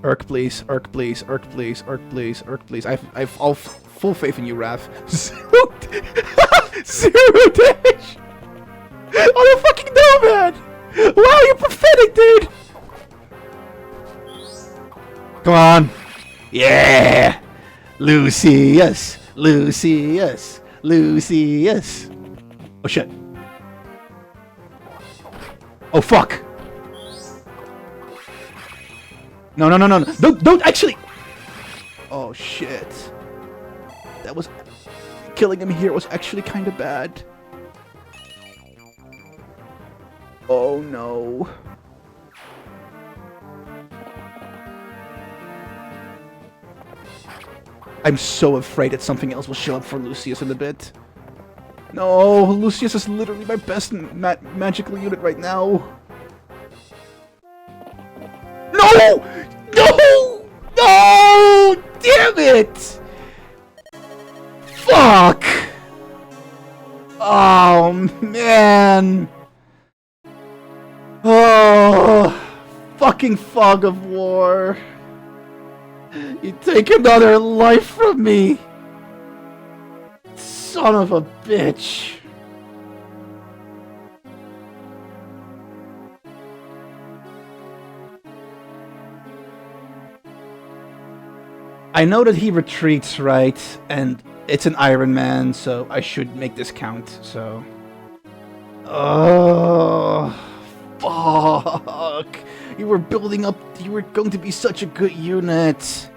Urk, please. Urk, please. Urk, please. Urk, please. Urk, please. I've all full faith in you, Raph. Zero damage! I don't fucking know, man! Wow, you're pathetic, dude! Come on! Yeah! Lucius! Lucius! Lucius! Oh shit. Oh fuck! No, no, no, no, no. Don't actually! Oh shit. That was... Killing him here was actually kind of bad. Oh no. I'm so afraid that something else will show up for Lucius in a bit. No, Lucius is literally my best magical unit right now. No! No! No! Damn it! Fuck! Oh, man! Oh, fucking Fog of War. You take another life from me. Son of a bitch. I know that he retreats, right? And it's an Ironman, so I should make this count, so... Oh, fuck! You were building up, you were going to be such a good unit!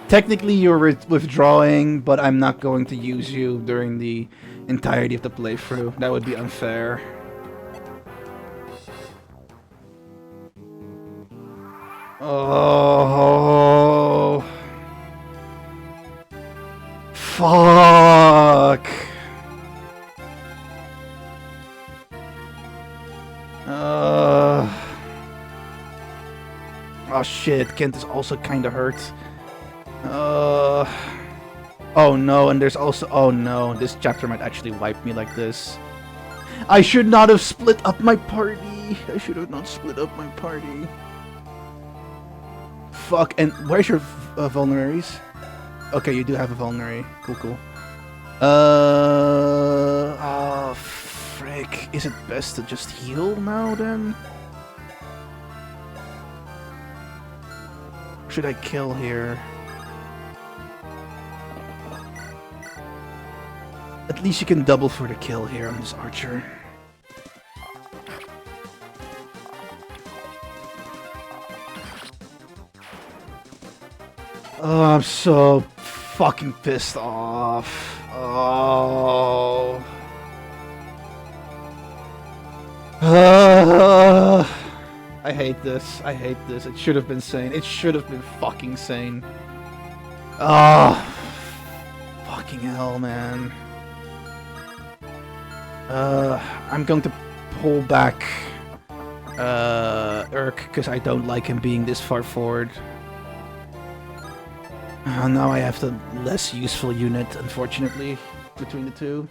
Technically you're withdrawing, but I'm not going to use you during the entirety of the playthrough. That would be unfair. Oh, fuck. Oh shit, Kent is also kinda hurt. Oh no, and there's also... Oh no, this chapter might actually wipe me like this. I should not have split up my party. I should have not split up my party. Fuck, and where's your vulneraries? Okay, you do have a vulnerary. Cool, cool. Oh, frick. Is it best to just heal now, then? Or should I kill here? At least you can double for the kill here on this archer. Oh, I'm so fucking pissed off. Oh. I hate this. I hate this. It should have been sane. It should have been fucking sane. Oh. Fucking hell, man. I'm going to pull back Urk because I don't like him being this far forward. Now I have the less useful unit, unfortunately, between the two.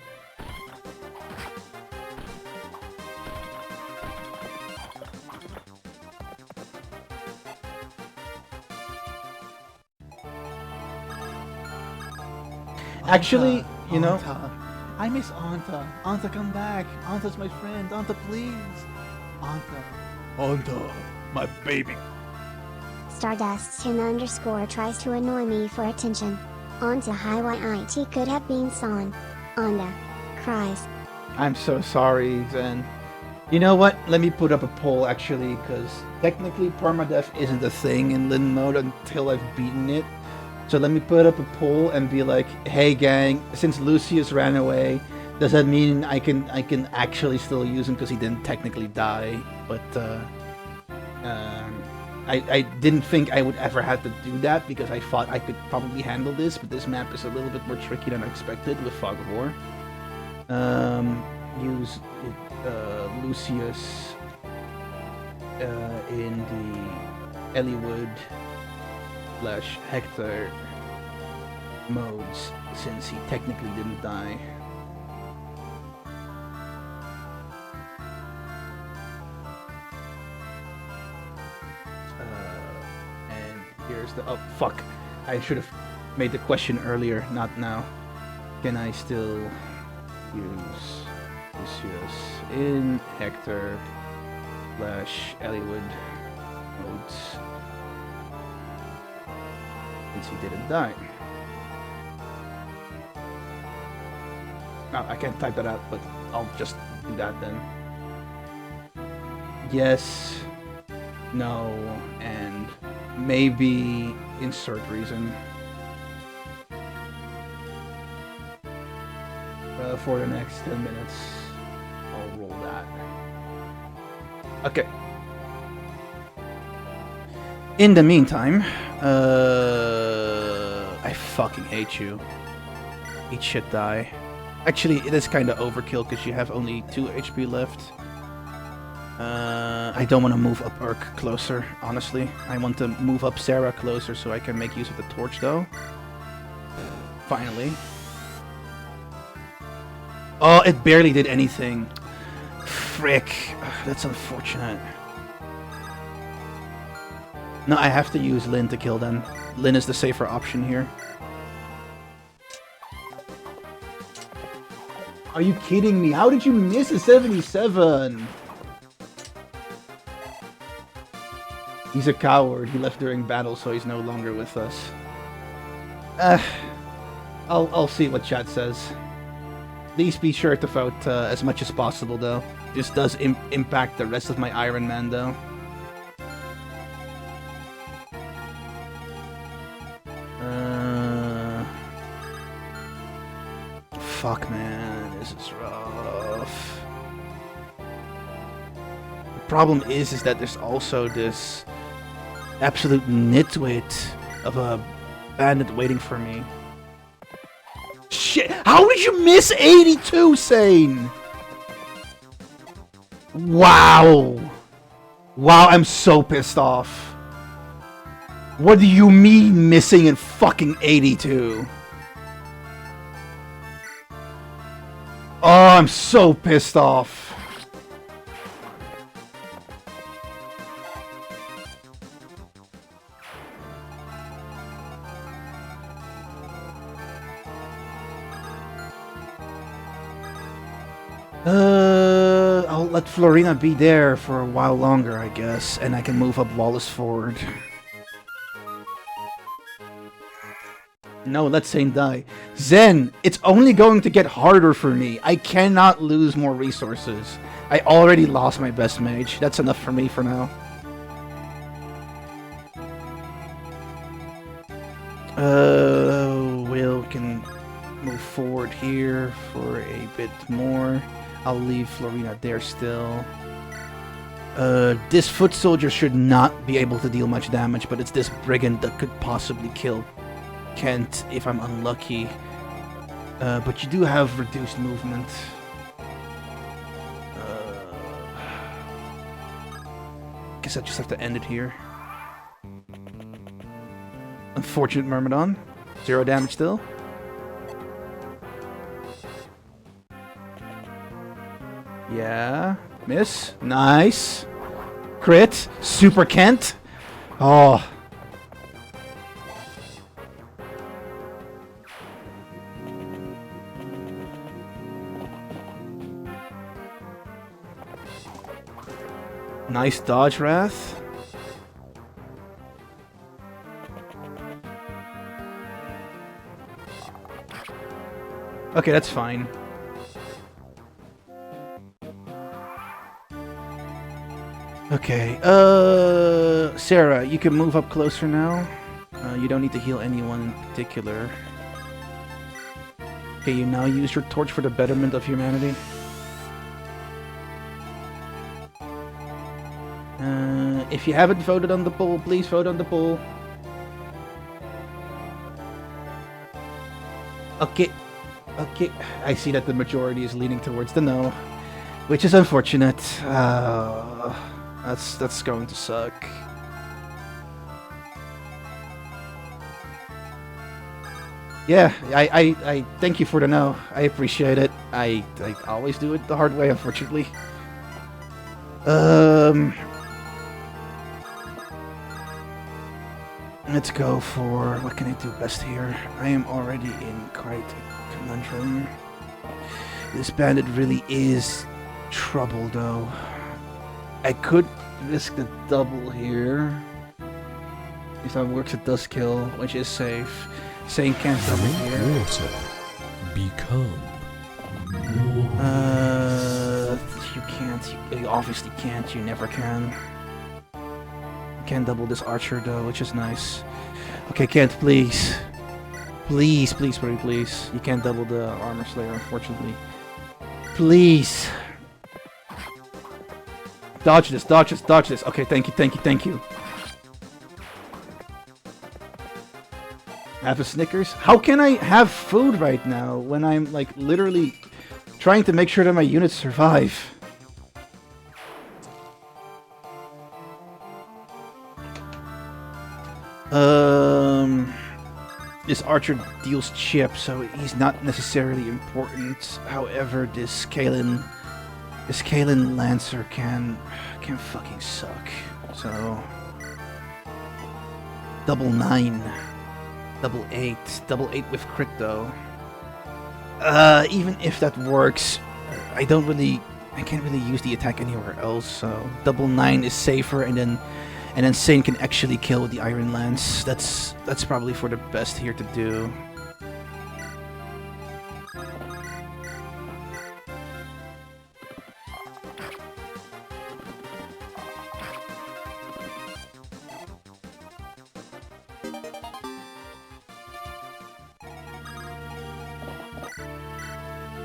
Actually, you know... Anta. I miss Anta. Anta, come back. Anta's my friend. Anta, please. Anta. Anta, my baby. Stardust10_ tries to annoy me for attention. Anta HYIT could have been San. Anda. Cries. I'm so sorry, Zen. You know what? Let me put up a poll, actually, because technically permadeath isn't a thing in Lyn Mode until I've beaten it. So let me put up a poll and be like, hey gang, since Lucius ran away, does that mean I can actually still use him because he didn't technically die? But I didn't think I would ever have to do that because I thought I could probably handle this, but this map is a little bit more tricky than I expected with Fog of War. Use Lucius in the Eliwood / Hector modes since he technically didn't die. And here's the... Oh, fuck. I should have made the question earlier, not now. Can I still use Lucius in Hector / Eliwood modes since he didn't die? Oh, I can't type that out, but I'll just do that then. Yes, no, and maybe insert reason. For the next 10 minutes, I'll roll that. Okay. In the meantime, I fucking hate you. Eat shit, die. Actually, it is kind of overkill because you have only 2 HP left. I don't want to move up Urk closer, honestly. I want to move up Sarah closer so I can make use of the torch, though. Finally. Oh, it barely did anything. Frick. That's unfortunate. No, I have to use Lyn to kill them. Lyn is the safer option here. Are you kidding me? How did you miss a 77? He's a coward. He left during battle, so he's no longer with us. I'll see what chat says. Please be sure to vote as much as possible, though. This does impact the rest of my Ironman, though. Fuck, man. This is rough. The problem is that there's also this absolute nitwit of a bandit waiting for me. Shit! How did you miss 82, Sane? Wow! Wow, I'm so pissed off. What do you mean missing in fucking 82? Oh, I'm so pissed off. I'll let Florina be there for a while longer, I guess, and I can move up Wallace forward. No, let Zane die. Zen, it's only going to get harder for me. I cannot lose more resources. I already lost my best mage. That's enough for me for now. Will can move forward here for a bit more. I'll leave Florina there still. This foot soldier should not be able to deal much damage, but it's this brigand that could possibly kill Kent if I'm unlucky. But you do have reduced movement. Guess I just have to end it here. Unfortunate Myrmidon. 0 damage still. Yeah. Miss. Nice. Crit. Super Kent. Oh. Nice dodge, Wrath. Okay, that's fine. Okay, Sarah, you can move up closer now. You don't need to heal anyone in particular. Okay, you now use your torch for the betterment of humanity. If you haven't voted on the poll, please vote on the poll. Okay. Okay. I see that the majority is leaning towards the no, which is unfortunate. That's going to suck. Yeah, I thank you for the no. I appreciate it. I always do it the hard way, unfortunately. Let's go for what can I do best here? I am already in quite a conundrum. This bandit really is trouble, though. I could risk the double here. If that works, it does kill, which is safe. Saying can't double here. Water. Become. You can't. You obviously can't. You never can. Can double this archer though, which is nice. Okay, Kent, please. Please, please, please, please. You can't double the armor slayer, unfortunately. Please. Dodge this, dodge this, dodge this. Okay, thank you, thank you, thank you. Have a Snickers? How can I have food right now when I'm like literally trying to make sure that my units survive? This archer deals chip, so he's not necessarily important. However, this Kalen Lancer can fucking suck. So double 9, double 8 with crit though. Even if that works, I can't really use the attack anywhere else. So double 9 is safer, and then And then Sane can actually kill with the Iron Lance. That's probably for the best here to do.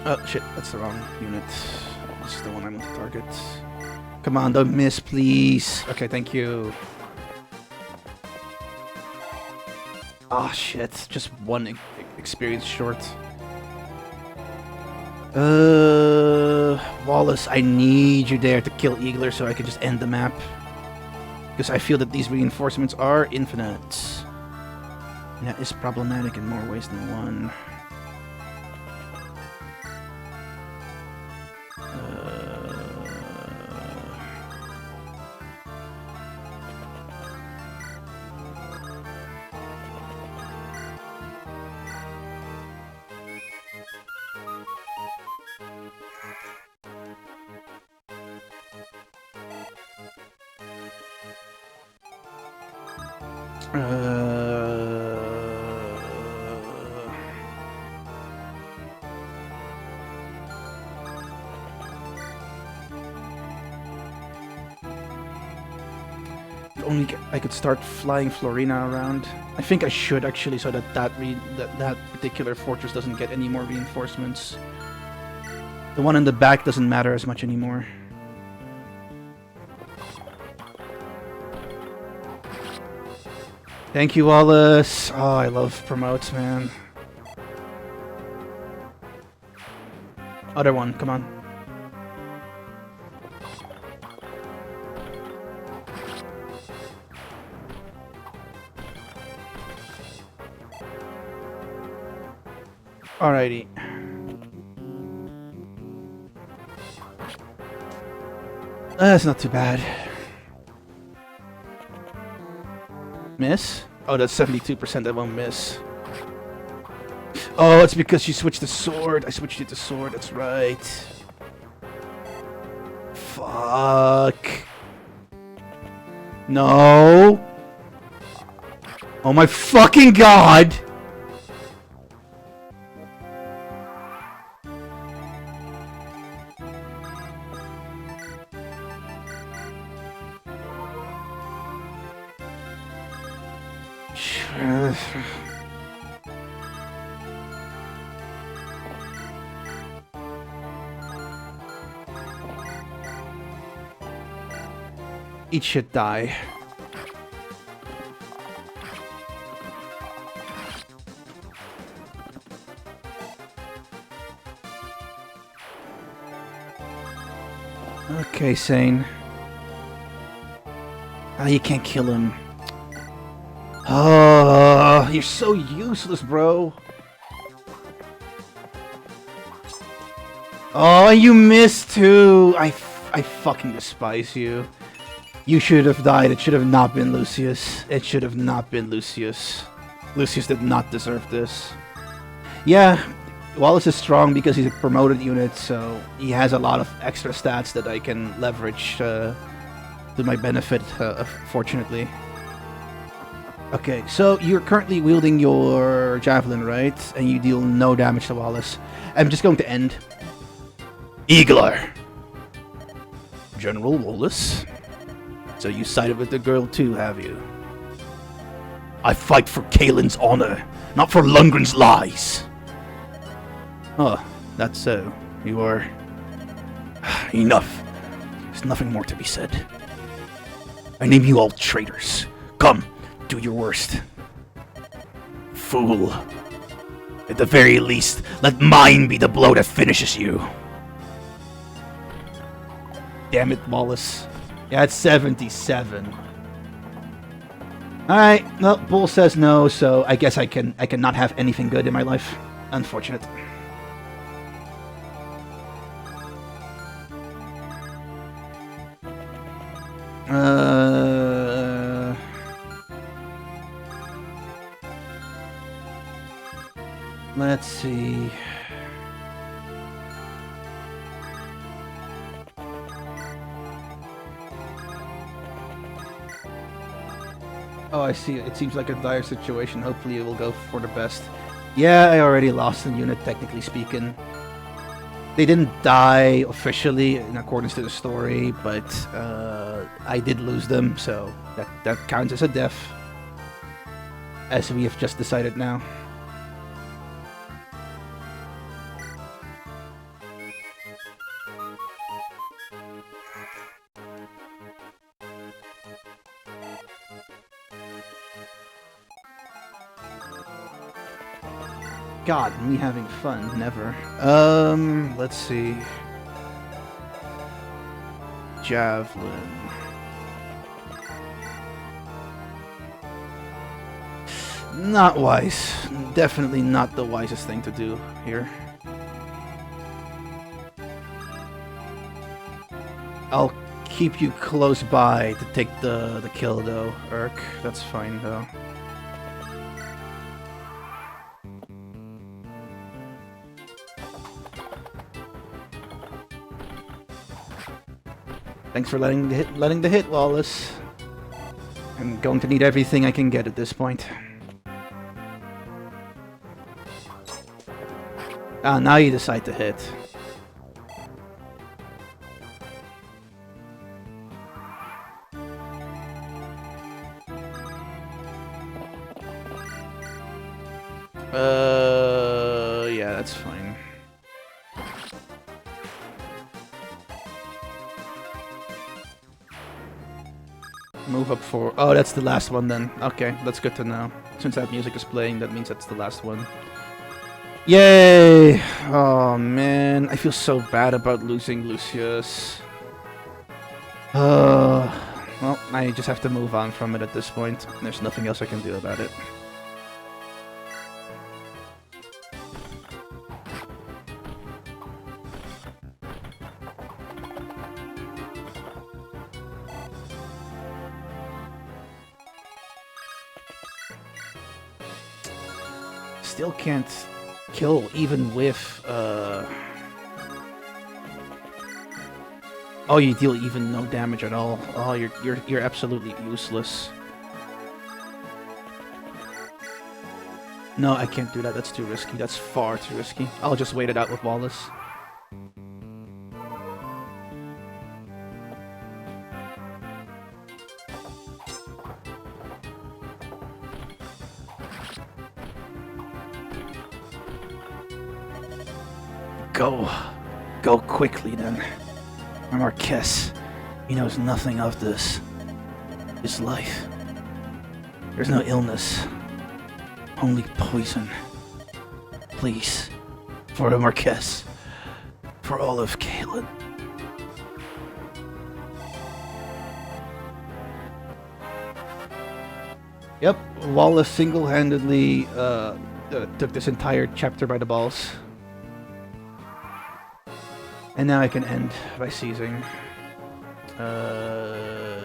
Oh shit, that's the wrong unit. This is the one I want to target. Come on, don't miss, please. Okay, thank you. Ah, shit. Just one experience short. Wallace, I need you there to kill Eagler so I can just end the map. Because I feel that these reinforcements are infinite. And that is problematic in more ways than one. I could start flying Florina around. I think I should actually, so that that particular fortress doesn't get any more reinforcements. The one in the back doesn't matter as much anymore. Thank you, Wallace. Oh, I love promotes, man. Other one, come on. Alrighty. That's not too bad. Miss? Oh, that's 72%. That won't miss. Oh, it's because you switched the sword. I switched it to sword. That's right. Fuck. No. Oh my fucking god. Eat shit, die. Okay, Sane. Ah, you can't kill him. Oh, you're so useless, bro. Oh, you missed too. I fucking despise you. You should have died. It should have not been Lucius. It should have not been Lucius. Lucius did not deserve this. Yeah, Wallace is strong because he's a promoted unit, so he has a lot of extra stats that I can leverage to my benefit, fortunately. Okay, so you're currently wielding your javelin, right? And you deal no damage to Wallace. I'm just going to end. Eagler! General Wallace? So you sided with the girl too, have you? I fight for Kaelin's honor, not for Lundgren's lies. Oh, that's so. You are... Enough. There's nothing more to be said. I name you all traitors. Come, do your worst. Fool. At the very least, let mine be the blow that finishes you. Damn it, Wallace. Yeah, it's 77. Alright, well, Bull says no, so I guess I cannot have anything good in my life. Unfortunate. Let's see. Oh, I see. It seems like a dire situation. Hopefully it will go for the best. Yeah, I already lost a unit, technically speaking. They didn't die officially in accordance to the story, but I did lose them, so that counts as a death. As we have just decided now. God, me having fun, never. Let's see. Javelin. Not wise. Definitely not the wisest thing to do here. I'll keep you close by to take the kill though, Urk. That's fine though. Thanks for letting the hit, Wallace. I'm going to need everything I can get at this point. Ah, now you decide to hit. Yeah, that's fine. Move up for... Oh, that's the last one then. Okay, that's good to know. Since that music is playing, that means that's the last one. Yay! Oh, man. I feel so bad about losing Lucius. Well, I just have to move on from it at this point. There's nothing else I can do about it. Still can't kill even with Oh, you deal even no damage at all. Oh, you're absolutely useless. No, I can't do that. That's too risky. That's far too risky. I'll just wait it out with Wallace. Go quickly then. Marquess, he knows nothing of this. His life. There's no illness. Only poison. Please. For the Marquess. For all of Caitlin. Yep, Wallace single-handedly took this entire chapter by the balls. And now I can end by seizing. Yeah.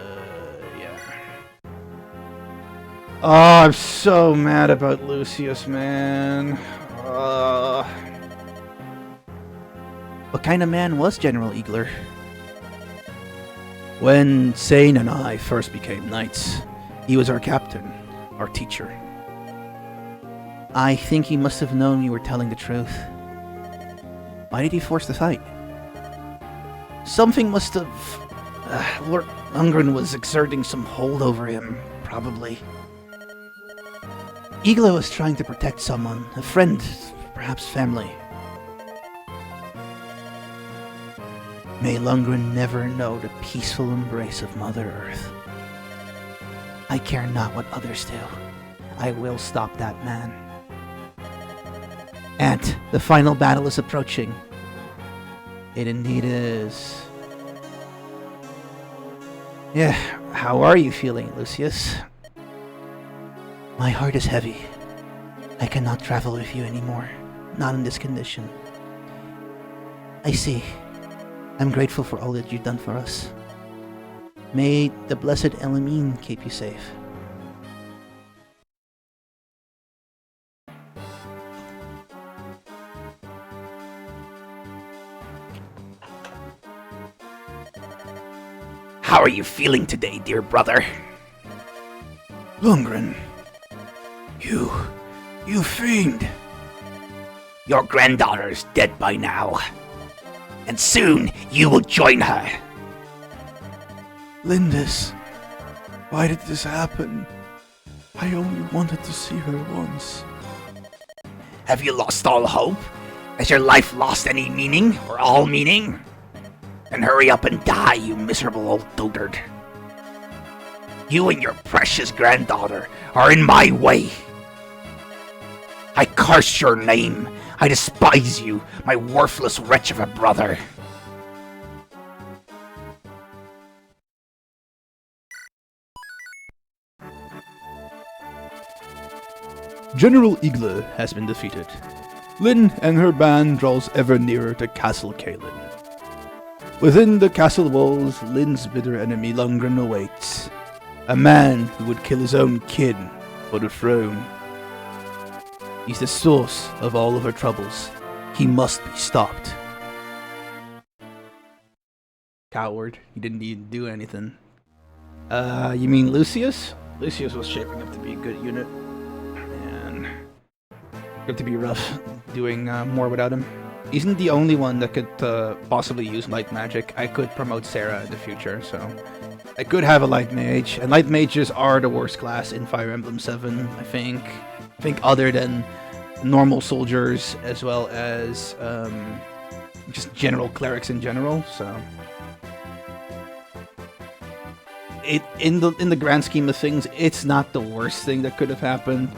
Oh, I'm so mad about Lucius, man. What kind of man was General Eagler? When Sane and I first became knights, he was our captain, our teacher. I think he must have known we were telling the truth. Why did he force the fight? Something must have... Lord Lundgren was exerting some hold over him, probably. Eagler was trying to protect someone, a friend, perhaps family. May Lundgren never know the peaceful embrace of Mother Earth. I care not what others do. I will stop that man. Ant, the final battle is approaching. It indeed is. Yeah, how are you feeling, Lucius? My heart is heavy. I cannot travel with you anymore. Not in this condition. I see. I'm grateful for all that you've done for us. May the blessed Elamine keep you safe. How are you feeling today, dear brother? Lundgren, you fiend. Your granddaughter is dead by now, and soon you will join her. Lyndis, why did this happen? I only wanted to see her once. Have you lost all hope? Has your life lost any meaning, or all meaning? Then hurry up and die, you miserable old dotard. You and your precious granddaughter are in my way. I curse your name. I despise you, my worthless wretch of a brother. General Igle has been defeated. Lyn and her band draws ever nearer to Castle Kalin. Within the castle walls, Lyn's bitter enemy Lundgren awaits. A man who would kill his own kid for the throne. He's the source of all of her troubles. He must be stopped. Coward. He didn't even do anything. You mean Lucius? Lucius was shaping up to be a good unit. And going to be rough doing more without him. He isn't the only one that could possibly use light magic. I could promote Sarah in the future, so I could have a light mage. And light mages are the worst class in Fire Emblem 7, I think. I think other than normal soldiers as well as just general clerics in general. So in the grand scheme of things, it's not the worst thing that could have happened.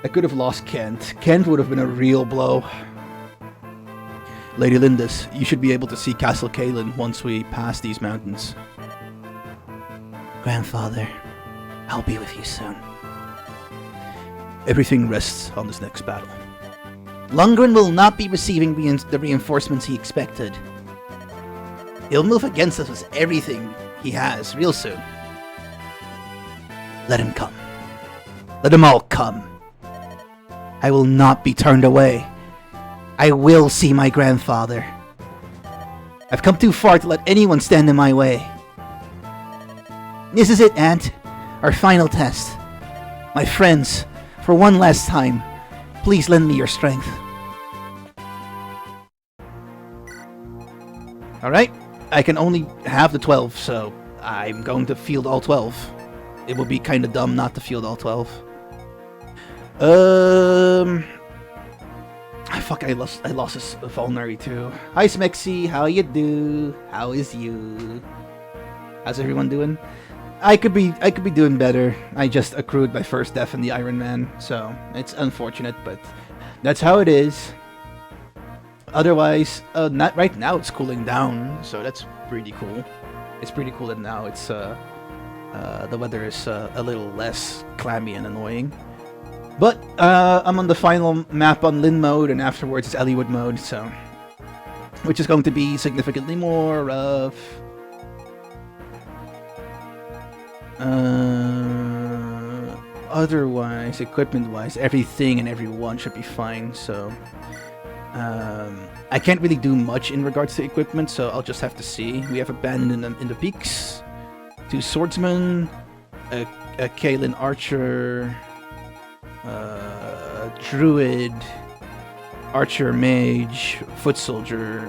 I could have lost Kent. Kent would have been a real blow. Lady Lyndis, you should be able to see Castle Kalin once we pass these mountains. Grandfather, I'll be with you soon. Everything rests on this next battle. Lundgren will not be receiving the reinforcements he expected. He'll move against us with everything he has real soon. Let him come. Let them all come. I will not be turned away. I will see my grandfather. I've come too far to let anyone stand in my way. This is it, Aunt. Our final test. My friends, for one last time, please lend me your strength. Alright, I can only have the 12, so I'm going to field all 12. It would be kind of dumb not to field all 12. Fuck, I lost this vulnerary too. Hi Smexy, how you do? How is you? How's everyone doing? I could be doing better. I just accrued my first death in the Ironman, so it's unfortunate, but that's how it is. Otherwise, not right now it's cooling down, so that's pretty cool. It's pretty cool that now it's the weather is a little less clammy and annoying. But I'm on the final map on Lyn Mode, and afterwards it's Ellwood mode, so which is going to be significantly more rough. Otherwise, equipment-wise, everything and everyone should be fine, so I can't really do much in regards to equipment, so I'll just have to see. We have a band in the peaks, 2 swordsmen, a Kalin archer, druid, archer mage, foot soldier,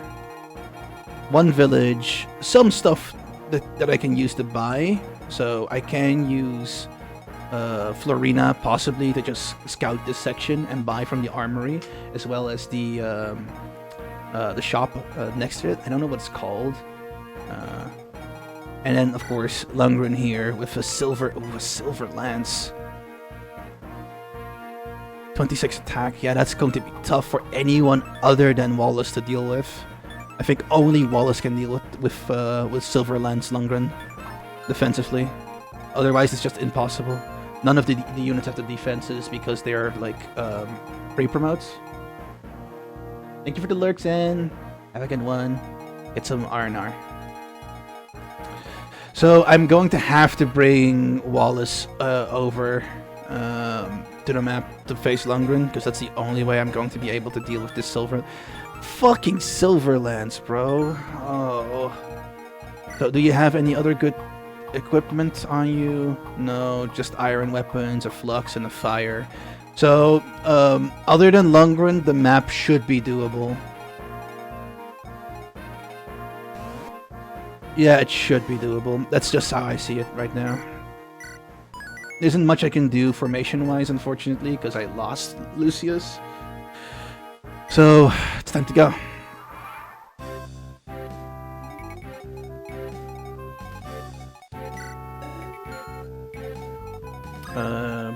1 village, some stuff that I can use to buy. So I can use Florina possibly to just scout this section and buy from the armory, as well as the shop next to it. I don't know what it's called. And then of course Lundgren here with a silver lance. 26 attack. Yeah, that's going to be tough for anyone other than Wallace to deal with. I think only Wallace can deal with silver lance Lundgren defensively. Otherwise, it's just impossible. None of the units have the defenses because they're like pre-promotes. Thank you for the lurks, and have a good one. Get some R&R. So I'm going to have to bring Wallace over to the map to face Lundgren, because that's the only way I'm going to be able to deal with this fucking silver lance, bro. Oh. So do you have any other good equipment on you? No, just iron weapons, a flux, and a fire. So, other than Lundgren, the map should be doable. Yeah, it should be doable. That's just how I see it right now. There isn't much I can do formation-wise, unfortunately, because I lost Lucius. So, it's time to go.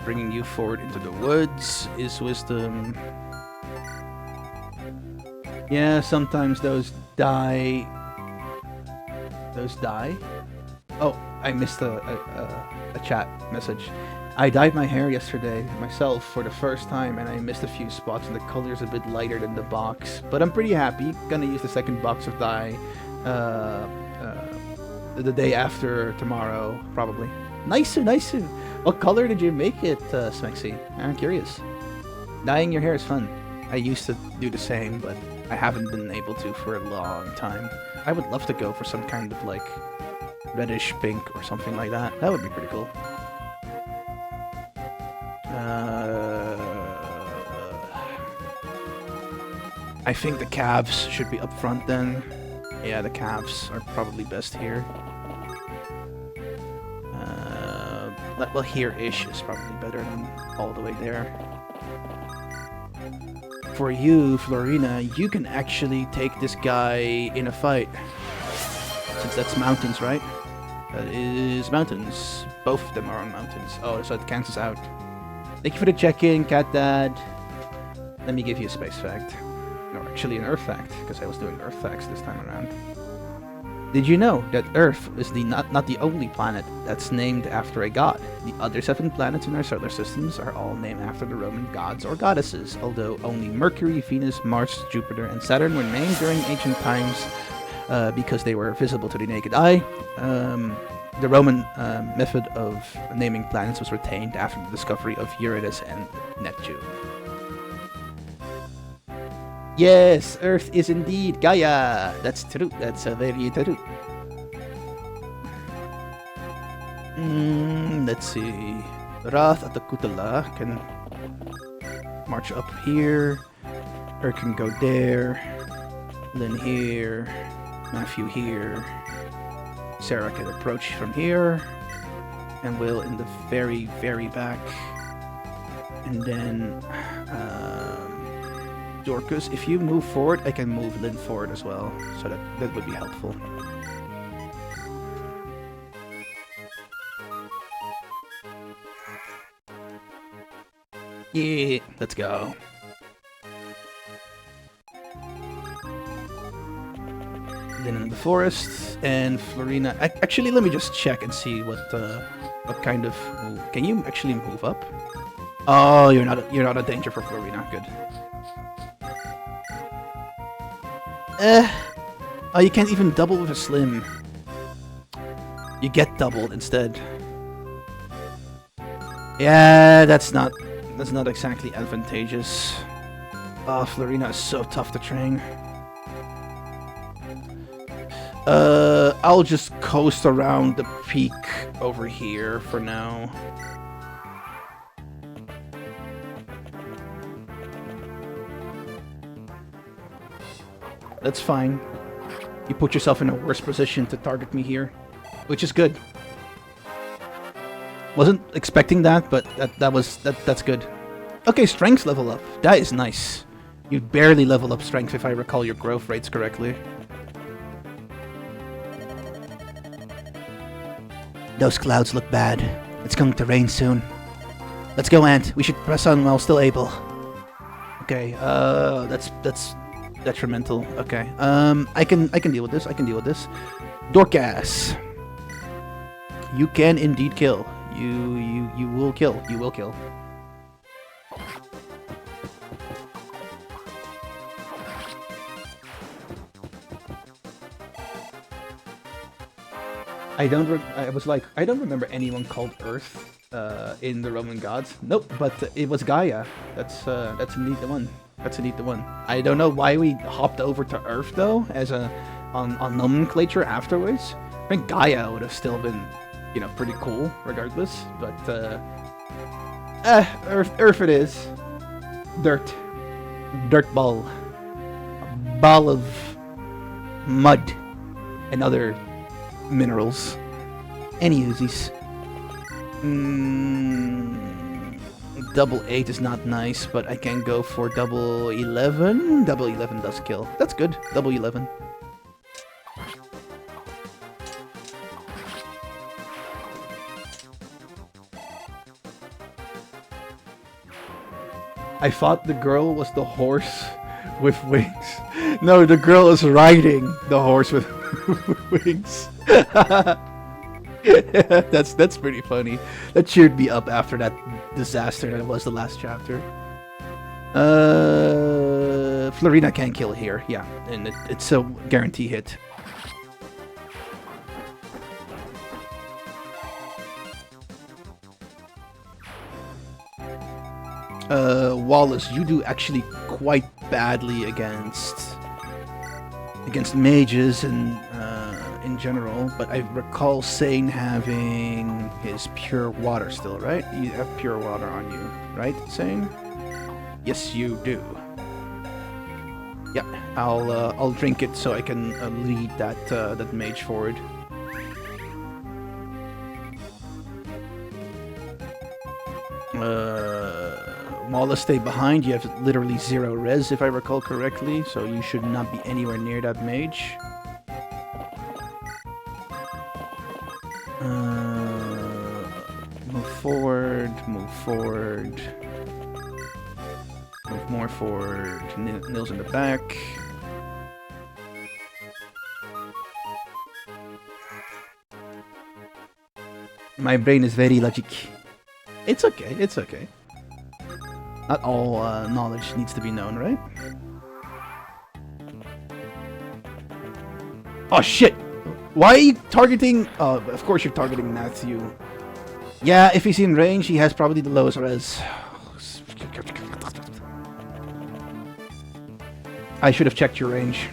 Bringing you forward into the woods is wisdom. Yeah, sometimes those die. Those die? Oh, I missed a chat message. I dyed my hair yesterday myself for the first time, and I missed a few spots, and the color's a bit lighter than the box. But I'm pretty happy. Gonna use the second box of dye the day after tomorrow, probably. Nice. What color did you make it, Smexy? I'm curious. Dyeing your hair is fun. I used to do the same, but I haven't been able to for a long time. I would love to go for some kind of, like, reddish pink or something like that. That would be pretty cool. I think the calves should be up front then. Yeah, the calves are probably best here. Well, here-ish is probably better than all the way there. For you, Florina, you can actually take this guy in a fight. Since that's mountains, right? That is mountains. Both of them are on mountains. Oh, so it cancels out. Thank you for the check-in, Cat Dad. Let me give you a space fact. Or actually an Earth fact, because I was doing Earth facts this time around. Did you know that Earth is not the only planet that's named after a god? The other 7 planets in our solar systems are all named after the Roman gods or goddesses, although only Mercury, Venus, Mars, Jupiter, and Saturn were named during ancient times because they were visible to the naked eye. The Roman method of naming planets was retained after the discovery of Uranus and Neptune. Yes, Earth is indeed Gaia. That's true. That's very true. Let's see. Wrath at the Kutala can march up here. Or can go there. Lyn here. Matthew here. Sarah can approach from here. And Will in the very, very back. And then Dorcas, if you move forward, I can move Lyn forward as well. So that would be helpful. Yeah, let's go. Lyn in the forest, and Florina. Actually, let me just check and see what kind of move. Can you actually move up? Oh, you're not a danger for Florina. Good. Oh, you can't even double with a slim. You get doubled instead. Yeah, that's not exactly advantageous. Oh, Florina is so tough to train. I'll just coast around the peak over here for now. That's fine. You put yourself in a worse position to target me here, which is good. Wasn't expecting that, but that's good. Okay, strength level up. That is nice. You barely level up strength if I recall your growth rates correctly. Those clouds look bad. It's going to rain soon. Let's go, Ant. We should press on while still able. Okay, that's detrimental. Okay. I can deal with this. I can deal with this. Dorcas. You can indeed kill. You will kill. You will kill. I don't remember anyone called Earth in the Roman gods. Nope, but it was Gaia. That's indeed the one. That's indeed the one. I don't know why we hopped over to Earth though, as on nomenclature afterwards. I think Gaia would have still been you know, pretty cool regardless. But Earth it is. Dirt ball, a ball of mud and other minerals. Any Uzis. Double 8 is not nice, but I can go for double 11. Double 11 does kill. That's good. Double 11. I thought the girl was the horse with wings. No, the girl is riding the horse with wings. That's pretty funny. That cheered me up after that disaster that was the last chapter. Florina can kill here, yeah, and it's a guarantee hit. Wallace, you do actually quite badly against mages and in general, but I recall Sane having his pure water still, right? You have pure water on you, right, Sane? Yes, you do. Yeah, I'll drink it so I can lead that mage forward. Wallace, stay behind. You have literally 0 res, if I recall correctly, so you should not be anywhere near that mage. Move forward, move forward. Move more forward. Nils in the back. My brain is very logic. It's okay, it's okay. Not all knowledge needs to be known, right? Oh shit! Why are you targeting... of course you're targeting Matthew. Yeah, if he's in range, he has probably the lowest res. I should have checked your range.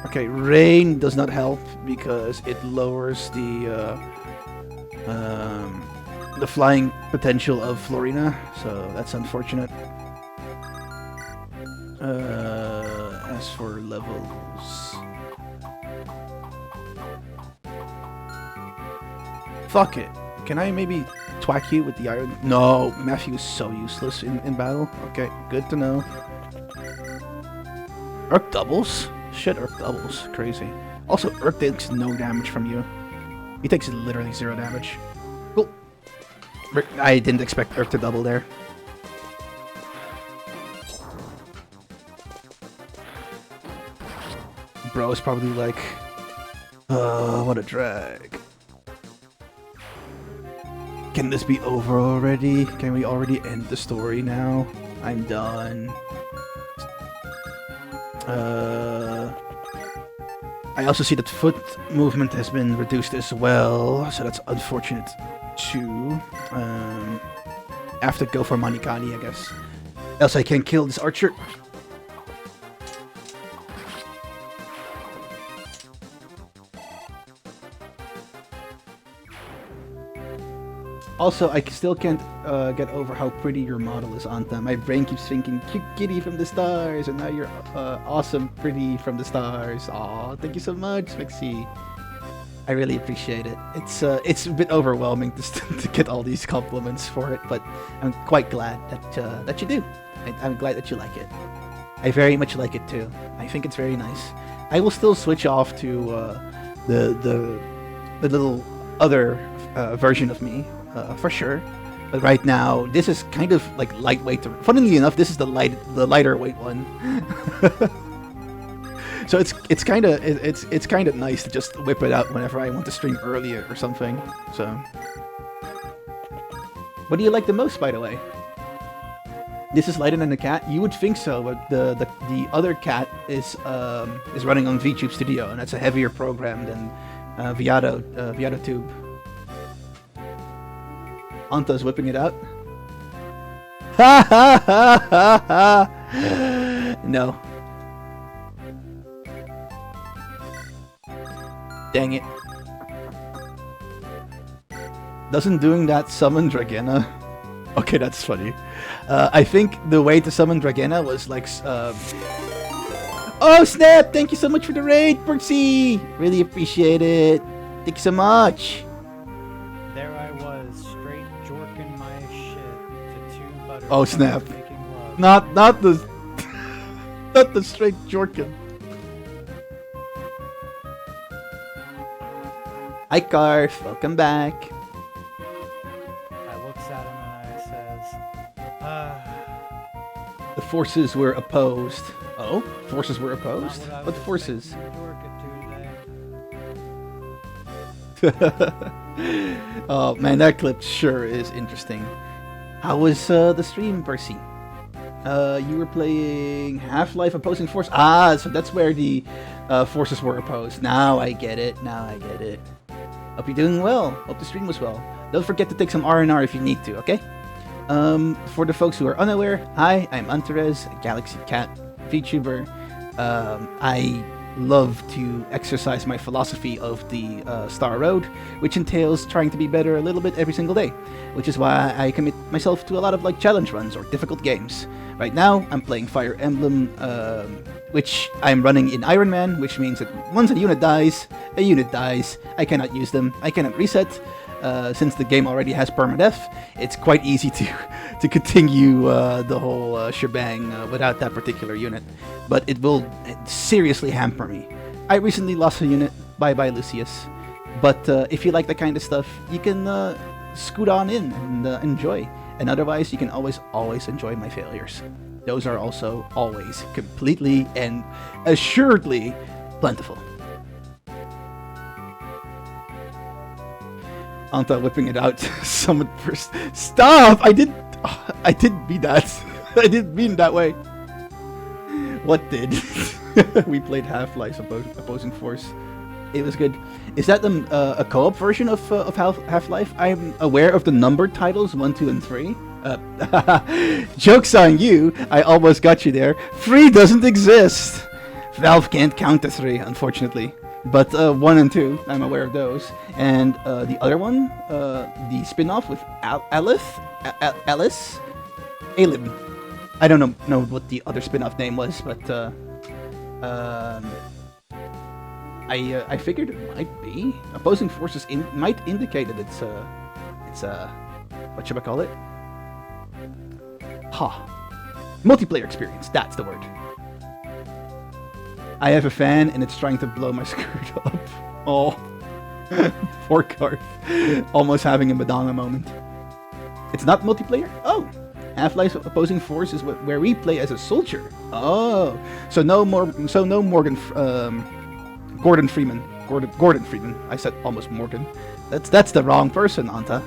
Okay, rain does not help because it lowers the flying potential of Florina, so that's unfortunate. As for levels... Fuck it. Can I maybe twack you with the iron? No, Matthew is so useless in battle. Okay, good to know. Urk doubles? Shit, Urk doubles. Crazy. Also, Urk takes no damage from you. He takes literally 0 damage. Cool. I didn't expect Urk to double there. Bro is probably like, what a drag. Can this be over already? Can we already end the story now? I'm done. I also see that foot movement has been reduced as well, so that's unfortunate too. I have to go for Manikani, I guess. Else I can kill this archer. Also, I still can't get over how pretty your model is, Anta. My brain keeps thinking, cute kitty from the stars, and now you're awesome pretty from the stars. Aw, thank you so much, Mixie. I really appreciate it. It's a bit overwhelming to get all these compliments for it, but I'm quite glad that you do. I'm glad that you like it. I very much like it too. I think it's very nice. I will still switch off to the little other version of me. For sure, but right now this is kind of like lightweight. Funnily enough, this is the lighter weight one. So it's kind of nice to just whip it out whenever I want to stream earlier or something. So, what do you like the most, by the way? This is lighter than the cat. You would think so, but the other cat is running on VTube Studio, and that's a heavier program than Viado Tube. Anta's whipping it out. Ha ha ha ha ha! No. Dang it. Doesn't doing that summon Dragena? Okay, that's funny. I think the way to summon Dragena was like... Oh, snap! Thank you so much for the raid, Percy! Really appreciate it. Thank you so much. There I was, straight jorking my shit to 2 butter. Oh, snap. Making love. Not the... not the straight Jorkin. Hi, Carf. Welcome back. I looks at him and I says, The forces were opposed. Oh? Forces were opposed? Not what I What was forces? expecting to jork it Oh, man, that clip sure is interesting. How was the stream, Percy? You were playing Half-Life Opposing Force. Ah, so that's where the forces were opposed. Now I get it. Now I get it. Hope you're doing well. Hope the stream was well. Don't forget to take some R&R if you need to, okay? For the folks who are unaware, hi, I'm Antares, a Galaxy Cat VTuber. I love to exercise my philosophy of the Star Road, which entails trying to be better a little bit every single day, which is why I commit myself to a lot of like challenge runs or difficult games. Right now, I'm playing Fire Emblem, which I'm running in Ironman, which means that once a unit dies, I cannot use them, I cannot reset. Since the game already has permadeath, it's quite easy to continue the whole shebang without that particular unit. But it will seriously hamper me. I recently lost a unit, bye-bye Lucius. But if you like that kind of stuff, you can scoot on in and enjoy. And otherwise, you can always enjoy my failures. Those are also always completely and assuredly plentiful. Anta whipping it out. Someone first. Stop! I didn't mean that. I didn't mean that way. What did? We played Half-Life Opposing Force. It was good. Is that a co-op version of Half-Life? I'm aware of the numbered titles 1, 2, and 3. Joke's on you. I almost got you there. 3 doesn't exist. Valve can't count to 3, unfortunately. But 1 and 2, I'm aware of those. And the other one, the spin-off with Alice? Alim. I don't know what the other spin-off name was, but I figured it might be. Opposing Forces might indicate that it's what should I call it? Multiplayer experience, that's the word. I have a fan and it's trying to blow my skirt up. Oh, poor Garth. Almost having a Madonna moment. It's not multiplayer? Oh, Half-Life Opposing Force is where we play as a soldier. Oh, so no Gordon Freeman. Gordon Freeman. I said almost Morgan. That's the wrong person, Anta.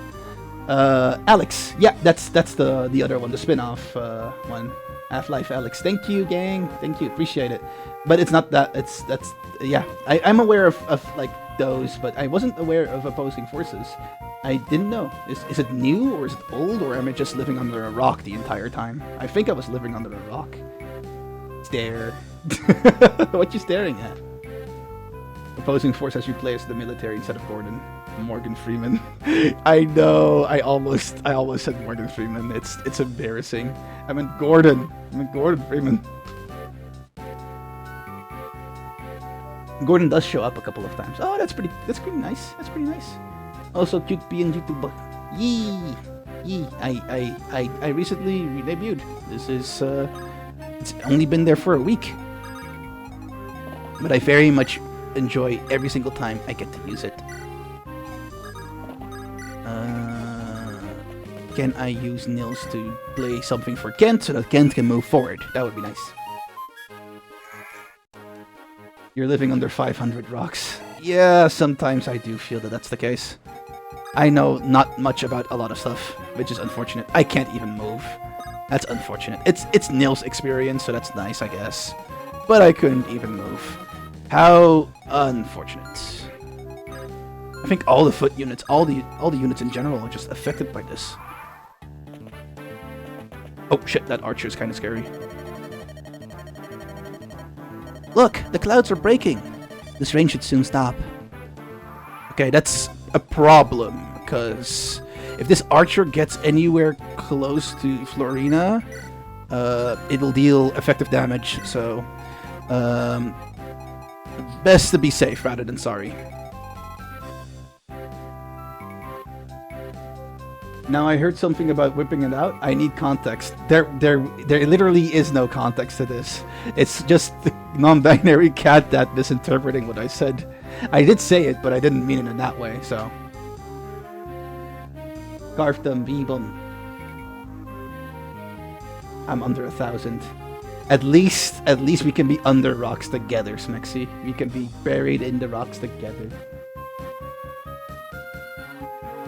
Alex. Yeah, that's the other one, the spin-off one. Half-Life Alex. Thank you, gang. Thank you. Appreciate it. But it's not that. Yeah. I'm aware of like those, but I wasn't aware of Opposing Forces. I didn't know. Is it new or is it old or am I just living under a rock the entire time? I think I was living under a rock. Stare. What you staring at? Opposing Force has replaced the military instead of Gordon. Morgan Freeman. I know. I almost said Morgan Freeman. It's embarrassing. I meant Gordon. Gordon Freeman. Gordon does show up a couple of times. Oh, that's pretty nice. That's pretty nice. Also, cute PNG tuba. Yee. I recently re-debuted. This is it's only been there for a week, but I very much enjoy every single time I get to use it. Can I use Nils to play something for Kent so that Kent can move forward? That would be nice. You're living under 500 rocks. Yeah, sometimes I do feel that that's the case. I know not much about a lot of stuff, which is unfortunate. I can't even move. That's unfortunate. It's Nils' experience, so that's nice, I guess. But I couldn't even move. How unfortunate. I think all the foot units, all the units in general are just affected by this. Oh shit, that archer is kind of scary. Look, the clouds are breaking. This rain should soon stop. Okay, that's a problem, because if this archer gets anywhere close to Florina, it'll deal effective damage, so best to be safe rather than sorry. Now I heard something about whipping it out. I need context. There literally is no context to this. It's just the non-binary cat that misinterpreting what I said. I did say it, but I didn't mean it in that way, so. Carve them, beam them. I'm under 1,000. At least we can be under rocks together, Smexy. We can be buried in the rocks together.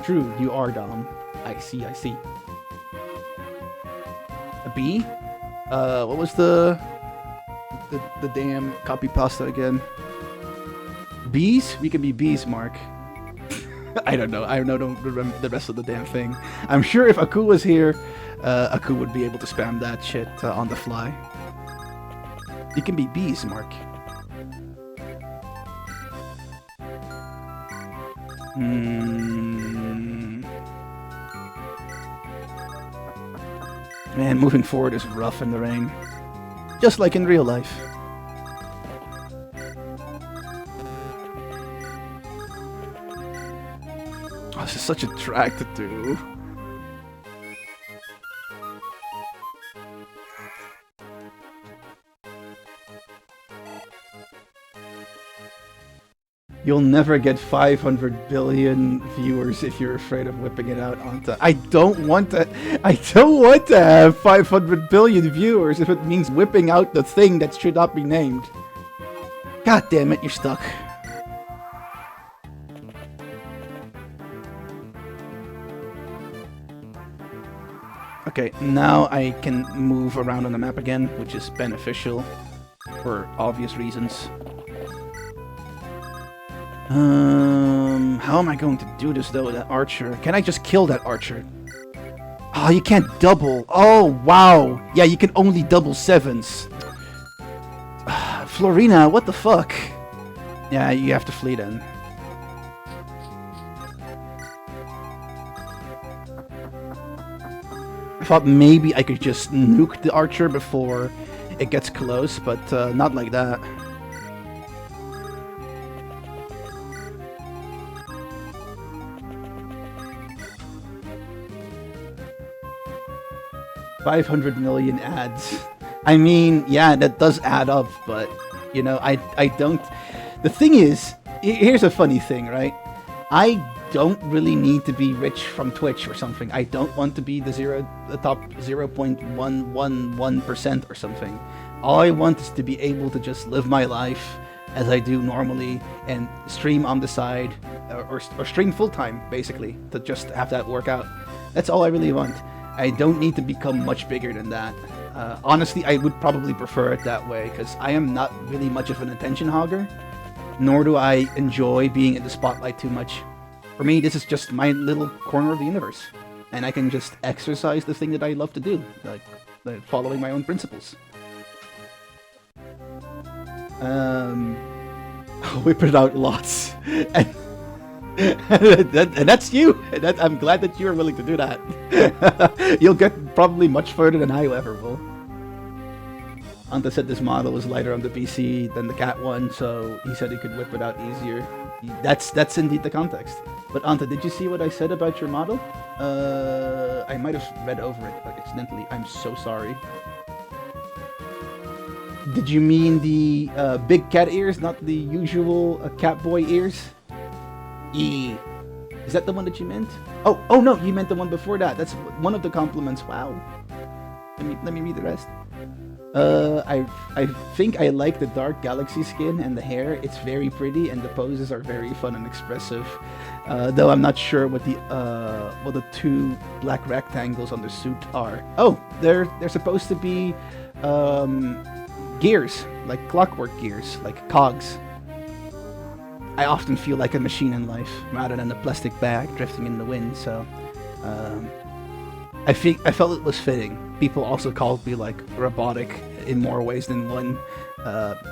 True, you are Dom. I see. A B? What was the damn copy pasta again? Bees? We can be bees, Mark. I don't know. Don't remember the rest of the damn thing. I'm sure if Aku was here, Aku would be able to spam that shit on the fly. You can be bees, Mark. Man, moving forward is rough in the rain. Just like in real life. Oh, this is such a track to do. You'll never get 500 billion viewers if you're afraid of whipping it out onto. I don't want to have 500 billion viewers if it means whipping out the thing that should not be named. God damn it, you're stuck. Okay, now I can move around on the map again, which is beneficial for obvious reasons. How am I going to do this though with that archer? Can I just kill that archer? Oh, you can't double. Oh, wow. Yeah, you can only double 7s. Florina, what the fuck? Yeah, you have to flee then. I thought maybe I could just nuke the archer before it gets close, but not like that. $500 million ads. I mean, yeah, that does add up, but, you know, I don't... The thing is, here's a funny thing, right? I don't really need to be rich from Twitch or something. I don't want to be the top 0.111% or something. All I want is to be able to just live my life as I do normally and stream on the side, or stream full-time, basically, to just have that work out. That's all I really want. I don't need to become much bigger than that. Honestly, I would probably prefer it that way, because I am not really much of an attention hogger, nor do I enjoy being in the spotlight too much. For me, this is just my little corner of the universe, and I can just exercise the thing that I love to do, like following my own principles. Whip it out lots. And that's you. I'm glad that you are willing to do that. You'll get probably much further than I ever will. Anta said this model was lighter on the PC than the cat one, so he said he could whip it out easier. That's indeed the context. But Anta, did you see what I said about your model? I might have read over it accidentally. I'm so sorry. Did you mean the big cat ears, not the usual cat boy ears? Is that the one that you meant? Oh no, you meant the one before that. That's one of the compliments. Wow. Let me read the rest. I think I like the dark galaxy skin and the hair. It's very pretty and the poses are very fun and expressive. Though I'm not sure what the two black rectangles on the suit are. Oh, they're supposed to be gears, like clockwork gears, like cogs. I often feel like a machine in life, rather than a plastic bag drifting in the wind, so... I felt it was fitting. People also called me, like, robotic in more ways than one.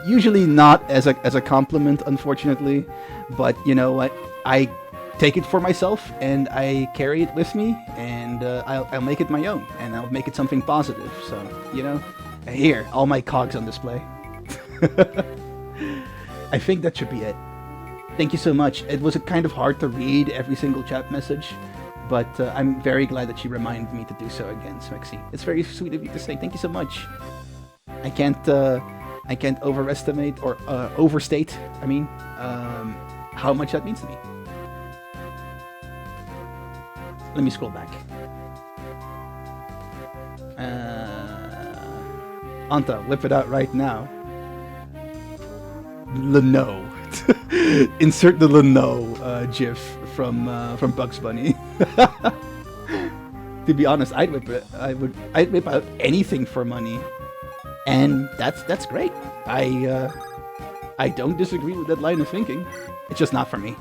Usually not as a compliment, unfortunately, but you know what? I take it for myself and I carry it with me, and I'll make it my own, and I'll make it something positive. So, you know, here, all my cogs on display. I think that should be it. Thank you so much. It was kind of hard to read every single chat message, but I'm very glad that you reminded me to do so again, Smexy. It's very sweet of you to say. Thank you so much. I can't overestimate or overstate, how much that means to me. Let me scroll back. Anta, whip it out right now. Leno. Insert the Leno gif from Bugs Bunny. To be honest, I'd whip out anything for money, and that's great. I don't disagree with that line of thinking. It's just not for me.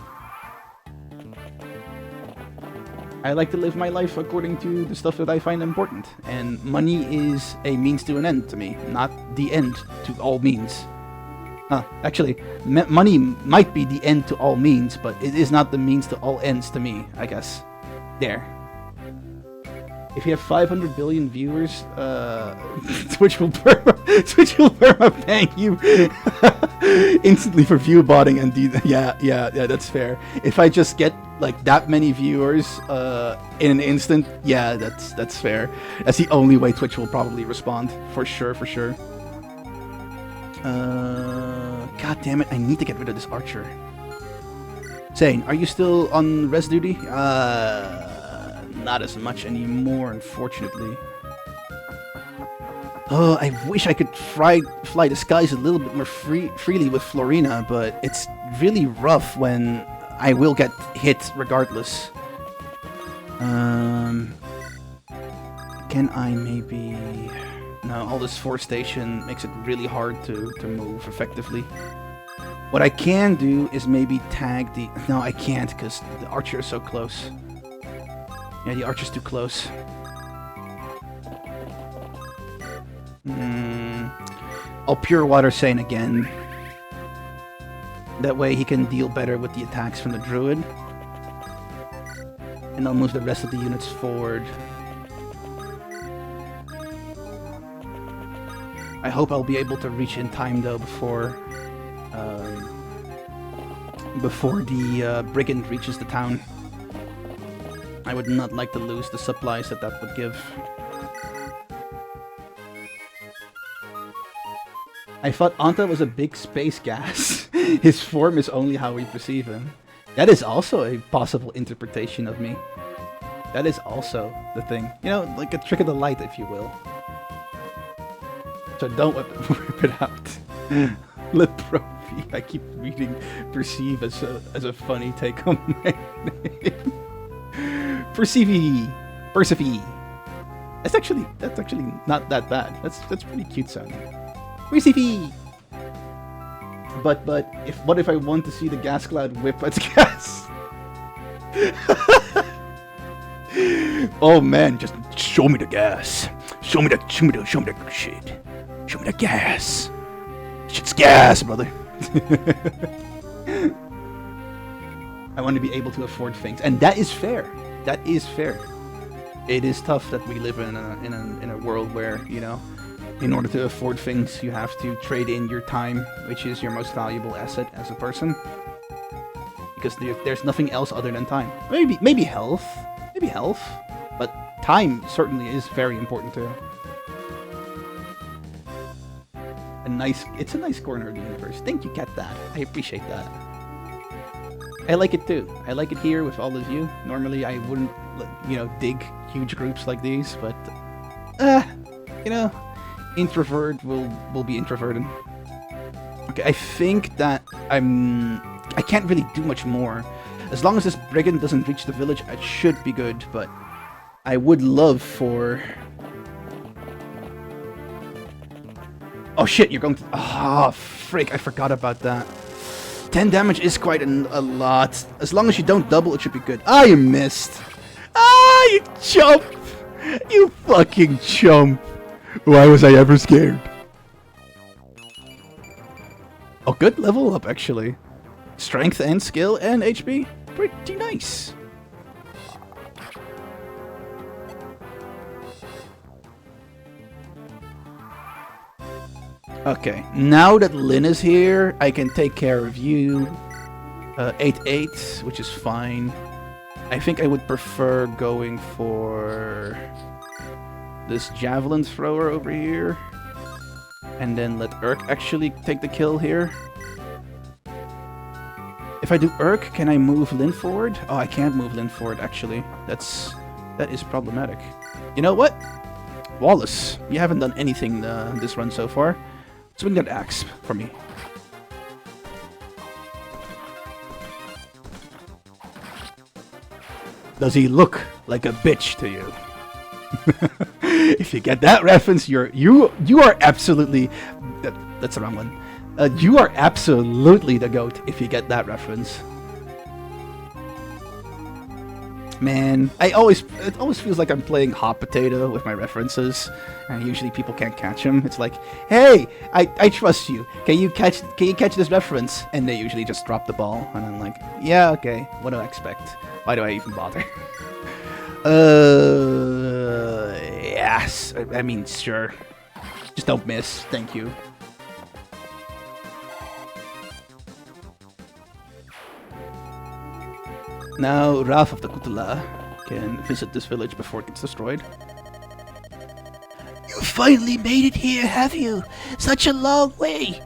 I like to live my life according to the stuff that I find important, and money is a means to an end to me, not the end to all means. Actually, money might be the end to all means, but it is not the means to all ends to me, I guess. There. If you have 500 billion viewers, Twitch will paying you instantly for view botting and yeah, that's fair. If I just get like that many viewers in an instant, yeah, that's fair. That's the only way Twitch will probably respond, for sure. God damn it, I need to get rid of this archer. Zane, are you still on res duty? Not as much anymore, unfortunately. Oh, I wish I could fly the skies a little bit more freely with Florina, but it's really rough when I will get hit regardless. Can I maybe... No, all this forestation makes it really hard to move effectively. What I can do is maybe tag the... No, I can't, because the archer is so close. Yeah, the archer's too close. I'll Pure Water Sane again. That way he can deal better with the attacks from the druid. And I'll move the rest of the units forward. I hope I'll be able to reach in time though before the brigand reaches the town. I would not like to lose the supplies that would give. I thought Anta was a big space gas. His form is only how we perceive him. That is also a possible interpretation of me. That is also the thing. You know, like a trick of the light, if you will. So don't whip it out. Litrophy. I keep reading perceive as a funny take on my name. Perceive. That's actually not that bad. That's pretty cute sounding. Perceive. But what if I want to see the gas cloud whip its gas? Oh man, just show me the gas. Show me the shit. Show me the gas. Shit's gas, brother. I want to be able to afford things, and that is fair. That is fair. It is tough that we live in a world where, you know, in order to afford things, you have to trade in your time, which is your most valuable asset as a person. Because there's nothing else other than time. Maybe health, but time certainly is very important too. It's a nice corner of the universe. Thank you, Cat Dad. I appreciate that. I like it too. I like it here with all of you. Normally I wouldn't, you know, dig huge groups like these, but you know, introvert will be introverted. Okay, I think that I can't really do much more. As long as this brigand doesn't reach the village, it should be good, but I would love for... Oh shit, you're going to... Ah, frick, I forgot about that. 10 damage is quite a lot. As long as you don't double, it should be good. Ah, you missed. Ah, you chump. You fucking chump. Why was I ever scared? a good level up, actually. Strength and skill and HP. Pretty nice. Okay, now that Lyn is here, I can take care of you. 8-8, which is fine. I think I would prefer going for this javelin thrower over here. And then let Urk actually take the kill here. If I do Urk, can I move Lyn forward? Oh, I can't move Lyn forward, actually. That is problematic. You know what? Wallace, you haven't done anything this run so far. Swing that axe for me. Does he look like a bitch to you? If you get that reference, you are absolutely... that's the wrong one. You are absolutely the GOAT if you get that reference. Man, it always feels like I'm playing hot potato with my references, and usually people can't catch them. It's like, hey, I trust you. Can you catch this reference? And they usually just drop the ball, and I'm like, yeah, okay. What do I expect? Why do I even bother? Yes. I mean, sure. Just don't miss. Thank you. Now, Ralph of the Kutula can visit this village before it gets destroyed. You finally made it here, have you? Such a long way.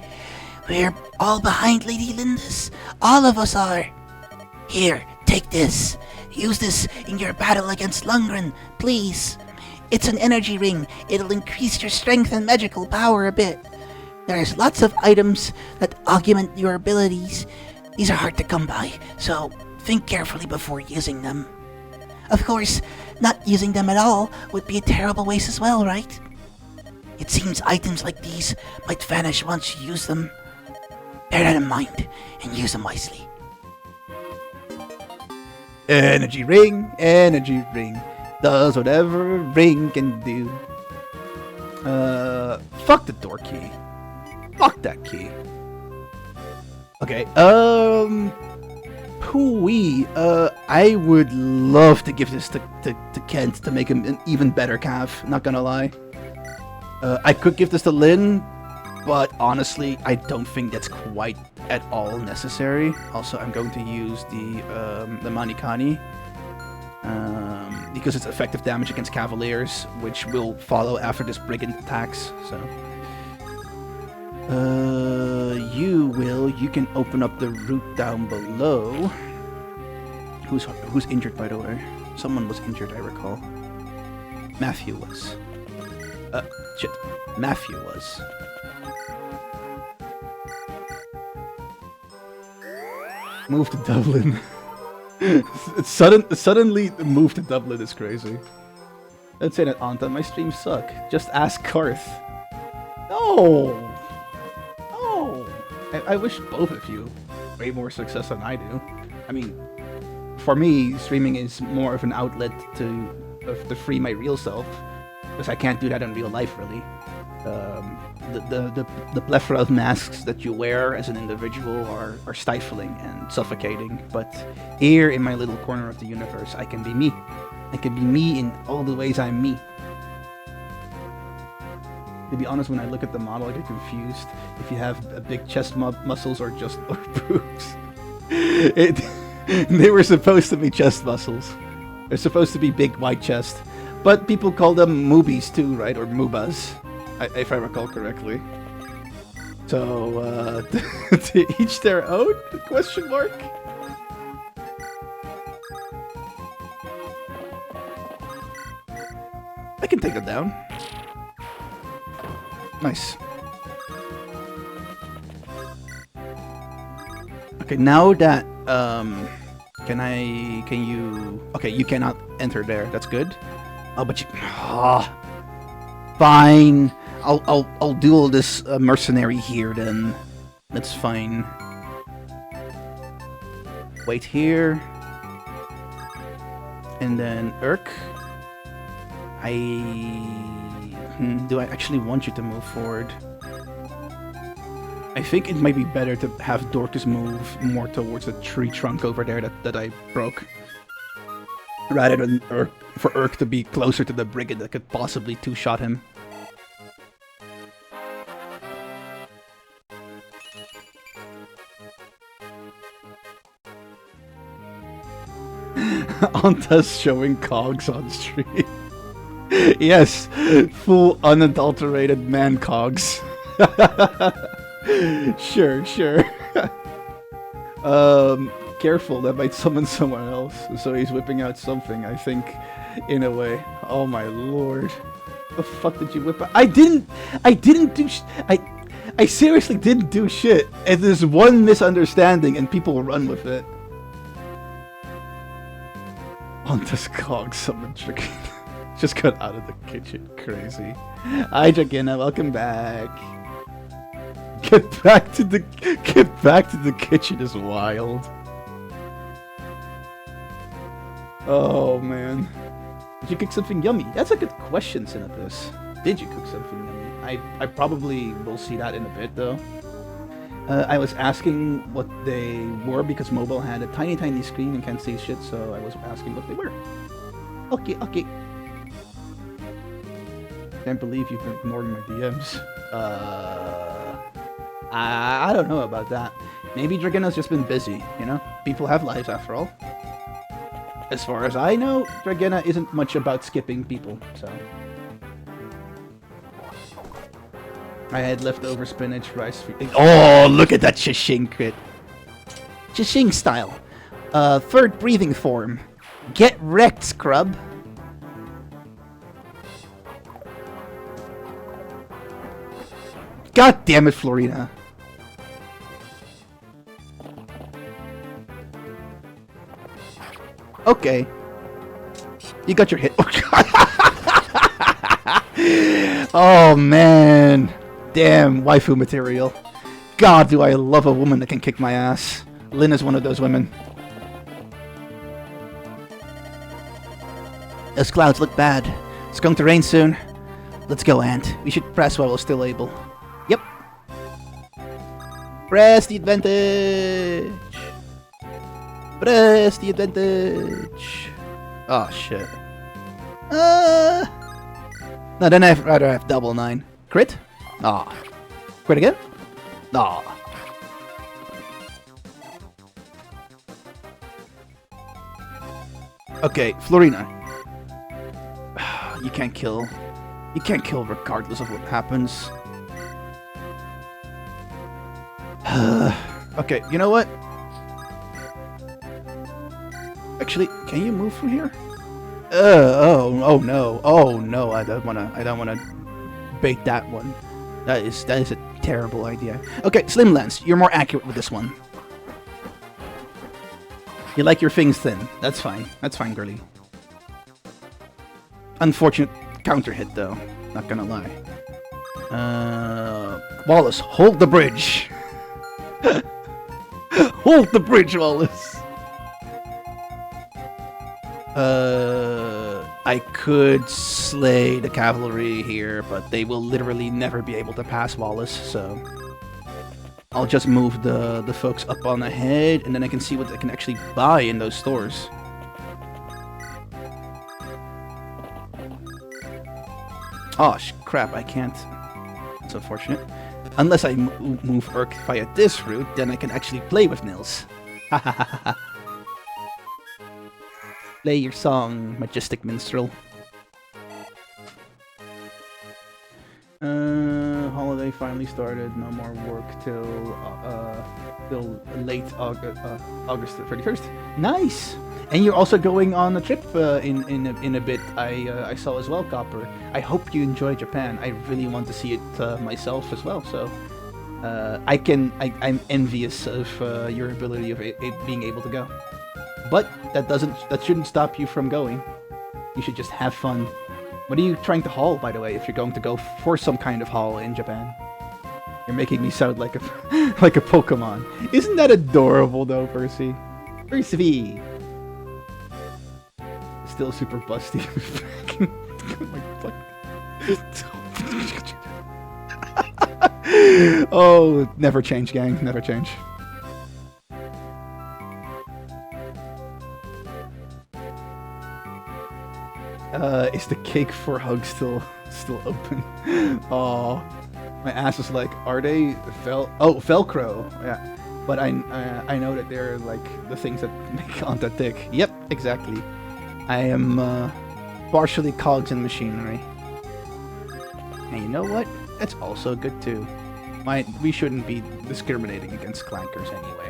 We're all behind Lady Lyndis. All of us are. Here, take this. Use this in your battle against Lundgren, please. It's an energy ring. It'll increase your strength and magical power a bit. There's lots of items that augment your abilities. These are hard to come by, so think carefully before using them. Of course, not using them at all would be a terrible waste as well, right? It seems items like these might vanish once you use them. Bear that in mind and use them wisely. Energy ring, does whatever a ring can do. Fuck the door key. Fuck that key. Okay, Pooey, I would love to give this to Kent to make him an even better Cav, not gonna lie. I could give this to Lyn, but honestly, I don't think that's quite at all necessary. Also, I'm going to use the Manikani, because it's effective damage against Cavaliers, which will follow after this Brigand attacks, so... you can open up the route down below. Who's injured, by the way? Someone was injured, I recall. Matthew was. Shit. Matthew was. Move to Dublin. Suddenly, the move to Dublin is crazy. Don't say that, Anta. My streams suck. Just ask Karth. No! I wish both of you way more success than I do. I mean, for me, streaming is more of an outlet to free my real self, because I can't do that in real life, really. The plethora of masks that you wear as an individual are stifling and suffocating, but here in my little corner of the universe, I can be me. I can be me in all the ways I'm me. To be honest, when I look at the model, I get confused if you have big chest muscles or just boobs. They were supposed to be chest muscles. They're supposed to be big white chest. But people call them moobies too, right? Or moobas, if I recall correctly. So, to each their own? Question mark? I can take it down. Nice. Okay, now that can you? Okay, you cannot enter there. That's good. Oh, but you. Fine. I'll duel this mercenary here then. That's fine. Wait here. And then Urk. Do I actually want you to move forward? I think it might be better to have Dorcas move more towards the tree trunk over there that I broke. Rather than for Urk to be closer to the brigand that could possibly two-shot him. Anta's showing cogs on stream. Yes, full unadulterated man cogs. Sure. Careful, that might summon someone else. So he's whipping out something, I think, in a way. Oh my lord. The fuck did you whip out? I didn't do I seriously didn't do shit. And there's one misunderstanding and people will run with it. On this cog summon Dragina. Just got out of the kitchen. Crazy. Hi Dragina, welcome back. Get back to the kitchen is wild. Oh man. Did you cook something yummy? That's a good question, Sinapus. Did you cook something yummy? I probably will see that in a bit though. I was asking what they were because mobile had a tiny screen and can't see shit, so I was asking what they were. Okay. Can't believe you've been ignoring my DMs. I don't know about that. Maybe Dragina's just been busy, you know? People have lives after all. As far as I know, Dragina isn't much about skipping people, so... I had leftover spinach, rice... Oh, look at that Shishing crit! Shishing style. Third breathing form. Get wrecked, scrub. God damn it, Florina. Okay. You got your hit. Oh, man. Damn, waifu material. God, do I love a woman that can kick my ass. Lyn is one of those women. Those clouds look bad. It's going to rain soon. Let's go, Ant. We should press while we're still able. Yep. Press the advantage. Press the advantage. Oh, shit. No, then I'd rather have double 9. Crit? Aw. Crit again? Aw. Okay, Florina. You can't kill. You can't kill regardless of what happens. Okay, you know what? Actually, can you move from here? Oh no, I don't wanna bait that one. That is a terrible idea. Okay, Slim Lance, you're more accurate with this one. You like your things thin. That's fine. That's fine, girly. Unfortunate counter hit though. Not gonna lie. Wallace, hold the bridge. Hold the bridge, Wallace. I could slay the cavalry here, but they will literally never be able to pass Wallace, so... I'll just move the folks up on ahead, and then I can see what I can actually buy in those stores. Oh, crap, I can't. That's unfortunate. Unless I move Urk via this route, then I can actually play with Nils. Play your song, Majestic Minstrel. Holiday finally started. No more work till late August 31st. Nice. And you're also going on a trip in a bit. I saw as well, Copper. I hope you enjoy Japan. I really want to see it myself as well. So I'm envious of your ability of being able to go. But that shouldn't stop you from going. You should just have fun. What are you trying to haul, by the way, if you're going to go for some kind of haul in Japan? You're making me sound like a like a Pokemon. Isn't that adorable though, Percy? Percy! Still super busty. Oh, never change, gang. Never change. Is the cake for hugs still open? Oh, my ass is like, are they Velcro? Yeah, but I know that they're like the things that make Anta tick. Yep, exactly. I am partially cogs in machinery. And you know what? That's also good too. We shouldn't be discriminating against clankers anyway.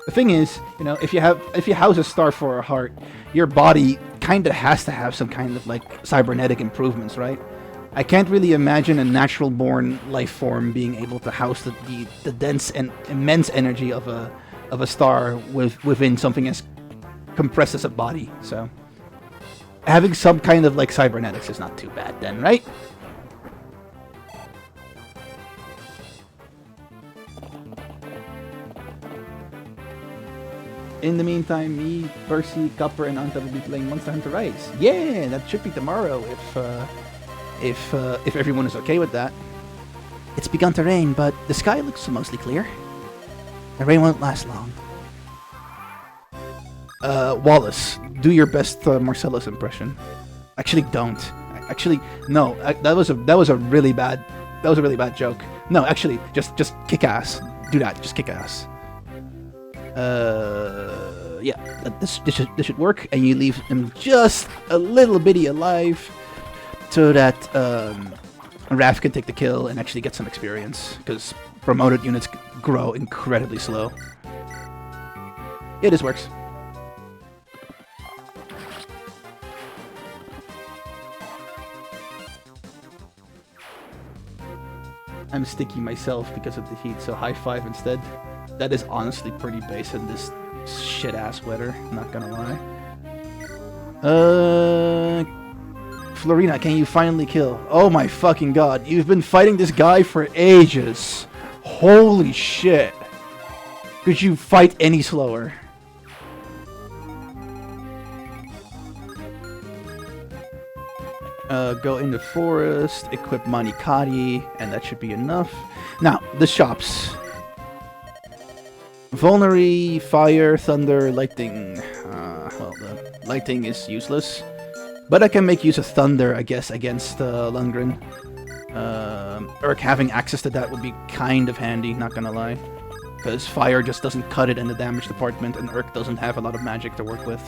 The thing is, you know, if you house a star for a heart, your body kind of has to have some kind of like cybernetic improvements, right? I can't really imagine a natural-born life form being able to house the dense and immense energy of a star within something as compressed as a body. So having some kind of like cybernetics is not too bad then, right? In the meantime, me, Percy, Copper, and Anta will be playing Monster Hunter Rise. Yeah, that should be tomorrow if everyone is okay with that. It's begun to rain, but the sky looks mostly clear. The rain won't last long. Wallace, do your best Marcellus impression. Actually, don't. Actually, no. That was a really bad joke. No, actually, just kick ass. Do that. Just kick ass. Yeah, this should work, and you leave him just a little bitty alive, so that Raph can take the kill and actually get some experience, because promoted units grow incredibly slow. Yeah, this works. I'm sticky myself because of the heat, so high five instead. That is honestly pretty base in this shit-ass weather, not gonna lie. Florina, can you finally kill? Oh my fucking god, you've been fighting this guy for ages. Holy shit. Could you fight any slower? Go in the forest, equip Manikari, and that should be enough. Now, the shops. Vulnerary, fire, thunder, lightning. Well, the lightning is useless. But I can make use of thunder, I guess, against Lundgren. Urk having access to that would be kind of handy, not gonna lie. Because fire just doesn't cut it in the damage department, and Urk doesn't have a lot of magic to work with.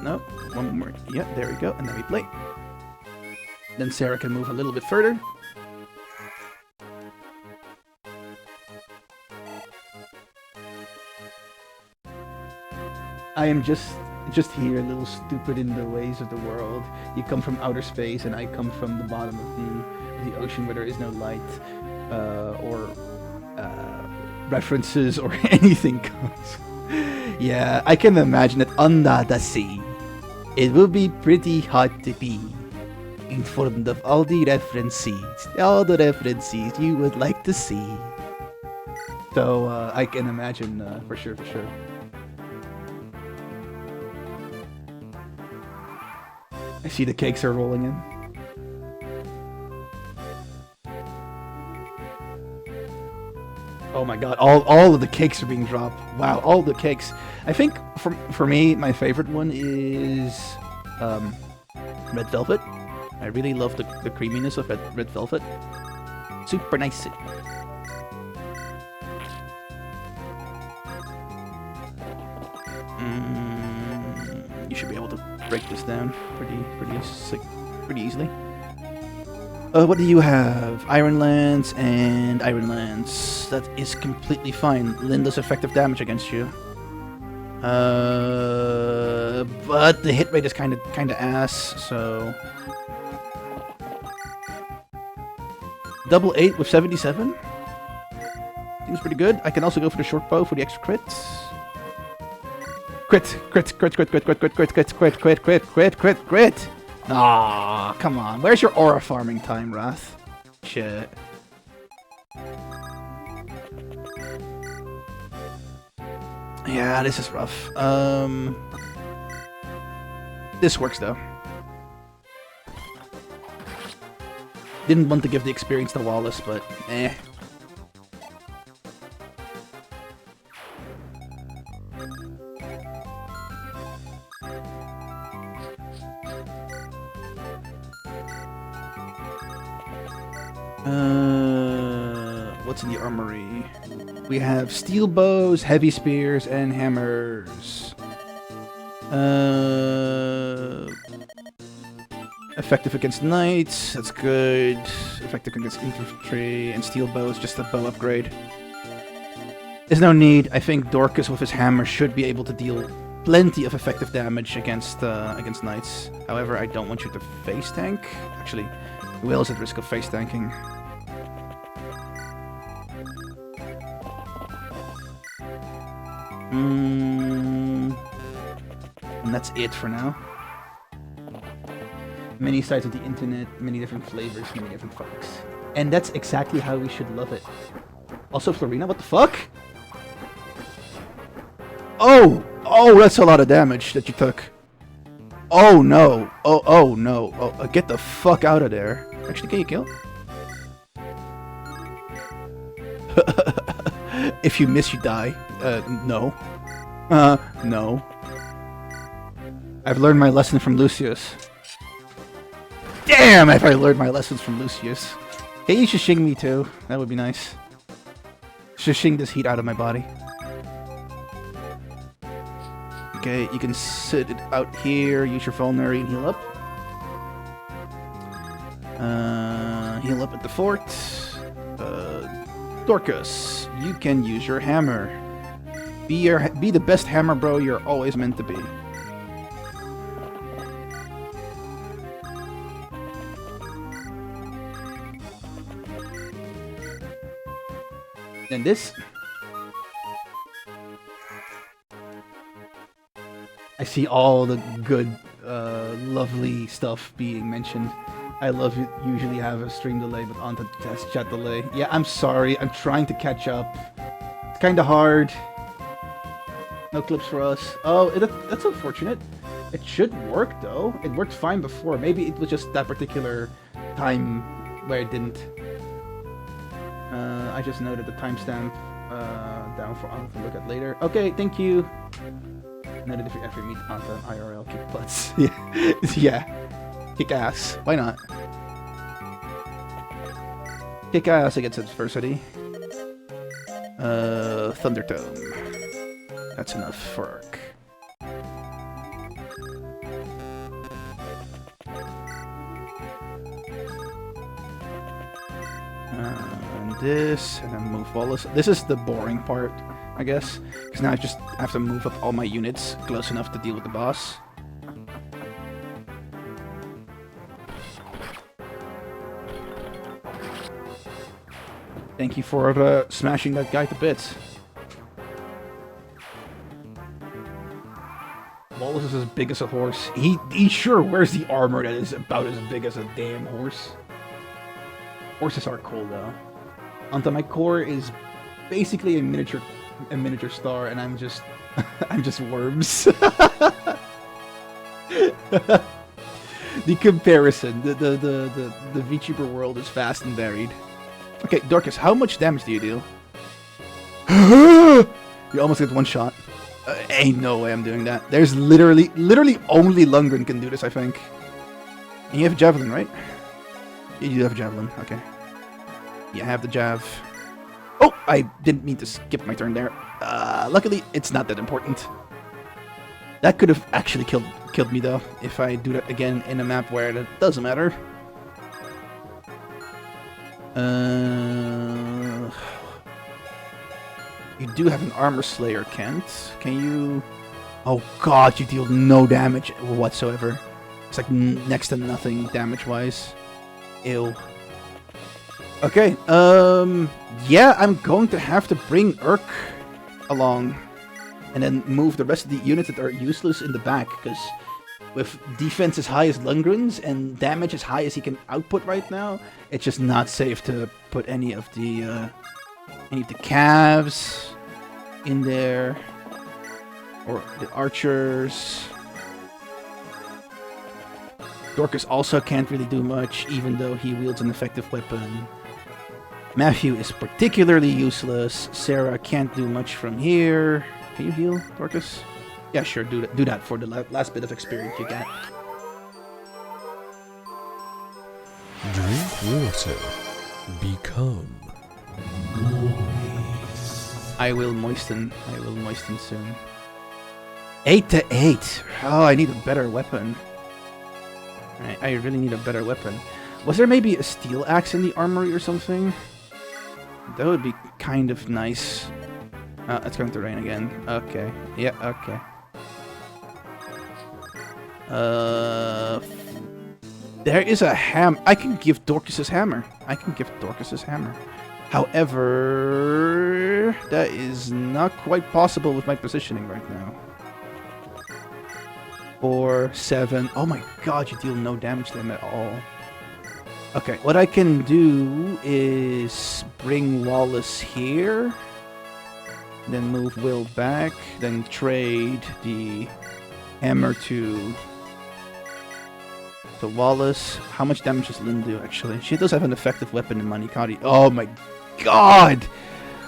No, one more. Yeah, there we go, and then we play. Then Sarah can move a little bit further. I am just here, a little stupid in the ways of the world. You come from outer space, and I come from the bottom of the ocean where there is no light, or references or anything comes. Yeah, I can imagine that under the sea, it will be pretty hard to be informed of all the references you would like to see. So I can imagine for sure. I see the cakes are rolling in. Oh my god, all of the cakes are being dropped. Wow, all the cakes. I think for me, my favorite one is Red Velvet. I really love the creaminess of Red Velvet. Super nice. You should be able to break this down pretty easily. What do you have? Iron Lance and Iron Lance. That is completely fine. Lyn does effective damage against you. But the hit rate is kind of ass, so double 8 with 77. Seems pretty good. I can also go for the short bow for the extra crits. Crit. Aw, come on. Where's your aura farming time, Wrath? Shit. Yeah, this is rough. This works though. Didn't want to give the experience to Wallace, but eh. What's in the armory? We have steel bows, heavy spears, and hammers. Effective against knights, that's good. Effective against infantry, and steel bows, just a bow upgrade. There's no need. I think Dorcas with his hammer should be able to deal plenty of effective damage against knights. However, I don't want you to face tank. Actually, Will is at risk of face tanking. And that's it for now. Many sides of the internet, many different flavors, many different folks. And that's exactly how we should love it. Also, Florina, what the fuck? Oh! Oh, that's a lot of damage that you took. Oh no. Oh no. Oh, get the fuck out of there. Actually, can you kill? If you miss, you die. No. No. I've learned my lesson from Lucius. Damn, if I learned my lessons from Lucius. Can you shishing me too? That would be nice. Shishing this heat out of my body. Okay, you can sit it out here, use your vulnerary and heal up. Heal up at the fort. Dorcas, you can use your hammer. Be the best hammer bro you're always meant to be. And this... I see all the good, lovely stuff being mentioned. I love it. Usually have a stream delay, but on the test chat delay. Yeah, I'm sorry. I'm trying to catch up. It's kind of hard. No clips for us. Oh, that's unfortunate. It should work, though. It worked fine before. Maybe it was just that particular time where it didn't. I just noted the timestamp down for Anna to look at later. Okay, thank you. Noted if you ever meet Anta in IRL, kick butts. Yeah. Yeah. Kick ass. Why not? Kick ass against adversity. Thundertome. That's enough for Arc. And this, and then move Wallace. This is the boring part, I guess, because now I just have to move up all my units close enough to deal with the boss. Thank you for smashing that guy to bits. Wallace is as big as a horse. He sure wears the armor that is about as big as a damn horse. Horses are cool though. Anta, my core is basically a miniature star, and I'm just I'm just worms. The comparison, the VTuber world is vast and varied. Okay, Dorcas, how much damage do you deal? You almost get one shot. Ain't no way I'm doing that. There's literally only Lundgren can do this, I think. And you have a javelin, right? You do have a javelin, okay. Yeah, I have the jav. Oh, I didn't mean to skip my turn there. Luckily, it's not that important. That could have actually killed me, though, if I do that again in a map where that doesn't matter. You do have an Armor Slayer, Kent. Can you... Oh god, you deal no damage whatsoever. It's like next to nothing damage-wise. Ew. Okay, yeah, I'm going to have to bring Urk along. And then move the rest of the units that are useless in the back, because with defense as high as Lundgren's and damage as high as he can output right now, it's just not safe to put any of the calves in there, or the archers. Dorcas also can't really do much, even though he wields an effective weapon. Matthew is particularly useless. Sarah can't do much from here. Can you heal, Dorcas? Yeah, sure. Do that for the last bit of experience you get. Drink water. Become. I will moisten soon. 8 to 8. Oh, I need a better weapon. I really need a better weapon. Was there maybe a steel axe in the armory or something? That would be kind of nice. It's going to rain again. Okay. Yeah, okay. There is a I can give Dorcas's hammer. However, that is not quite possible with my positioning right now. 4, 7. Oh my god, you deal no damage to them at all. Okay, what I can do is bring Wallace here. Then move Will back. Then trade the hammer to Wallace. How much damage does Lyn do, actually? She does have an effective weapon in Manikari. Oh my god!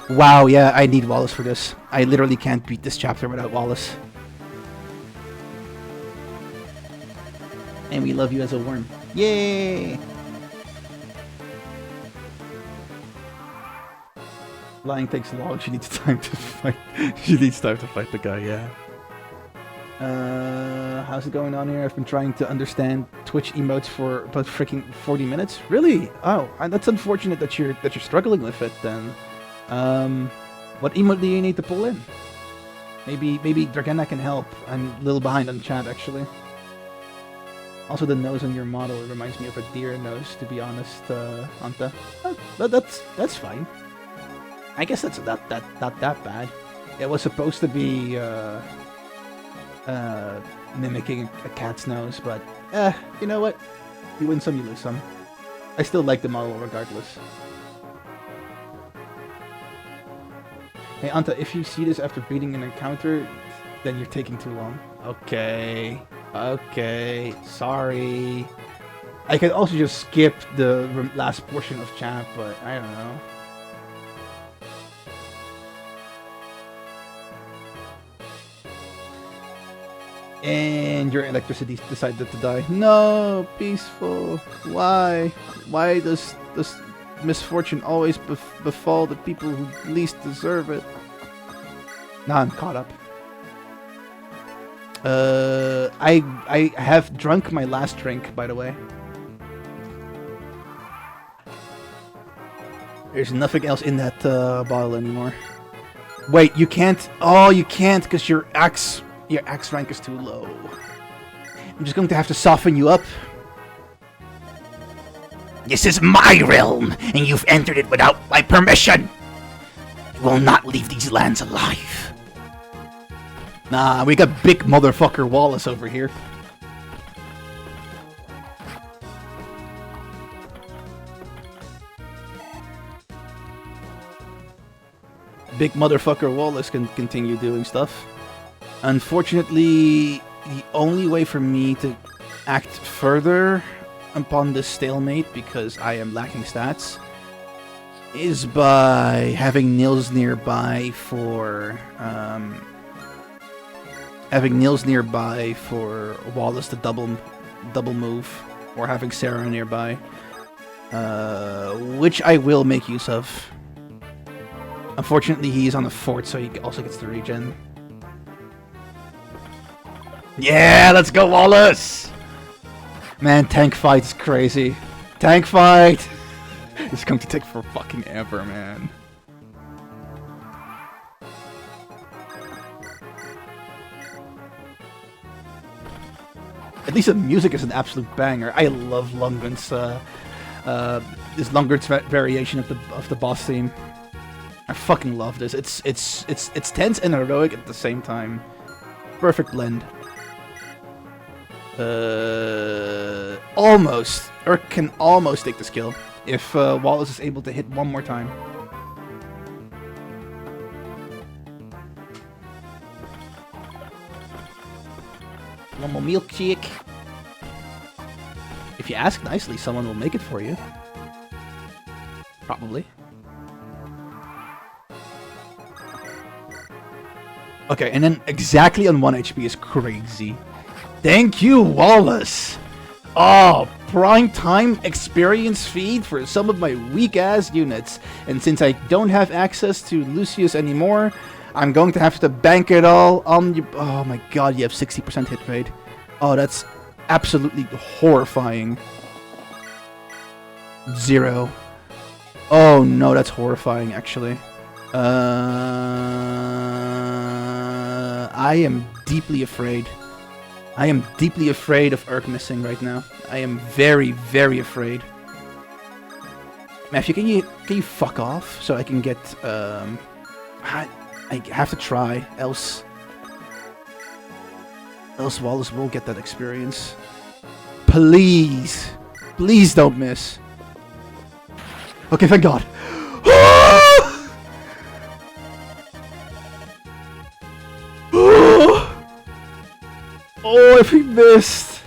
Wow, yeah, I need Wallace for this. I literally can't beat this chapter without Wallace. And we love you as a worm. Yay! Flying takes long. She needs time to fight. She needs time to fight the guy, yeah. How's it going on here? I've been trying to understand Twitch emotes for about freaking 40 minutes. Really? Oh, that's unfortunate that you're struggling with it. Then, what emote do you need to pull in? Maybe Dragana can help. I'm a little behind on chat actually. Also, the nose on your model reminds me of a deer nose. To be honest, Anta. But that's fine. I guess that's not that bad. It was supposed to be mimicking a cat's nose, but you know what? You win some, you lose some. I still like the model regardless. Hey Anta, if you see this after beating an encounter, then you're taking too long. Okay, sorry. I could also just skip the last portion of chat, but I don't know. And your electricity decided to die. No, peaceful. Why? Why does this misfortune always befall the people who least deserve it? Now I'm caught up. I have drunk my last drink, by the way. There's nothing else in that bottle anymore. Wait, you can't. Oh, you can't because your axe rank is too low. I'm just going to have to soften you up. This is my realm, and you've entered it without my permission. You will not leave these lands alive. Nah, we got big motherfucker Wallace over here. Big motherfucker Wallace can continue doing stuff. Unfortunately, the only way for me to act further upon this stalemate, because I am lacking stats, is by having Nils nearby for Wallace to double move, or having Sarah nearby, which I will make use of. Unfortunately, he's on the fort, so he also gets the regen. Yeah, let's go, Wallace! Man, tank fight is crazy. Tank fight! It's going to take for fucking ever, man. At least the music is an absolute banger. I love Lundgren's variation of the boss theme. I fucking love this. It's tense and heroic at the same time. Perfect blend. Almost, or can almost take the skill if Wallace is able to hit one more time. One more milkshake. you ask nicely, someone will make it for you. Probably. Okay, and then exactly on 1 HP is crazy. Thank you, Wallace! Oh, prime time experience feed for some of my weak-ass units. And since I don't have access to Lucius anymore, I'm going to have to bank it all on you. Oh my god, you have 60% hit rate. Oh, that's absolutely horrifying. 0. Oh no, that's horrifying, actually. I am deeply afraid. I am deeply afraid of Urk missing right now. I am very, very afraid. Matthew, can you fuck off so I can get I have to try, else Wallace will get that experience. Please, please don't miss. Okay, thank God. Oh, if he missed.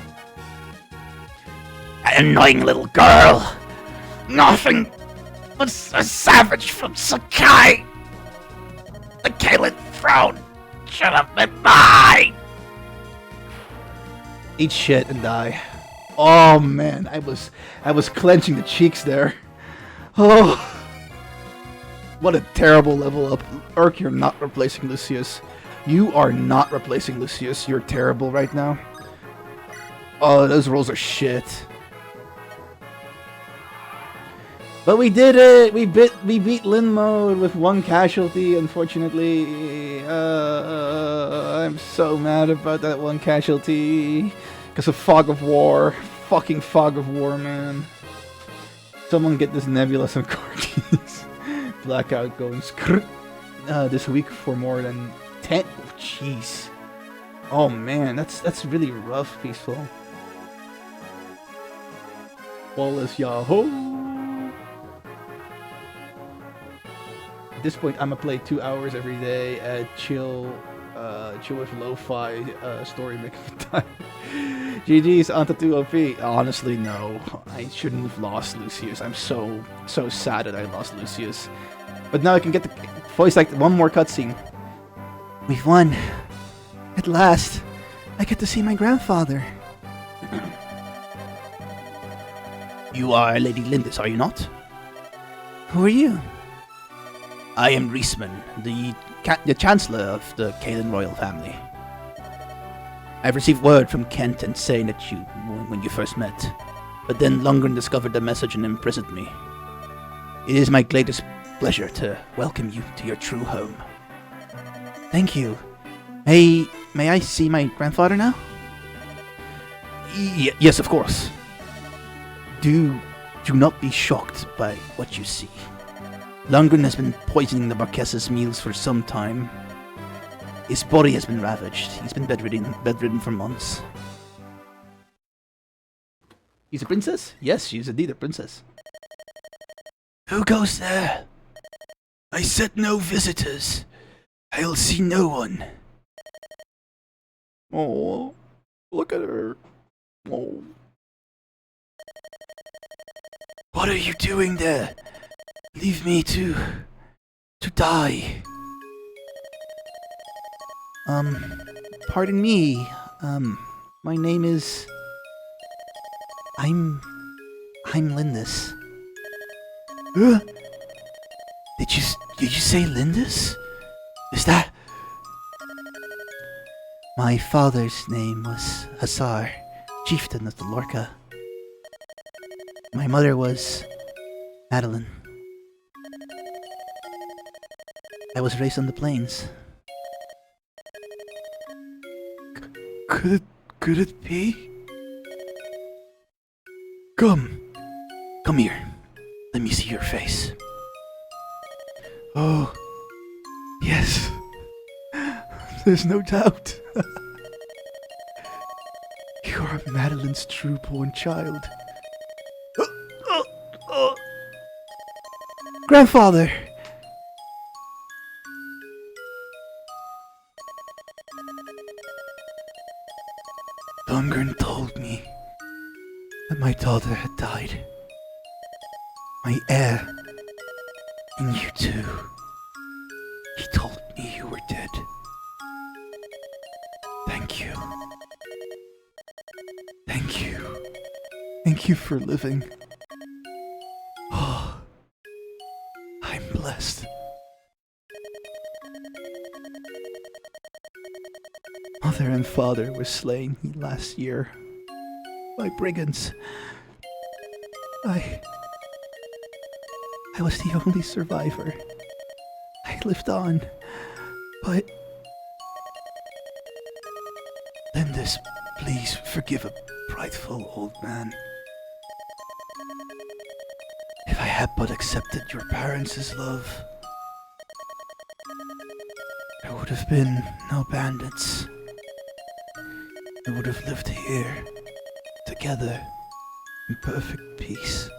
An annoying little girl. Nothing but a savage from Sakai. The Kalen throne should have been mine. Eat shit and die. Oh man, I was clenching the cheeks there. Oh, what a terrible level up. Urk, you're not replacing Lucius. You are not replacing Lucius. You're terrible right now. Oh, those rolls are shit. But we did it! We beat Lyn Mode with 1 casualty, unfortunately. I'm so mad about that 1 casualty. Because of Fog of War. Fucking Fog of War, man. Someone get this Nebula some card keys. Blackout going this week for more than 10. Oh, jeez. Oh man, that's really rough, Peaceful. Wallace, Yahoo! At this point, I'm gonna play 2 hours every day. Chill with lo-fi story making time. GG's onto 2 OP. Honestly, no. I shouldn't have lost Lucius. I'm so sad that I lost Lucius. But now I can get the voice like 1 more cutscene. We've won. At last. I get to see my grandfather. You are Lady Lyndis, are you not? Who are you? I am Reisman, the Chancellor of the Kalen royal family. I've received word from Kent and saying that you, when you first met, but then Lundgren discovered the message and imprisoned me. It is my greatest pleasure to welcome you to your true home. Thank you. May I see my grandfather now? Yes, of course. Do not be shocked by what you see. Lundgren has been poisoning the Marquesas' meals for some time. His body has been ravaged. He's been bedridden for months. He's a princess? Yes, she's indeed a princess. Who goes there? I said no visitors. I'll see no one. Oh, look at her. Oh. What are you doing there? Leave me to die. Pardon me. My name is... I'm Lyndis. Did you say Lyndis? Is that... My father's name was Hassar, chieftain of the Lorca. My mother was Madeline. I was raised on the plains. Could it be? Come here. Let me see your face. Oh, yes. There's no doubt. You are Madeline's true-born child. Grandfather! Lundgren told me that my daughter father had died. My heir. And you too. He told me you were dead. Thank you. Thank you. Thank you for living. Oh, I'm blessed. Mother and father were slain last year by brigands. I was the only survivor. I lived on, but... Lyndis, please forgive a prideful old man. If I had but accepted your parents' love, there would have been no bandits. We would have lived here, together, in perfect peace.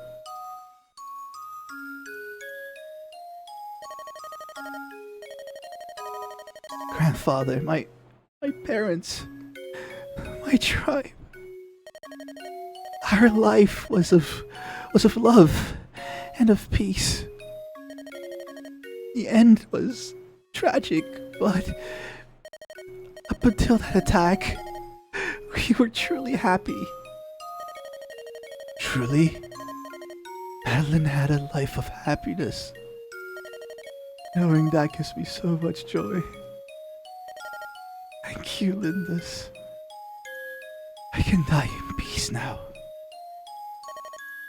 Grandfather, my parents, my tribe. Our life was of love and of peace. The end was tragic, but up until that attack, we were truly happy. Truly, Madeline had a life of happiness. Knowing that gives me so much joy. Thank you, Lyndis. I can die in peace now.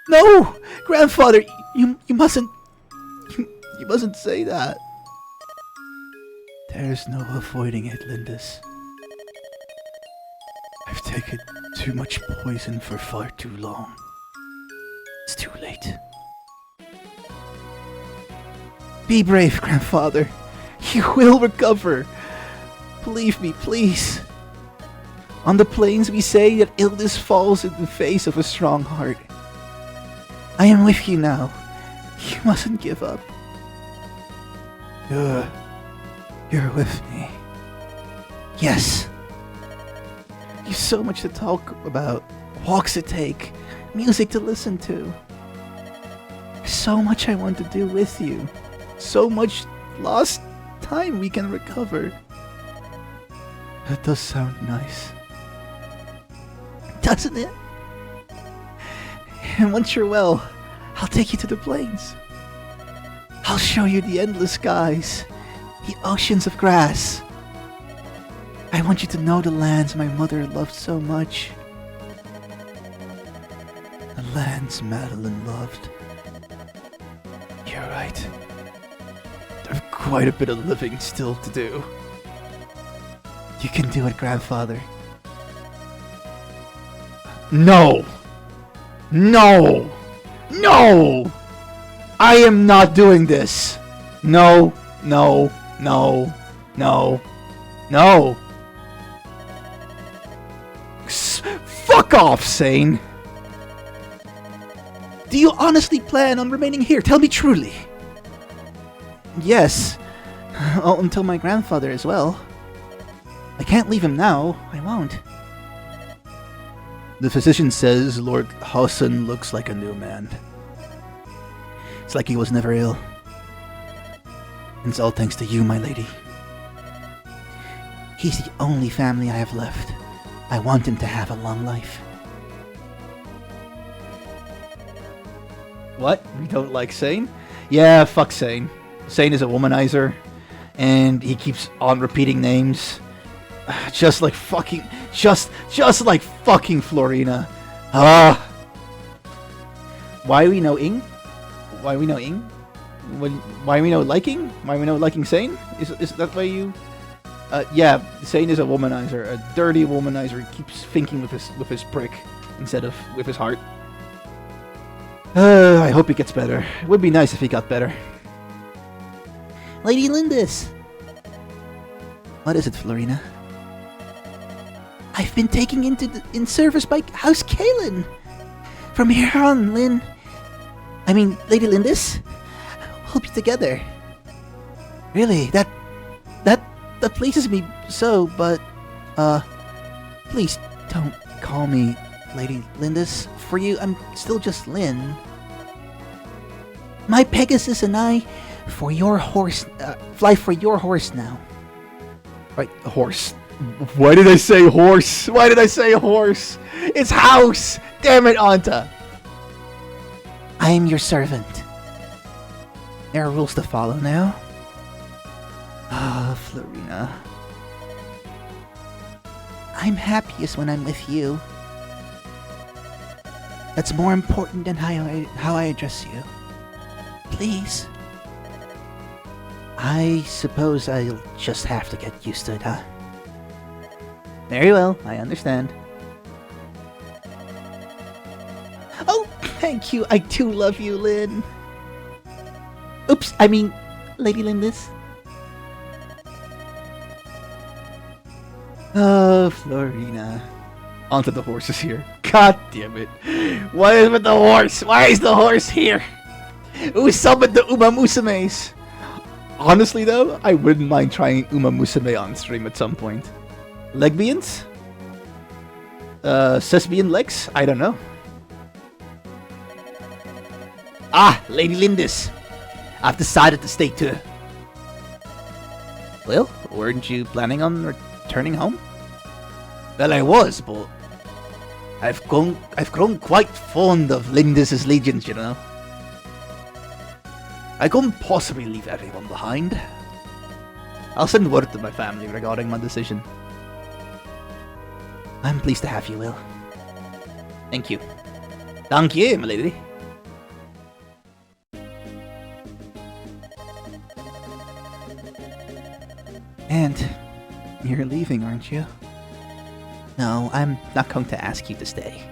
No! Grandfather, you mustn't... You mustn't say that. There's no avoiding it, Lyndis. I've taken too much poison for far too long. It's too late. Be brave, Grandfather. You will recover. Believe me, please. On the plains we say that illness falls in the face of a strong heart. I am with you now. You mustn't give up. You're with me. Yes. You've so much to talk about, walks to take, music to listen to. There's so much I want to do with you. So much lost time we can recover. That does sound nice. Doesn't it? And once you're well, I'll take you to the plains. I'll show you the endless skies, the oceans of grass. I want you to know the lands my mother loved so much. The lands Madeline loved. You're right. There's quite a bit of living still to do. You can do it, Grandfather. No! No! No! I am not doing this! No, no, no, no, no! Fuck off, Sane! Do you honestly plan on remaining here? Tell me truly. Yes. Oh, until my grandfather as well. I can't leave him now. I won't. The physician says Lord Hassan looks like a new man. It's like he was never ill. And it's all thanks to you, my lady. He's the only family I have left. I want him to have a long life. What? We don't like Sane? Yeah, fuck Sane. Sane is a womanizer, and he keeps on repeating names. Just like fucking... Just like fucking Florina. Ah. Why we know Ing? Why we know Ing? Why we know liking? Why we know liking Sane? Is that why you... yeah, Sane is a womanizer. A dirty womanizer. He keeps thinking with his prick instead of with his heart. I hope he gets better. It would be nice if he got better. Lady Lyndis! What is it, Florina? I've been taken in service by House Kalen. From here on, Lady Lyndis, we'll be together. Really, that pleases me so, but, please don't call me Lady Lyndis. For you, I'm still just Lyn. My Pegasus and I, for your horse, fly for your horse now. Right, horse. Why did I say horse? Why did I say horse? It's house! Damn it, Anta! I am your servant. There are rules to follow now. Ah, Florina. I'm happiest when I'm with you. That's more important than how I address you. Please. I suppose I'll just have to get used to it, huh? Very well, I understand. Oh, thank you. I do love you, Lyn. Oops, I mean, Lady Lyndis. Oh, Florina. Onto the horse is here. God damn it. What is with the horse? Why is the horse here? Who summoned the Uma Musumes? Honestly though, I wouldn't mind trying Uma Musume on stream at some point. Legbians? Sesbian legs? I don't know. Ah, Lady Lyndis. I've decided to stay too. Well, weren't you planning on returning home? Well, I was, but I've grown quite fond of Lyndis's legions, you know. I couldn't possibly leave everyone behind. I'll send word to my family regarding my decision. I'm pleased to have you, Will. Thank you. Thank you, my lady. And you're leaving, aren't you? No, I'm not going to ask you to stay.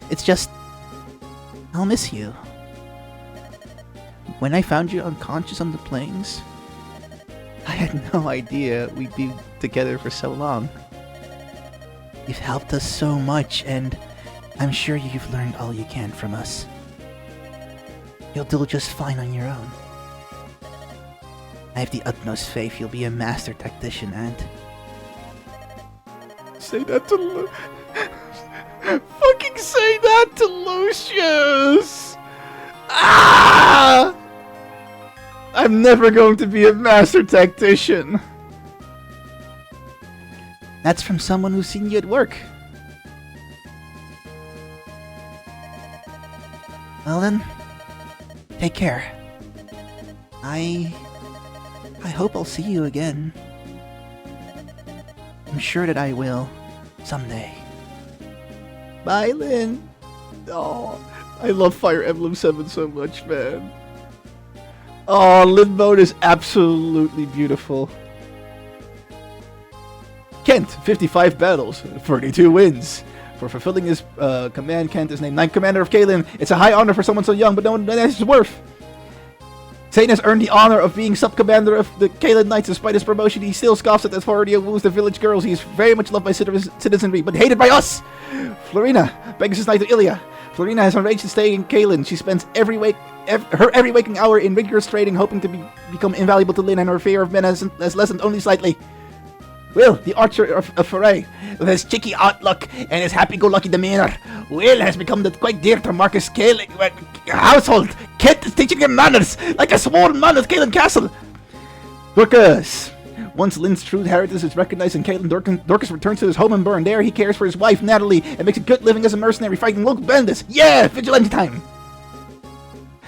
It's just, I'll miss you. When I found you unconscious on the plains, I had no idea we'd be together for so long. You've helped us so much, and I'm sure you've learned all you can from us. You'll do just fine on your own. I have the utmost faith you'll be a master tactician, and... Say that to fucking say that to Lucius! Ah! I'm never going to be a master tactician. That's from someone who's seen you at work. Well then, take care. I hope I'll see you again. I'm sure that I will, someday. Bye, Lyn. Oh, I love Fire Emblem 7 so much, man. Oh, Lyn Mode is absolutely beautiful. Kent, 55 battles, 32 wins. For fulfilling his command, Kent is named Ninth Commander of Caelin. It's a high honor for someone so young, but no one knows his worth. Satan has earned the honor of being sub-commander of the Caelin Knights. Despite his promotion, he still scoffs at the authority and woos the village girls. He is very much loved by citizenry, but hated by us! Florina, Pegasus Knight of Ilia. Florina has arranged to stay in Caelin. She spends every waking hour in rigorous training, hoping to become invaluable to Lyn, and her fear of men has lessened only slightly. Will, the archer of Foray, with his cheeky outlook and his happy-go-lucky demeanor, Will has become quite dear to Marcus Caelin household. Kent is teaching him manners, like a sworn man at Caelin Castle. Dorcas. Once Lyn's true heritage is recognized in Caelin, Dorcas returns to his home in Bern. There he cares for his wife, Natalie, and makes a good living as a mercenary fighting local bandits. Yeah, vigilante time.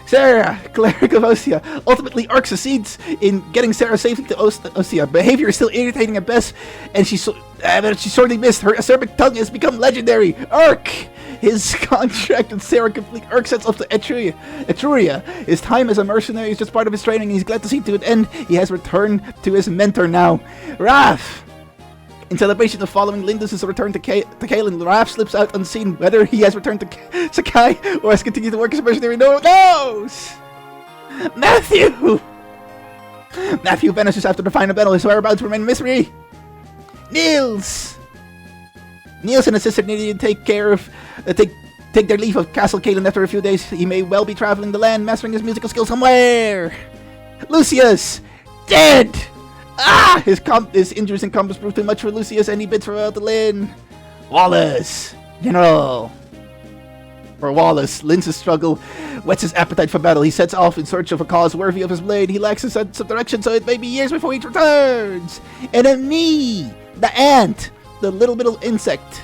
Sarah, cleric of Ostia. Ultimately, Urk succeeds in getting Sarah safely to Ostia. Behavior is still irritating at best, and she's sorely missed. Her acerbic tongue has become legendary. Urk! His contract with Sarah complete. Urk sets up to Etruria. His time as a mercenary is just part of his training, and he's glad to see to an end he has returned to his mentor now. Raph! In celebration of following Lyndis' return to Caelin, Raph slips out unseen. Whether he has returned to Sakai or has continued to work as a mercenary, no one knows! Matthew! Matthew vanishes after the final battle. His whereabouts remain a mystery. Niels and his sister needed to take their leave of Castle Caelin after a few days. He may well be traveling the land, mastering his musical skills somewhere. Lucius! Dead! His injuries and combos proved too much for Lucius, and he bids farewell to Lyn. Wallace! General! For Wallace, Lyn's struggle whets his appetite for battle. He sets off in search of a cause worthy of his blade. He lacks a sense of direction, so it may be years before he returns. And then me, the ant, the little insect.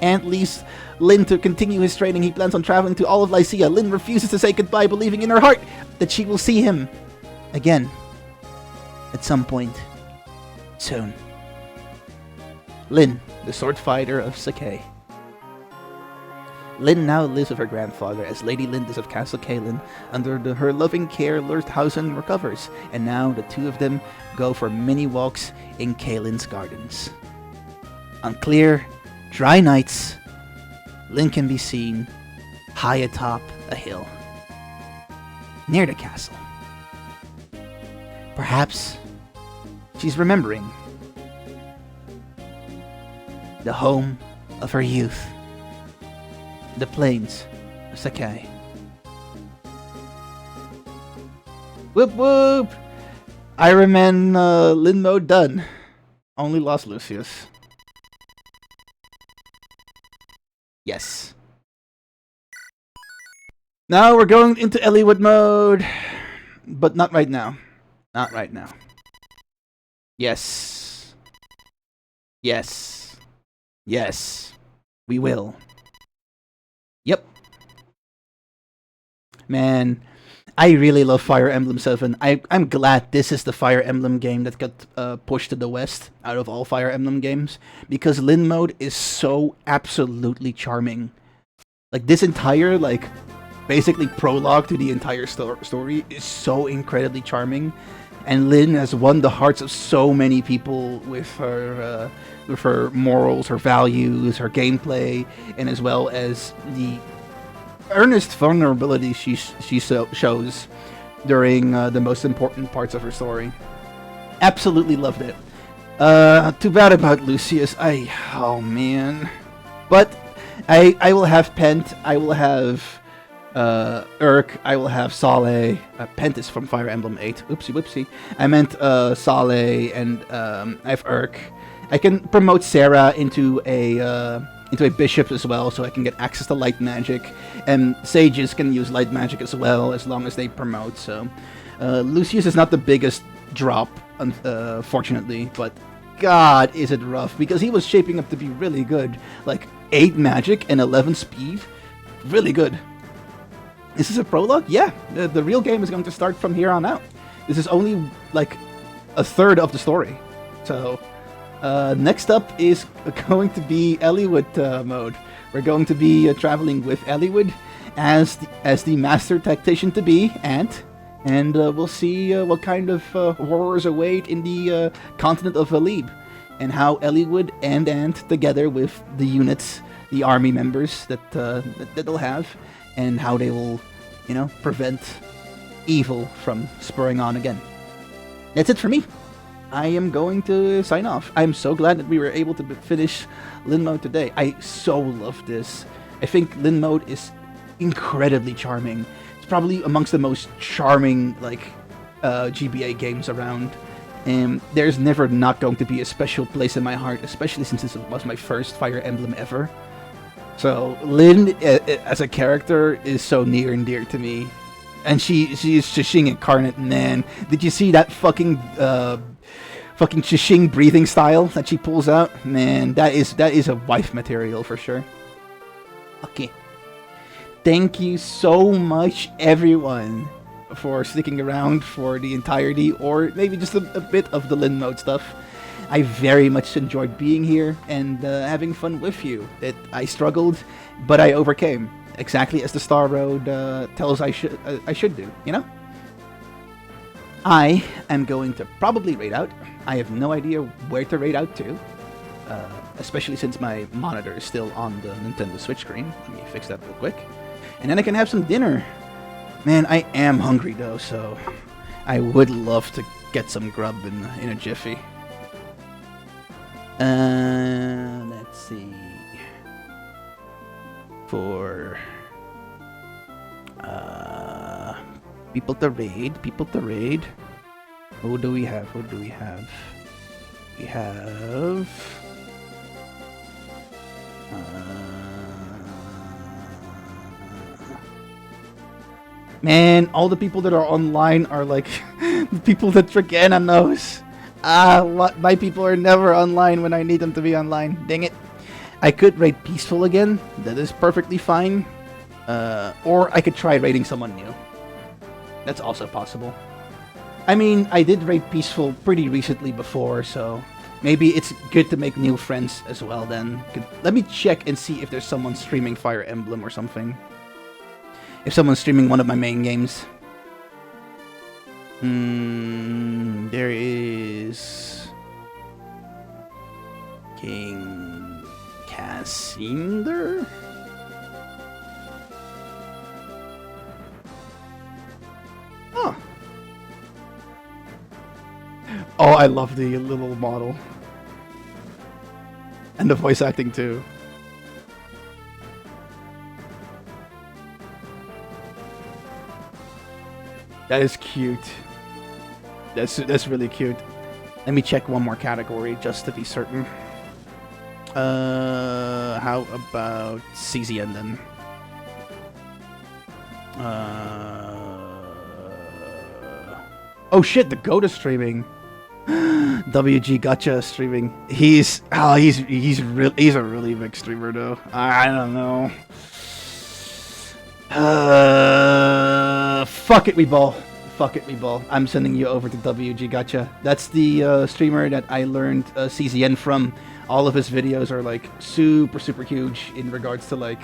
Ant leaves Lyn to continue his training. He plans on traveling to all of Lycia. Lyn refuses to say goodbye, believing in her heart that she will see him again at some point soon. Lyn, the sword fighter of Sakai. Lyn now lives with her grandfather as Lady Lyndis of Castle Caelin. Under her loving care, Lurthausen recovers, and now the two of them go for many walks in Caelin's gardens. On clear, dry nights, Lyn can be seen high atop a hill, near the castle. Perhaps she's remembering the home of her youth, the plains of Sakai. Whoop whoop! Ironman Lyn Mode done. Only lost Lucius. Yes. Now we're going into Eliwood mode. But not right now. Not right now. Yes. Yes. Yes. We will. Yep. Man, I really love Fire Emblem 7. I'm glad this is the Fire Emblem game that got pushed to the west out of all Fire Emblem games, because Lyn Mode is so absolutely charming. Like, this entire, like, basically prologue to the entire story is so incredibly charming, and Lyn has won the hearts of so many people with her morals, her values, her gameplay, and as well as the earnest vulnerability she shows during the most important parts of her story. Absolutely loved it. Too bad about Lucius. Oh man. But I will have Pent, I will have Urk, I will have Sale. Pent is from Fire Emblem 8. Oopsie whoopsie. I meant Sale, and I have Urk. I can promote Sarah into a bishop as well, so I can get access to light magic, and sages can use light magic as well, as long as they promote. So Lucius is not the biggest drop, fortunately, but god is it rough, because he was shaping up to be really good. Like 8 magic and 11 speed, really good. Is this a prologue? Yeah, the real game is going to start from here on out. This is only like a third of the story. So next up is going to be Eliwood mode. We're going to be traveling with Eliwood as the master tactician to be, Ant, and we'll see what kind of horrors await in the continent of Alib, and how Eliwood and Ant, together with the units, the army members that they'll have, and how they will, prevent evil from spurring on again. That's it for me. I am going to sign off. I'm so glad that we were able to finish Lyn Mode today. I so love this. I think Lyn Mode is incredibly charming. It's probably amongst the most charming, GBA games around. And there's never not going to be a special place in my heart, especially since this was my first Fire Emblem ever. So Lyn, as a character, is so near and dear to me. And she is Shishing incarnate, man. Did you see that fucking Shishing breathing style that she pulls out? Man, that is a wife material for sure. Okay. Thank you so much, everyone, for sticking around for the entirety, or maybe just a bit of the Lyn Mode stuff. I very much enjoyed being here and having fun with you. I struggled, but I overcame, exactly as the Star Road tells I should do, I am going to probably raid out. I have no idea where to raid out to, especially since my monitor is still on the Nintendo Switch screen. Let me fix that real quick. And then I can have some dinner. Man, I am hungry though, so I would love to get some grub in a jiffy. Let's see. For people to raid. Who do we have? We have Man, all the people that are online are like the people that Trigana knows. My people are never online when I need them to be online. Dang it. I could raid Peaceful again. That is perfectly fine. Or I could try raiding someone new. That's also possible. I mean, I did raid Peaceful pretty recently before, so maybe it's good to make new friends as well then. Let me check and see if there's someone streaming Fire Emblem or something. If someone's streaming one of my main games. There is... King Cassinder? Oh. Oh, I love the little model. And the voice acting too. That is cute. That's really cute. Let me check one more category just to be certain. How about CZN then? Oh shit, the Goat is streaming. WG Gotcha streaming. He's a really big streamer though. I don't know. Fuck it, we ball. Fuck it, we ball. I'm sending you over to WG Gotcha. That's the streamer that I learned CZN from. All of his videos are like super huge in regards to like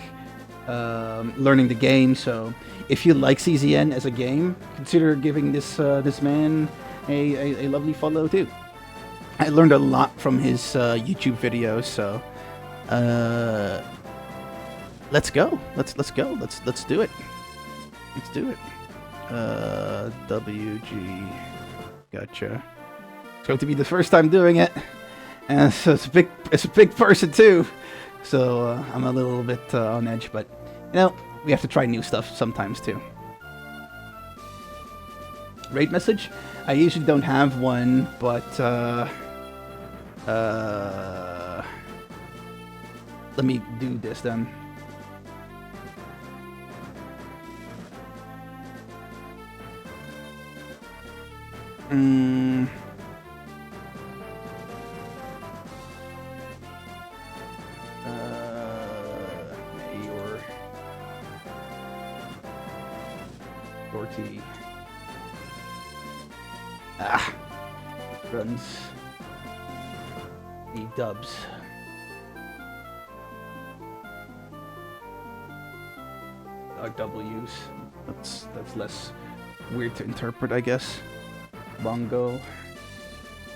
learning the game. So if you like CZN as a game, consider giving this man a lovely follow too. I learned a lot from his YouTube videos. So let's go. Let's go. Let's do it. Let's do it. WG Gotcha. It's going to be the first time doing it, and so it's a big person too. So I'm a little bit on edge, but you know, we have to try new stuff sometimes too. Raid message? I usually don't have one, but let me do this then. Mayor Dorty. Runs the dubs. W's. That's less weird to interpret, I guess. Bongo.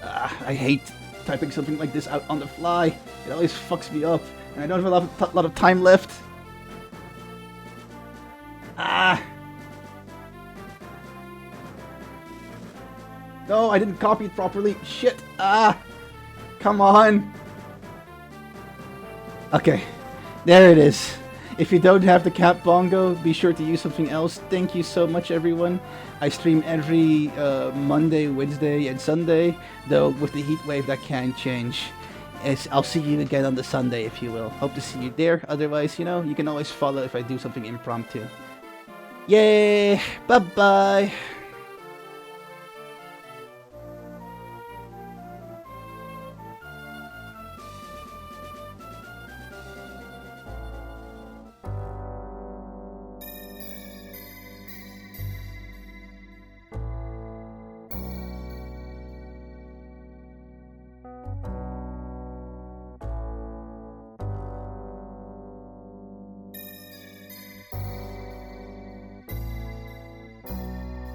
I hate typing something like this out on the fly. It always fucks me up, and I don't have a lot of time left. No, I didn't copy it properly. Shit. Come on. Okay, there it is. If you don't have the Cat Bongo, be sure to use something else. Thank you so much, everyone. I stream every Monday, Wednesday, and Sunday. Though with the heat wave, that can change. I'll see you again on the Sunday, if you will. Hope to see you there. Otherwise, you know, you can always follow if I do something impromptu. Yay! Bye-bye!